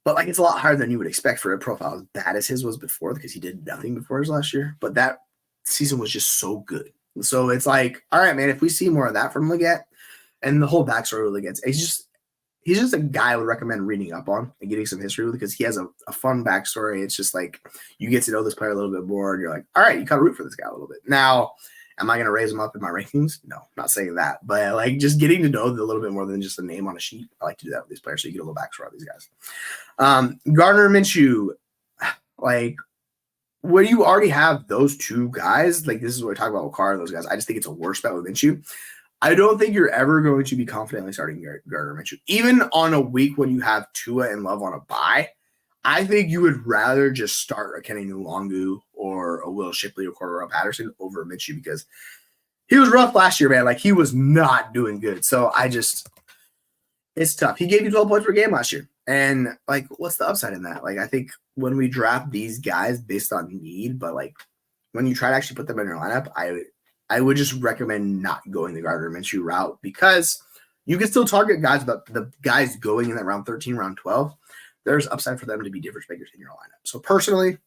But like it's a lot higher than you would expect for a profile as bad as his was before because he did nothing before his last year. But that season was just so good. So it's like, all right, man, if we see more of that from Legette and the whole backstory of Legette, he's just a guy I would recommend reading up on and getting some history with because he has a fun backstory. It's just like you get to know this player a little bit more and you're like, all right, you got to root for this guy a little bit. Now, am I going to raise him up in my rankings? No, I'm not saying that. But like just getting to know a little bit more than just a name on a sheet. I like to do that with these players so you get a little backstory of these guys. Gardner Minshew, like when you already have those two guys, like this is what we talk about with Carr and those guys. I just think it's a worse bet with Minshew. I don't think you're ever going to be confidently starting Gardner Minshew. Even on a week when you have Tua and Love on a bye, I think you would rather just start a Kenny Nwangwu or a Will Shipley or Cordero Patterson over Minshew because he was rough last year, man. Like he was not doing good. So it's tough. He gave you 12 points per game last year. And like, what's the upside in that? Like, I think when we draft these guys based on need, but like when you try to actually put them in your lineup, I would just recommend not going the Gardner Minshew route because you can still target guys, but the guys going in that round 13, round 12, there's upside for them to be difference makers in your lineup. So personally,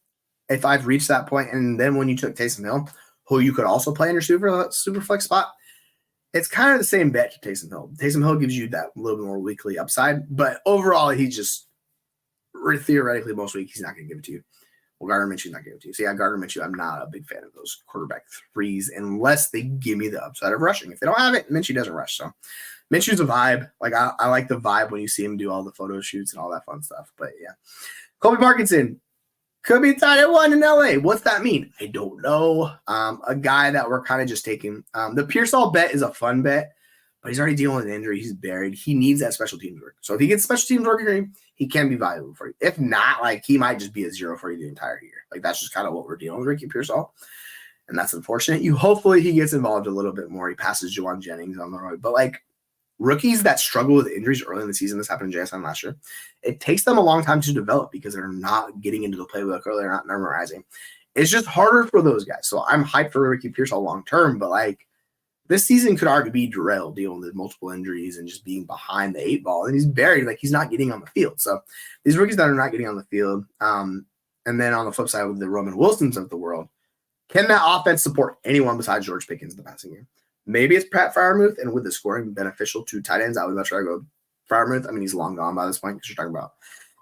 if I've reached that point, and then when you took Taysom Hill, who you could also play in your super flex spot, it's kind of the same bet to Taysom Hill. Taysom Hill gives you that little bit more weekly upside, but overall, he just theoretically most weeks he's not going to give it to you. Well, Gardner Minshew's not going to give it to you. So yeah, Gardner Minshew, I'm not a big fan of those quarterback threes unless they give me the upside of rushing. If they don't have it, Minshew doesn't rush. So Minshew's a vibe. Like I like the vibe when you see him do all the photo shoots and all that fun stuff. But yeah, Colby Parkinson could be tied at 1 in LA. What's that mean? I don't know. A guy that we're kind of just taking. The Pearsall bet is a fun bet, but he's already dealing with an injury. He's buried. He needs that special teams work. So if he gets special teams working, he can be valuable for you. If not, like he might just be a 0 for you the entire year. Like that's just kind of what we're dealing with Ricky Pearsall. And that's unfortunate. Hopefully he gets involved a little bit more. He passes Juwan Jennings on the road. But like rookies that struggle with injuries early in the season, this happened to JSN last year, it takes them a long time to develop because they're not getting into the playbook or they're not memorizing. It's just harder for those guys. So I'm hyped for Ricky Pearsall long term, but like this season could already be derailed dealing with multiple injuries and just being behind the 8 ball. And he's buried, like he's not getting on the field. So these rookies that are not getting on the field, and then on the flip side with the Roman Wilsons of the world, can that offense support anyone besides George Pickens in the passing game? Maybe it's Pat Freiermuth, and with the scoring beneficial to tight ends, I would much rather go Freiermuth. I mean, he's long gone by this point because you're talking about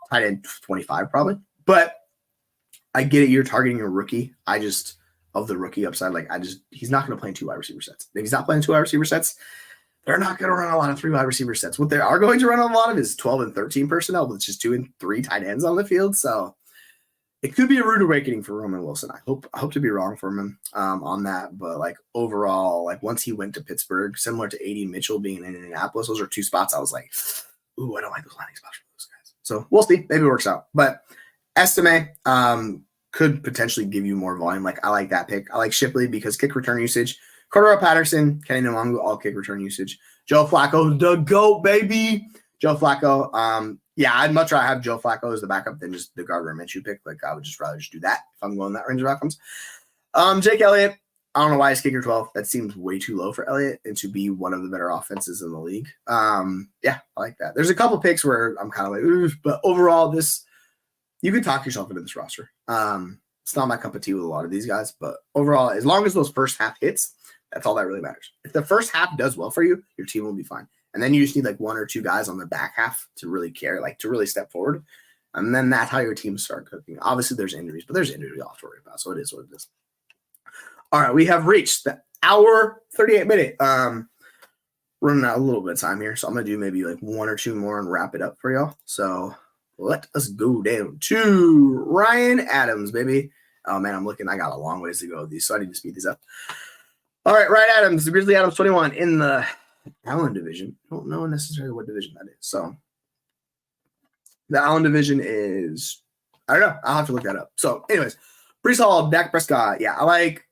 tight end 25 probably. But I get it. You're targeting a rookie. Of the rookie upside, he's not going to play in 2 wide receiver sets. If he's not playing 2 wide receiver sets, they're not going to run a lot of 3 wide receiver sets. What they are going to run a lot of is 12 and 13 personnel, with just 2 and 3 tight ends on the field. So it could be a rude awakening for Roman Wilson. I hope to be wrong for him on that. But like overall, like once he went to Pittsburgh, similar to AD Mitchell being in Indianapolis, those are 2 spots I was like, ooh, I don't like those landing spots for those guys. So we'll see. Maybe it works out. But Estime could potentially give you more volume. Like I like that pick. I like Shipley because kick return usage. Cordero Patterson, Kenny Nwangwu, all kick return usage. Joe Flacco, the GOAT, baby. Joe Flacco. Yeah, I'd much rather have Joe Flacco as the backup than just the Gardner Minshew pick. Like I would just rather do that if I'm going that range of outcomes. Jake Elliott, I don't know why he's kicker 12. That seems way too low for Elliott and to be one of the better offenses in the league. Yeah, I like that. There's a couple picks where I'm kind of like, ooh, but overall, you can talk yourself into this roster. It's not my cup of tea with a lot of these guys, but overall, as long as those first half hits, that's all that really matters. If the first half does well for you, your team will be fine. And then you just need like 1 or 2 guys on the back half to really care, like to really step forward. And then that's how your teams start cooking. Obviously, there's injuries, but there's injuries off to worry about. So it is what it is. All right, we have reached the hour 38 minute. Running out a little bit of time here, so I'm gonna do maybe like 1 or 2 more and wrap it up for y'all. So let us go down to Ryan Adams, baby. Oh man, I got a long ways to go with these, so I need to speed these up. All right, Ryan Adams, the Grizzly Adams 21 in the Allen division. I don't know necessarily what division that is. So the Allen division is, I don't know. I'll have to look that up. So anyways, pretty solid. Dak Prescott. Yeah, I like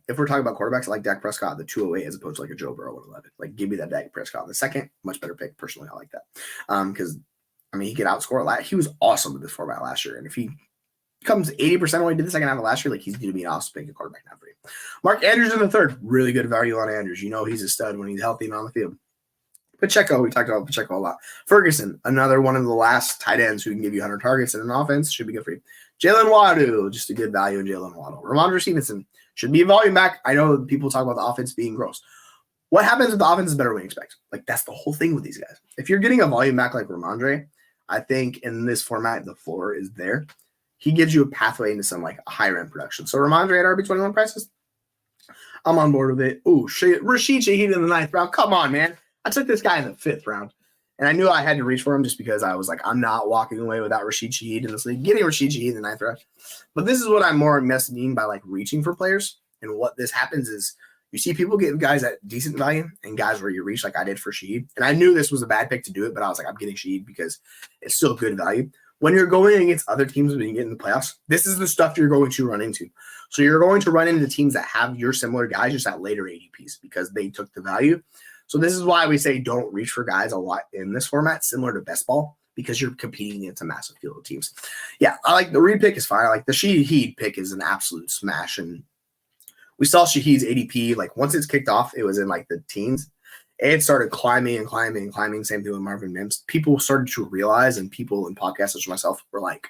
if we're talking about quarterbacks, I like Dak Prescott, the 208 as opposed to like a Joe Burrow 111. Like give me that Dak Prescott. The second, much better pick. Personally, I like that. Because I mean he could outscore he was awesome with this format last year. And if he comes 80% of the way to the second half of last year, like he's going to be an awesome pick at quarterback now for you. Mark Andrews in the third, really good value on Andrews. You know he's a stud when he's healthy and on the field. Pacheco, we talked about Pacheco a lot. Ferguson, another one of the last tight ends who can give you 100 targets in an offense, should be good for you. Jalen Waddle, just a good value in Jalen Waddle. Ramondre Stevenson should be a volume back. I know people talk about the offense being gross. What happens if the offense is better than we expect? Like that's the whole thing with these guys. If you're getting a volume back like Ramondre, I think in this format the floor is there. He gives you a pathway into some like higher end production. So Ramondre at RB21 prices, I'm on board with it. Ooh, Rashid Shaheed in the 9th round. Come on, man. I took this guy in the 5th round. And I knew I had to reach for him just because I was like, I'm not walking away without Rashid Shaheed in this league. Getting Rashid Shaheed in the 9th round. But this is what I'm more mean by like reaching for players. And what this happens is you see people get guys at decent value and guys where you reach like I did for Shaheed. And I knew this was a bad pick to do it, but I was like, I'm getting Shaheed because it's still good value. When you're going against other teams when you get in the playoffs, this is the stuff you're going to run into. So you're going to run into teams that have your similar guys just at later ADPs because they took the value. So this is why we say don't reach for guys a lot in this format, similar to best ball, because you're competing against a massive field of teams. Yeah, I like the Reed pick is fire. Like the Shaheed pick is an absolute smash. And we saw Shaheed's ADP, like once it's kicked off, it was in like the teens. It started climbing and climbing and climbing. Same thing with Marvin Mims. People started to realize, and people in podcasts such as myself were like,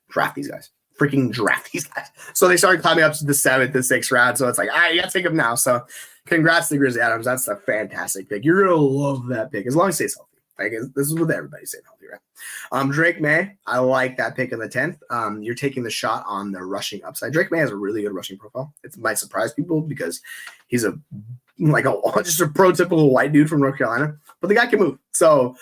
draft these guys. Freaking draft these guys. So they started climbing up to the 7th, the 6th round. So it's like, all right, you got to take them now. So congrats to Grizzly Adams. That's a fantastic pick. You're going to love that pick as long as it stays healthy. Like this is with everybody staying healthy, right? Drake May, I like that pick in the 10th. You're taking the shot on the rushing upside. Drake May has a really good rushing profile. It might surprise people because he's just a prototypical white dude from North Carolina, but the guy can move. So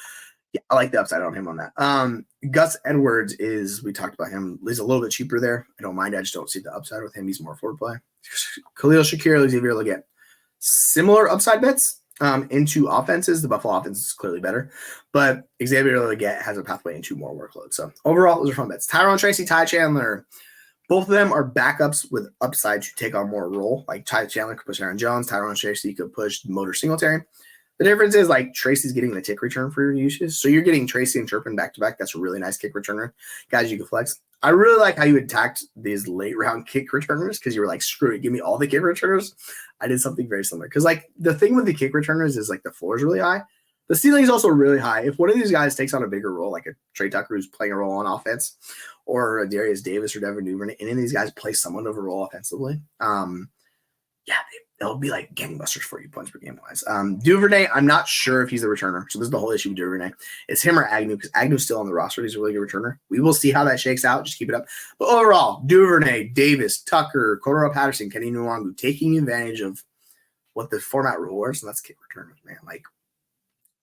yeah, I like the upside on him on that. Gus Edwards we talked about him. He's a little bit cheaper there. I don't mind. I just don't see the upside with him. He's more forward play. Khalil Shakir, Xavier Leggett. Similar upside bets into offenses. The Buffalo offense is clearly better, but Xavier Leggett has a pathway into more workload. So overall, those are fun bets. Tyrone Tracy, Ty Chandler. Both of them are backups with upside to take on more role. Like Ty Chandler could push Aaron Jones. Tyrone Tracy could push Motor Singletary. The difference is like Tracy's getting the kick return for your uses. So you're getting Tracy and Turpin back-to-back. That's a really nice kick returner. Guys, you can flex. I really like how you attacked these late-round kick returners because you were like, screw it, give me all the kick returners. I did something very similar. Because like the thing with the kick returners is like the floor is really high. The ceiling is also really high. If one of these guys takes on a bigger role, like a Trey Tucker who's playing a role on offense, or a Darius Davis or Devin Duvernay, any of these guys play somewhat of a role offensively, they'll be like gangbusters for you points per game wise. Duvernay, I'm not sure if he's the returner. So this is the whole issue with Duvernay. It's him or Agnew because Agnew's still on the roster. He's a really good returner. We will see how that shakes out. Just keep it up. But overall, Duvernay, Davis, Tucker, Cordero Patterson, Kenny Nwangu taking advantage of what the format rewards, and that's kick returners, man. Like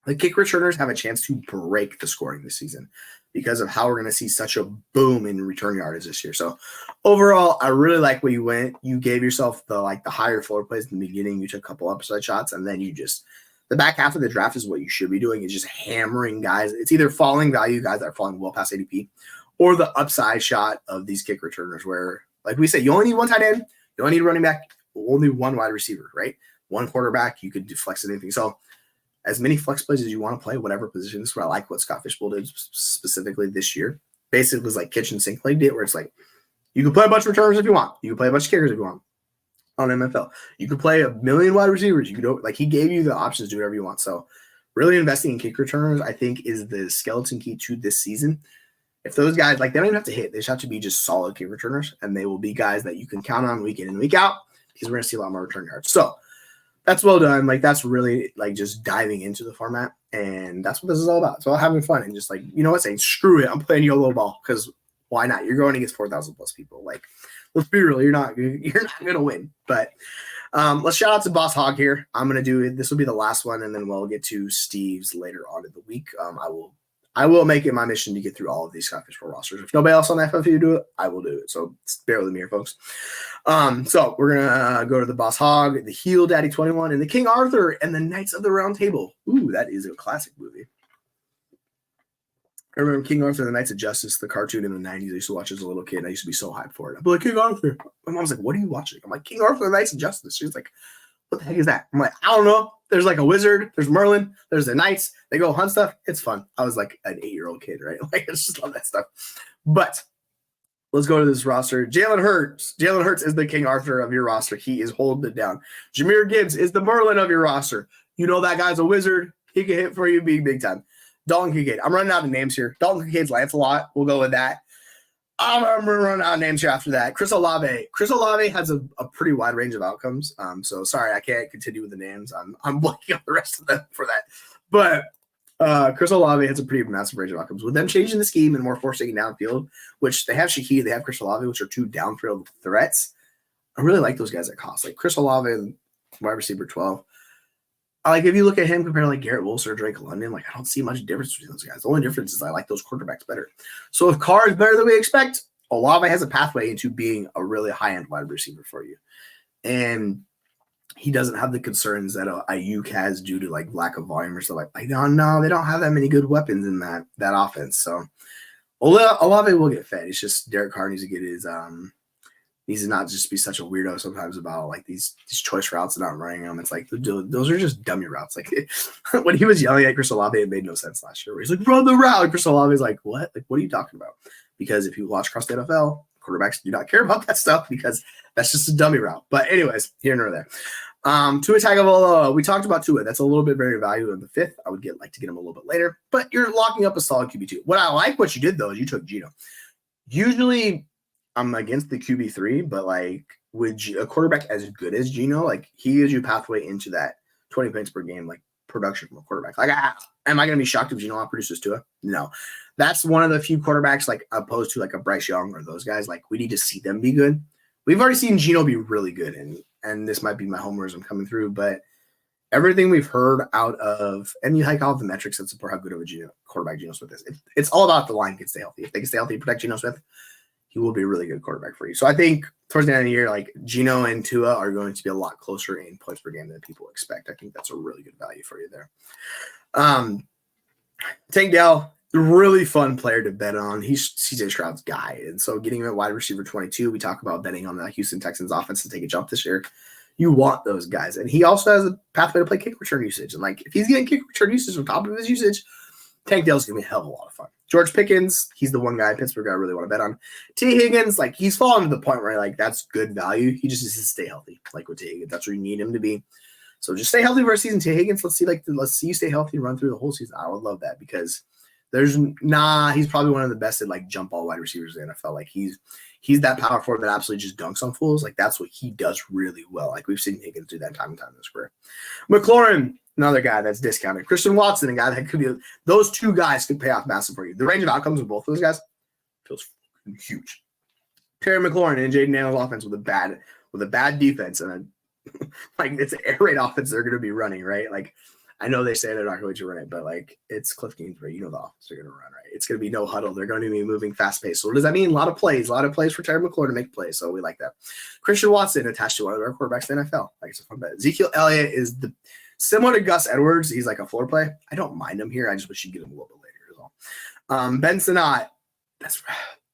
the kick returners have a chance to break the scoring this season because of how we're going to see such a boom in return yardage this year. So overall, I really like where you went. You gave yourself the higher floor plays in the beginning. You took a couple upside shots, and then the back half of the draft is what you should be doing is just hammering guys. It's either falling value guys that are falling well past ADP or the upside shot of these kick returners where, like we say, you only need one tight end, you only need a running back, only one wide receiver, right? One quarterback, you could flex anything. So as many flex plays as you want to play, whatever position. This is what I like what Scott Fishbowl did specifically this year. Basically, it was like kitchen sink play did, where it's like you can play a bunch of returners if you want. You can play a bunch of kickers if you want on MFL. You could play a million wide receivers. You could he gave you the options to do whatever you want. So really investing in kick returners, I think, is the skeleton key to this season. If those guys, they don't even have to hit. They just have to be just solid kick returners, and they will be guys that you can count on week in and week out because we're going to see a lot more return yards. So that's well done. That's really just diving into the format, and that's what this is all about. It's all having fun and just saying screw it, I'm playing YOLO ball because why not? You're going against 4,000 plus people. Let's be real, you're not gonna win. But let's shout out to Boss Hog here. I'm gonna do it. This will be the last one, and then we'll get to Steve's later on in the week. I will make it my mission to get through all of these Scott Fishbowl rosters. If nobody else on the FFU do it, I will do it. So bear with me here, folks. So we're gonna go to the Boss Hog, the Heel Daddy 21, and the King Arthur and the Knights of the Round Table. Ooh, that is a classic movie. I remember King Arthur and the Knights of Justice, the cartoon in the 90s. I used to watch as a little kid. And I used to be so hyped for it. I'd be like, King Arthur. My mom's like, what are you watching? I'm like, King Arthur and the Knights of Justice. She's like, what the heck is that? I'm like, I don't know. There's like a wizard. There's Merlin. There's the knights. They go hunt stuff. It's fun. I was like an 8-year-old kid, right? Like, I just love that stuff. But let's go to this roster. Jalen Hurts. Jalen Hurts is the King Arthur of your roster. He is holding it down. Jahmyr Gibbs is the Merlin of your roster. You know that guy's a wizard. He can hit for you big time. Dalton Kincaid. I'm running out of names here. Dalton Kincaid's Lancelot. We'll go with that. I'm running out of names here after that. Chris Olave. Chris Olave has a pretty wide range of outcomes. So sorry, I can't continue with the names. I'm blanking on the rest of them for that. But Chris Olave has a pretty massive range of outcomes. With them changing the scheme and more forcing downfield, which they have Shaheed, they have Chris Olave, which are two downfield threats. I really like those guys at cost. Like Chris Olave, wide receiver 12. Like if you look at him compared to like Garrett Wilson or Drake London, like I don't see much difference between those guys. The only difference is I like those quarterbacks better. So if Carr is better than we expect, Olave has a pathway into being a really high-end wide receiver for you. And he doesn't have the concerns that Ayuk has due to like lack of volume or stuff like no, they don't have that many good weapons in that offense. So Olave will get fed. It's just Derek Carr needs to get his needs to not just be such a weirdo sometimes about like these choice routes and not running them. It's like those are just dummy routes. Like when he was yelling at Chris Olave, it made no sense last year. Where he's like, run the route. And Chris Olave is like, what? Like, what are you talking about? Because if you watch across the NFL, quarterbacks do not care about that stuff because that's just a dummy route. But anyways, here nor there. Tua Tagovailoa, we talked about Tua. That's a little bit very valuable in the 5th. I would like to get him a little bit later, but you're locking up a solid QB2. What I like what you did though is you took Geno. Usually I'm against the QB3, but like with a quarterback as good as Geno, like he gives you pathway into that 20 points per game, like production from a quarterback. Like, am I going to be shocked if Geno outproduces Tua? No. That's one of the few quarterbacks, like opposed to like a Bryce Young or those guys. Like we need to see them be good. We've already seen Geno be really good, and this might be my homerism coming through, but everything we've heard out of, and you hike all the metrics that support how good of a quarterback Geno Smith is. It's all about the line can stay healthy. If they can stay healthy and protect Geno Smith, he will be a really good quarterback for you. So I think towards the end of the year, like Geno and Tua are going to be a lot closer in points per game than people expect. I think that's a really good value for you there. Tank Dell, really fun player to bet on. He's CJ Stroud's guy. And so getting him at wide receiver 22, we talk about betting on the Houston Texans offense to take a jump this year. You want those guys. And he also has a pathway to play kick return usage. And like if he's getting kick return usage on top of his usage, Tank Dell's going to be a hell of a lot of fun. George Pickens, he's the one guy in Pittsburgh I really want to bet on. T. Higgins, like he's fallen to the point where like that's good value. He just needs to stay healthy. Like with T. Higgins, that's where you need him to be. So just stay healthy for a season. T. Higgins, let's see you stay healthy and run through the whole season. I would love that because he's probably one of the best at like jump ball wide receivers in the NFL. Like he's that power forward that absolutely just dunks on fools. Like that's what he does really well. Like we've seen Higgins do that time and time in his career. McLaurin, another guy that's discounted. Christian Watson, a guy that could be – those two guys could pay off massive for you. The range of outcomes of both those guys feels huge. Terry McLaurin and Jaden Daniels offense with a bad defense and like it's an air raid offense they're going to be running, right? Like I know they say they're not going to run it, but like it's Cliff Kingsbury. You know the offense they're going to run, right? It's going to be no huddle. They're going to be moving fast paced. So what does that mean? A lot of plays for Terry McLaurin to make plays. So we like that. Christian Watson attached to one of our quarterbacks in the NFL. Like it's a fun bet. Ezekiel Elliott is similar to Gus Edwards. He's like a floor play. I don't mind him here. I just wish you'd get him a little bit later as well. Ben Sinnott,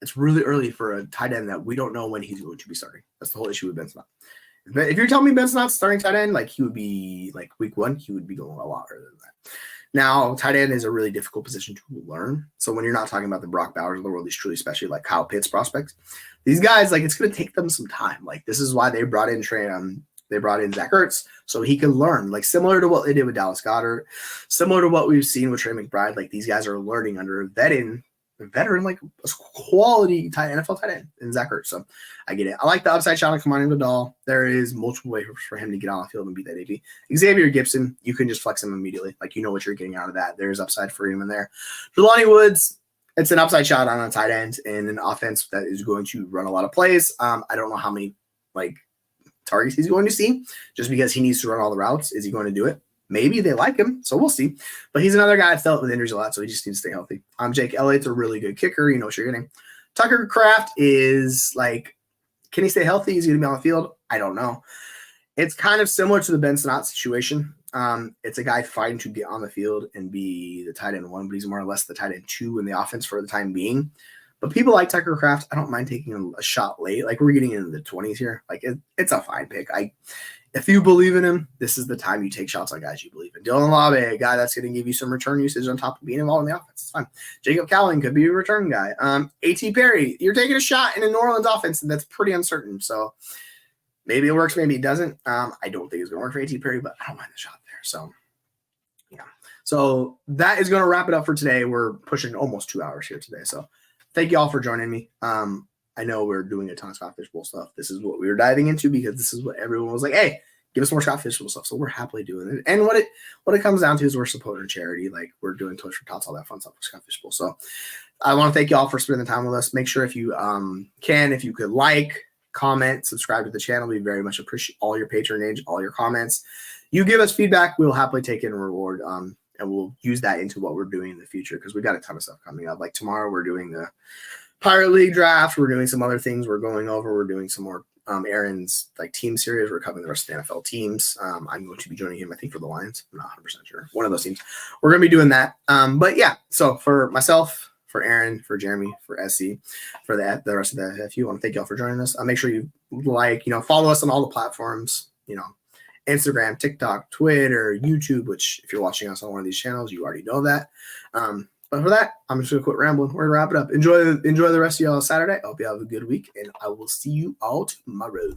it's really early for a tight end that we don't know when he's going to be starting. That's the whole issue with Ben Sinnott. If you're telling me Ben Sinnott's starting tight end, like he would be like week 1, he would be going a lot earlier than that. Now, tight end is a really difficult position to learn. So when you're not talking about the Brock Bowers of the world, these truly special like Kyle Pitts prospects, these guys, like it's going to take them some time. Like this is why they brought in Zach Ertz so he can learn, like similar to what they did with Dallas Goedert, similar to what we've seen with Trey McBride. Like these guys are learning under a veteran, like a quality NFL tight end in Zach Ertz. So I get it. I like the upside shot on Kamani Vidal. There is multiple ways for him to get on the field and beat that AP. Xavier Gibson, you can just flex him immediately. Like you know what you're getting out of that. There's upside for him in there. Jelani Woods, it's an upside shot on a tight end in an offense that is going to run a lot of plays. I don't know how many like targets he's going to see just because he needs to run all the routes. Is he going to do it? maybe they like him, so we'll see. But he's another guy that's dealt with injuries a lot, so he just needs to stay healthy. Jake Elliott's a really good kicker. You know what you're getting. Tucker Kraft is like, can he stay healthy? Is he going to be on the field? I don't know. It's kind of similar to the Ben Sinnott situation. It's a guy fighting to get on the field and be the tight end 1, but he's more or less the tight end 2 in the offense for the time being. But people like Tucker Kraft. I don't mind taking a shot late. Like, we're getting into the 20s here. Like, it's a fine pick. If you believe in him, this is the time you take shots on guys you believe in. Dylan Labe, a guy that's going to give you some return usage on top of being involved in the offense. It's fine. Jacob Cowling could be a return guy. A.T. Perry, you're taking a shot in a New Orleans offense that's pretty uncertain. So maybe it works, maybe it doesn't. I don't think it's going to work for A.T. Perry, but I don't mind the shot there. So, yeah. So that is going to wrap it up for today. We're pushing almost 2 hours here today. So thank you all for joining me. I know we're doing a ton of Scott Fishbowl stuff. This is what we were diving into because this is what everyone was like, hey, give us more Scott Fishbowl stuff. So we're happily doing it. And what it comes down to is we're supporting charity. Like, we're doing Toys for Tots, all that fun stuff for Scott Fishbowl. So I want to thank you all for spending the time with us. Make sure if you if you could like, comment, subscribe to the channel. We very much appreciate all your patronage, all your comments. You give us feedback, we'll happily take it and reward. And we'll use that into what we're doing in the future because we got a ton of stuff coming up. Like tomorrow, we're doing the Pirate League draft. We're doing some other things we're going over. We're doing some more Aaron's like team series. We're covering the rest of the NFL teams. I'm going to be joining him, I think, for the Lions. I'm not 100% sure. One of those teams. We're going to be doing that. But yeah, so for myself, for Aaron, for Jeremy, for SC, for the rest of the FU, I want to thank y'all for joining us. Make sure you follow us on all the platforms, Instagram, TikTok, Twitter, YouTube, which if you're watching us on one of these channels, you already know that. But for that, I'm just going to quit rambling. We're going to wrap it up. Enjoy the rest of y'all Saturday. I hope you have a good week, and I will see you all tomorrow.